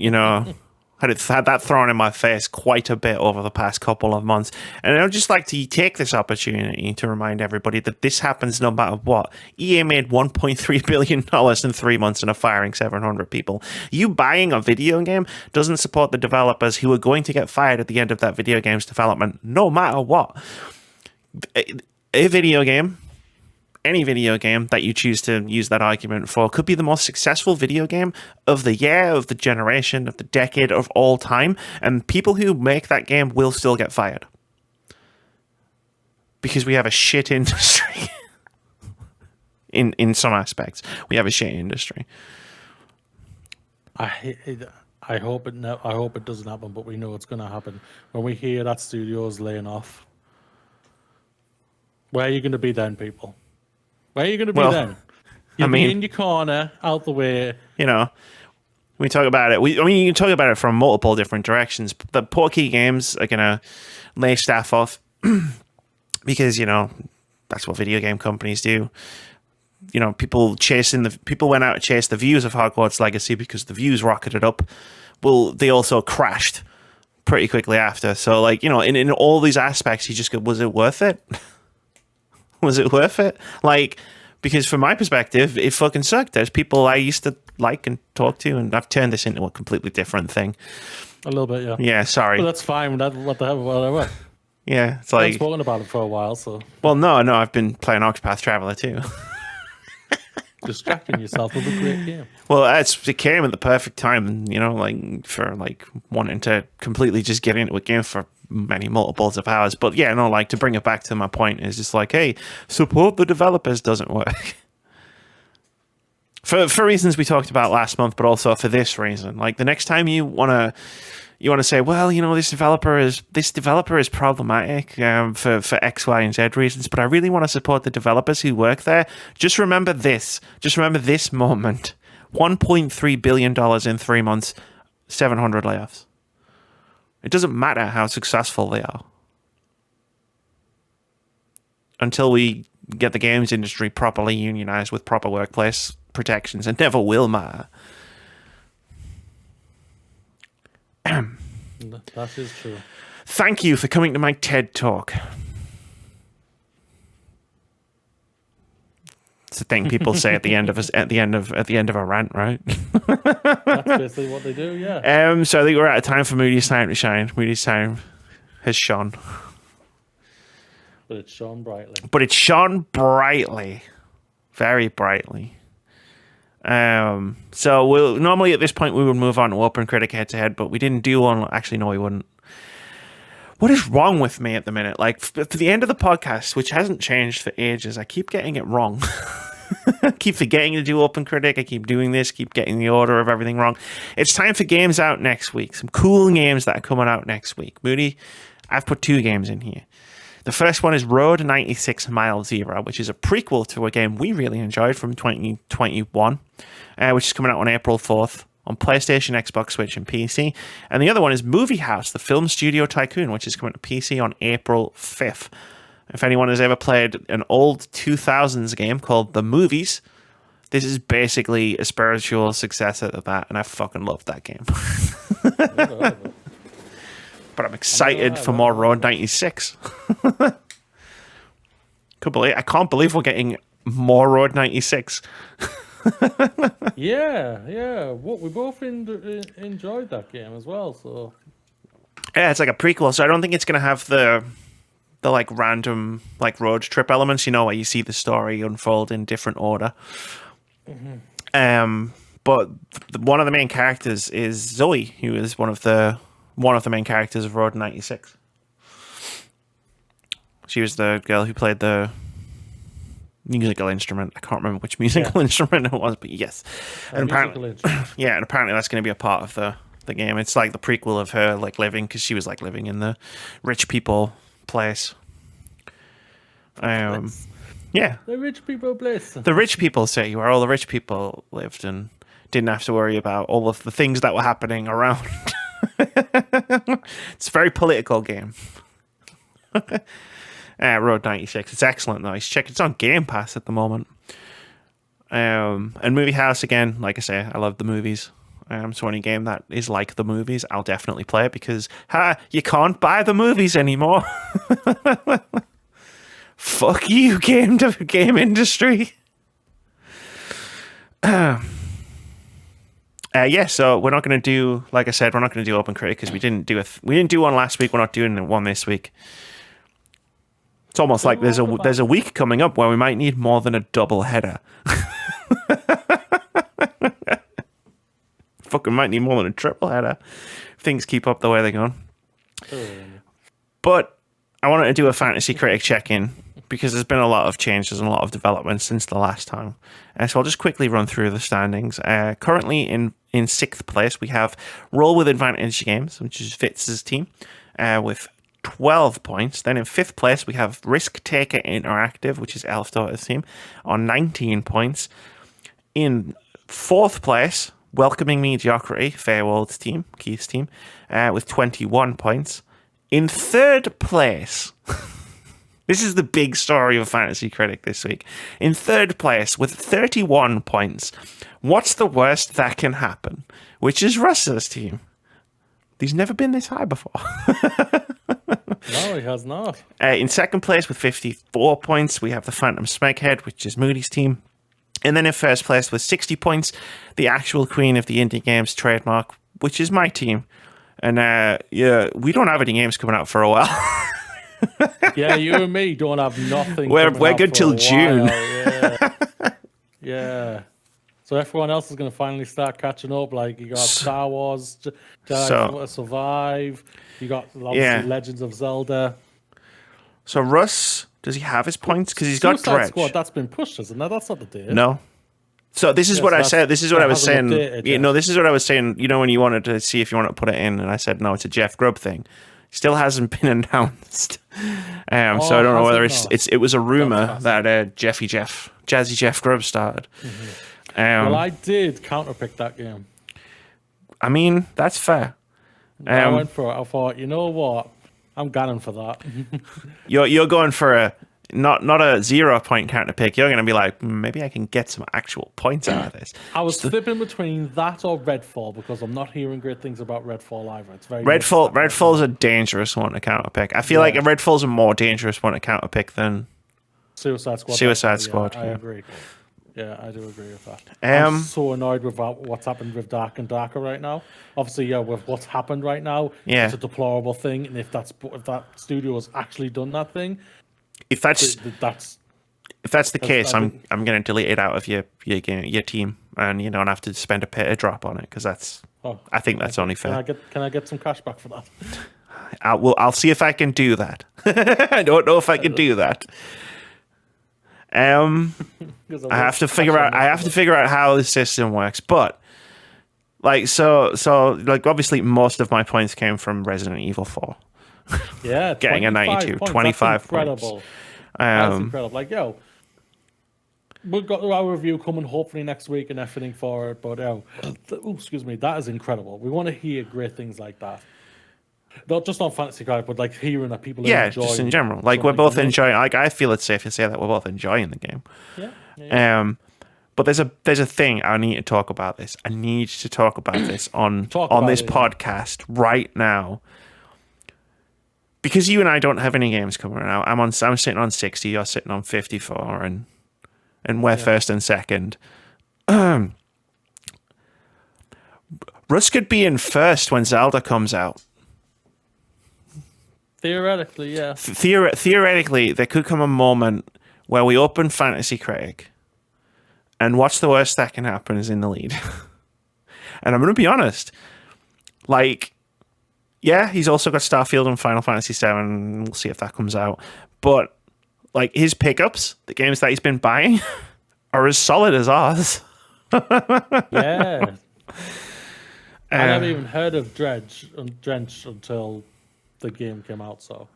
you know, had that thrown in my face quite a bit over the past couple of months. And I would just like to take this opportunity to remind everybody that this happens no matter what. EA made $1.3 billion in 3 months and are firing 700 people. You buying a video game doesn't support the developers who are going to get fired at the end of that video game's development, no matter what. A video game, any video game that you choose to use that argument for, could be the most successful video game of the year, of the generation, of the decade, of all time, and people who make that game will still get fired. Because we have a shit industry. in some aspects, we have a shit industry. I hope it doesn't happen, but we know it's going to happen. When we hear that studio's laying off, where are you going to be then, people? Where are you going to be then? You'll be in your corner, out the way. You know, we talk about it. You can talk about it from multiple different directions. The Porky games are going to lay staff off because, you know, that's what video game companies do. You know, people went out to chase the views of Hogwarts Legacy because the views rocketed up. Well, they also crashed pretty quickly after. So, like, you know, in all these aspects, you just go, was it worth it? Was it worth it? Like, because from my perspective, it fucking sucked. There's people I used to like and talk to, and I've turned this into a completely different thing. A little bit, yeah. Yeah, sorry. Well, that's fine. What the hell? Whatever. Yeah, it's like... I've spoken about it for a while, so... Well, no, I've been playing Octopath Traveler too. Distracting yourself with a great game. Well, it came at the perfect time, you know, like, for, like, wanting to completely just get into a game for many multiples of hours. But yeah, no, like, to bring it back to my point is just like, hey, support the developers doesn't work. For reasons we talked about last month, but also for this reason. Like, the next time you want to say, well, you know, this developer is problematic for X, Y, and Z reasons, but I really want to support the developers who work there. Just remember this. Just remember this moment. $1.3 billion in 3 months, 700 layoffs. It doesn't matter how successful they are. Until we get the games industry properly unionized with proper workplace protections, it never will matter. That is true. Thank you for coming to my TED Talk. It's a thing people say at the end of a rant, right? That's basically what they do, yeah. So I think we're out of time for Moody's time to shine. Moody's time has shone. But it's shone brightly. Very brightly. So we'll normally at this point we would move on to Open Critic head to head, but we didn't do one. Actually, no, we wouldn't. What is wrong with me at the minute? Like, for the end of the podcast, which hasn't changed for ages, I keep getting it wrong. I keep forgetting to do Open Critic. I keep doing this, keep getting the order of everything wrong. It's time for games out next week. Some cool games that are coming out next week. Moody, I've put 2 games in here. The first one is Road 96 Mile Zero, which is a prequel to a game we really enjoyed from 2021, which is coming out on April 4th. On PlayStation, Xbox, Switch, and PC. And the other one is Movie House, the film studio tycoon, which is coming to PC on April 5th. If anyone has ever played an old 2000s game called The Movies, this is basically a spiritual successor to that, and I fucking love that game. But I'm excited for more Road 96. I can't believe we're getting more Road 96. yeah. We both enjoyed that game as well. So yeah, it's like a prequel. So I don't think it's gonna have the like random like road trip elements. You know, where you see the story unfold in different order. Mm-hmm. But one of the main characters is Zoe, who is one of the main characters of Road 96. She was the girl who played the musical instrument. I can't remember which musical instrument it was, but yes. And apparently that's going to be a part of the game. It's like the prequel of her like living, because she was like living in the rich people place. The rich people place. The rich people city, where all the rich people lived and didn't have to worry about all of the things that were happening around. It's a very political game. Road 96. It's excellent though. It's on Game Pass at the moment. And Movie House, again, like I say, I love the movies. So any game that is like the movies, I'll definitely play it, because you can't buy the movies anymore. Fuck you, game industry. So we're not going to do, like I said, we're not going to do Open Critic because we didn't do one last week. We're not doing one this week. It's almost like there's a week coming up where we might need more than a double header. Fucking might need more than a triple header if things keep up the way they're going. But I wanted to do a Fantasy Critic check-in because there's been a lot of changes and a lot of developments since the last time. So I'll just quickly run through the standings. Currently in 6th place, we have Roll with Advantage Games, which is Fitz's team, with 12 points. Then in 5th place, we have Risk Taker Interactive, which is Elf Daughter's team, on 19 points. In 4th place, Welcoming Mediocrity, Fairwold's team, Keith's team, with 21 points. In 3rd place, this is the big story of Fantasy Critic this week. In 3rd place, with 31 points, what's the worst that can happen? Which is Russell's team. He's never been this high before. No, he has not. In 2nd place with 54 points, we have the Phantom Smeghead, which is Moody's team. And then in 1st place with 60 points, the actual queen of the indie games trademark, which is my team. And we don't have any games coming out for a while. Yeah, you and me don't have nothing. We're good till June. Yeah. So everyone else is going to finally start catching up. Like, you got Star Wars, Survive. You got obviously Legends of Zelda. So Russ, does he have his points? Because he's got Dredge. Squad, that's been pushed, isn't it? That's not the date. No. So this is what I said. This is what I was saying. This is what I was saying. You know, when you wanted to see if you want to put it in, and I said no, it's a Jeff Grubb thing. Still hasn't been announced. So I don't know whether it was a rumor that Jazzy Jeff Grubb started. Mm-hmm. Well, I did counterpick that game. I mean, that's fair. I went for it. I thought, you know what? I'm gunning for that. You're going for a not a 0 point counter pick. You're going to be like, maybe I can get some actual points out of this. I was flipping between that or Redfall because I'm not hearing great things about Redfall either. It's very Redfall's a dangerous one to counter pick. I feel like Redfall's a more dangerous one to counter pick than Suicide Squad. I agree. Yeah, I do agree with that. I'm so annoyed with what's happened with Dark and Darker right now. Obviously, with what's happened right now, it's a deplorable thing. And if that studio has actually done that thing, if that's the case, I'm going to delete it out of your team, and you don't have to spend a drop on it because I think that's only fair. Can I get some cash back for that? I'll see if I can do that. I don't know if I can do that. I have to figure out how the system works, but like so like obviously most of my points came from Resident Evil 4. Yeah, getting a 92, points. 25 That's incredible. points. That's incredible. Like, we've got our review coming hopefully next week and everything for it, but excuse me, that is incredible. We want to hear great things like that. Not just on Fantasy Critic, but like hearing that people are enjoying. Just in general. Like we're both enjoying. Like I feel it's safe to say that we're both enjoying the game. Yeah. But there's a thing I need to talk about this. I need to talk about this on this podcast right now. Because you and I don't have any games coming out. I'm sitting on 60, you're sitting on 54, and we're first and second. Russ could be in first when Zelda comes out. Theoretically, yeah. Theoretically, there could come a moment where we open Fantasy Critic, and what's the worst that can happen is in the lead. And I'm going to be honest, like, yeah, he's also got Starfield and Final Fantasy VII. We'll see if that comes out. But like his pickups, the games that he's been buying, are as solid as ours. Yeah. I never even heard of Drench until the game came out. So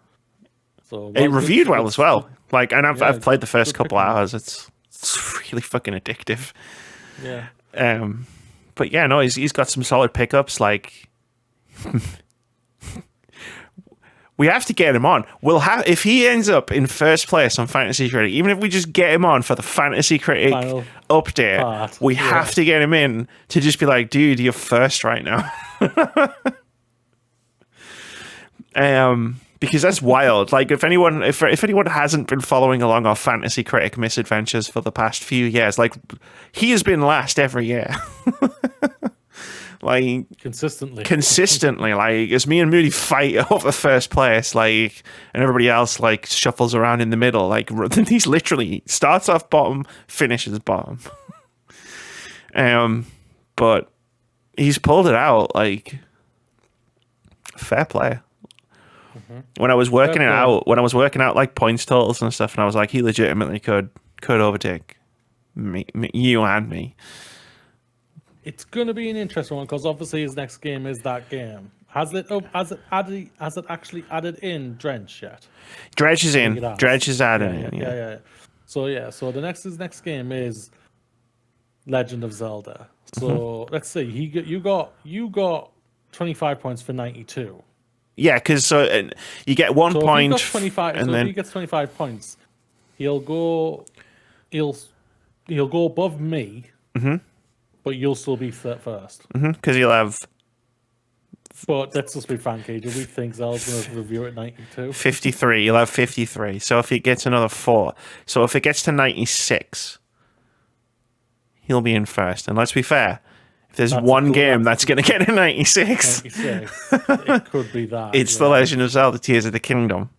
it reviewed well as well. Like, and I've played the first couple hours. It's really fucking addictive. Yeah. But yeah, no, he's got some solid pickups. Like, we have to get him on. If he ends up in first place on Fantasy Critic, even if we just get him on for the Fantasy Critic update, we have to get him in to just be like, dude, you're first right now. Because that's wild. Like, if anyone hasn't been following along our Fantasy Critic misadventures for the past few years, like, he has been last every year. Like, consistently, like, as me and Moody fight over first place, like, and everybody else like shuffles around in the middle. Like, he's literally starts off bottom, finishes bottom. But he's pulled it out. Like, fair play. When I was working out like points totals and stuff, and I was like, he legitimately could overtake you and me. It's going to be an interesting one because obviously his next game is that game. Has it actually added in Drench yet? Dredge is in. Dredge is added in. Yeah. So his next game is Legend of Zelda. So let's see. You got 25 points for 92. Yeah, because you get 1 point. If he gets 25 points, he'll go above me. Mm-hmm. But you'll still be first. Because you'll have... But let's just be frank, AJ. We think Zelda's going to review at 92. 53. You'll have 53. So if he gets another 4. So if it gets to 96, he'll be in first. And let's be fair. If there's one game that's going to get a 96... it could be that. It's The Legend of Zelda Tears of the Kingdom.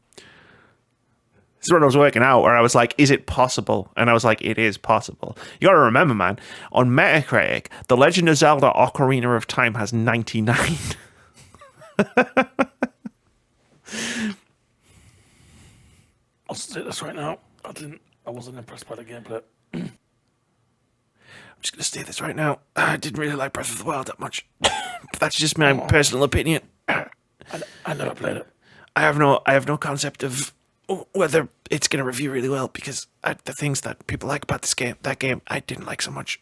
This is what I was working out, where I was like, is it possible? And I was like, it is possible. You got to remember, man, on Metacritic, The Legend of Zelda Ocarina of Time has 99. I'll say this right now. I wasn't impressed by the gameplay. I'm just going to say this right now. I didn't really like Breath of the Wild that much. That's just my personal opinion. I never played it. I have no concept of whether it's going to review really well, because the things that people like about that game, I didn't like so much.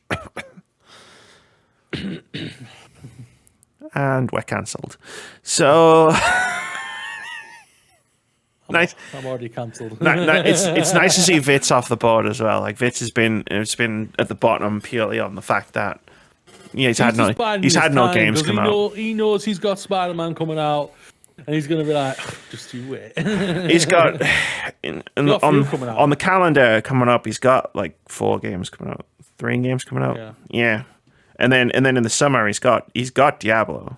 And we're cancelled. So nice. I'm already cancelled. It's nice to see Vitz off the board as well. Like, Vitz has been at the bottom purely on the fact that he's had no games come out. He knows he's got Spider-Man coming out. And he's going to be like, just you wait. He's got, on the calendar coming up, he's got like 4 games coming out. 3 games coming out. Yeah. And then in the summer, he's got Diablo.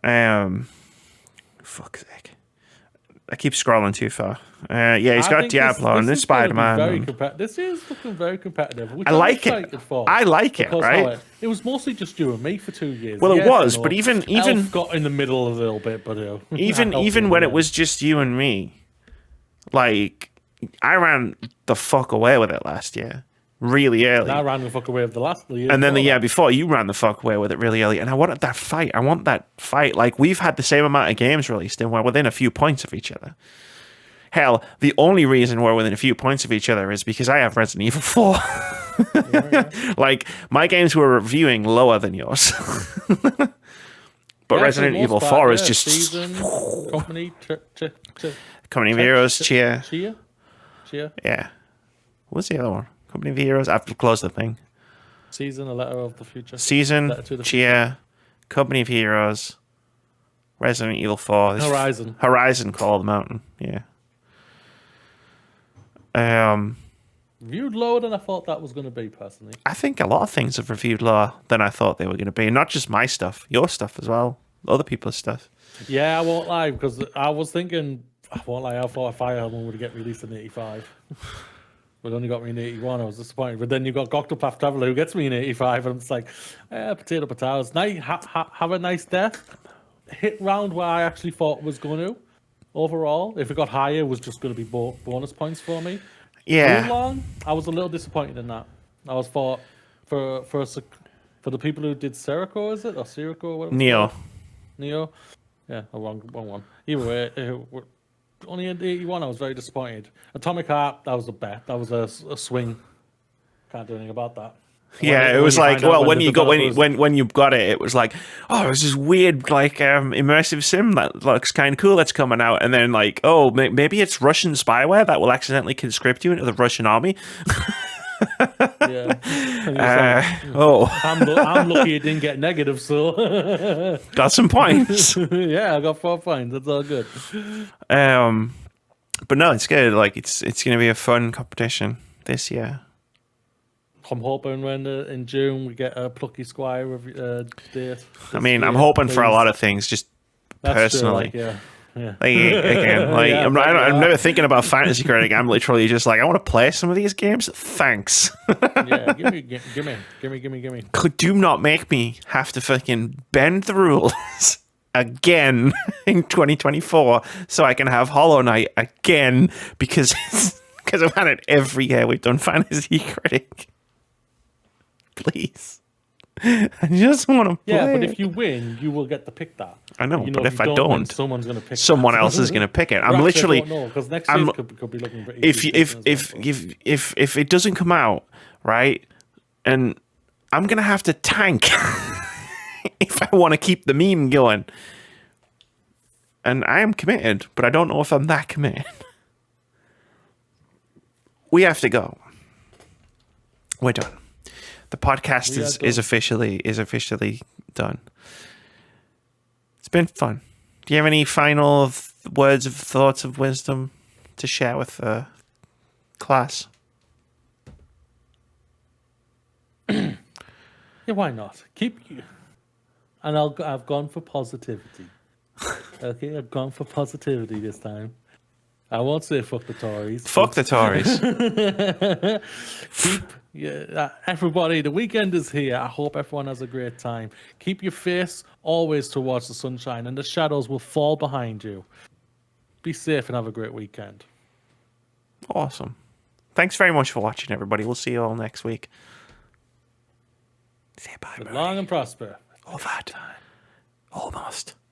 Fuck's sake. I keep scrolling too far. Yeah, he's I got think Diablo and this there's is gonna be Spider-Man. very And This is looking very competitive, which I I'm like it. excited for. I like it, Because right? it was mostly just you and me for 2 years. Well, it Yes, I was, know. but even Elf got in the middle a little bit, but even when it was just you and me, like I ran the fuck away with it last year, really early. I ran the fuck away with the year. And then the before year that. before, you ran the fuck away with it really early. And I wanted that fight. I want that fight. Like, we've had the same amount of games released, and we're within a few points of each other. Hell, the only reason we're within a few points of each other is because I have Resident Evil 4. Yeah. Like, my games were reviewing lower than yours. But Resident Evil 4 is just... Season, company, Company of Heroes, Cheer. Cheer? Yeah. What's the other one? Company of Heroes? I've closed the thing. Season, A Letter of the Future. Season, Cheer, Company of Heroes, Resident Evil 4. Horizon. Horizon, Call of the Mountain. Yeah. Viewed lower than I thought that was going to be, personally. I think a lot of things have reviewed lower than I thought they were going to be. Not just my stuff, your stuff as well. Other people's stuff. Yeah, I won't lie, because I was thinking, I won't lie, I thought Fire Emblem would get released in 85. But it only got me in 81. I was disappointed. But then you got Octopath Traveler, who gets me in 85, and it's like, potatoes. Nice, have a nice death. Hit round where I actually thought it was going to. Overall, if it got higher, it was just going to be bonus points for me. Yeah. Too long, I was a little disappointed in that. I was for the people who did Serico, is it? Or Serico? Whatever. Neo. Yeah, wrong one. Either way, only in 81, I was very disappointed. Atomic Heart, that was a bet. That was a swing. Can't do anything about that. Yeah, it was like, well, when you got it, it was like, oh, there's this weird like immersive sim that looks kind of cool that's coming out, and then like, oh, maybe it's Russian spyware that will accidentally conscript you into the Russian army. Yeah. I'm lucky it didn't get negative, so got some points. Yeah, I got 4 points. That's all good. But no, it's good. Like it's going to be a fun competition this year. I'm hoping when in June we get a Plucky Squire date. I mean, I'm hoping for a lot of things, just personally. True, like, yeah. Like, again, like Yeah, I'm never thinking about Fantasy Critic. I'm literally just like, I want to play some of these games. Thanks. Yeah, gimme. Do not make me have to fucking bend the rules again in 2024 so I can have Hollow Knight again because I've had it every year we've done Fantasy Critic. Please. I just want to play. Yeah, but if you win, you will get to pick that. I know, You but if I win, don't, someone's going to pick someone else is going to pick it. I'm literally. because next year could be looking pretty. If it doesn't come out right, and I'm going to have to tank if I want to keep the meme going. And I am committed, but I don't know if I'm that committed. We have to go. We're done. The podcast is officially done. It's been fun. Do you have any final words of thoughts of wisdom to share with the class? Yeah, why not? And I've gone for positivity. Okay, I've gone for positivity this time. I won't say fuck the Tories. Fuck the Tories. Everybody, the weekend is here. I hope everyone has a great time. Keep your face always towards the sunshine, and the shadows will fall behind you. Be safe and have a great weekend. Awesome. Thanks very much for watching, everybody. We'll see you all next week. Say bye, Live long and prosper. All that. Almost.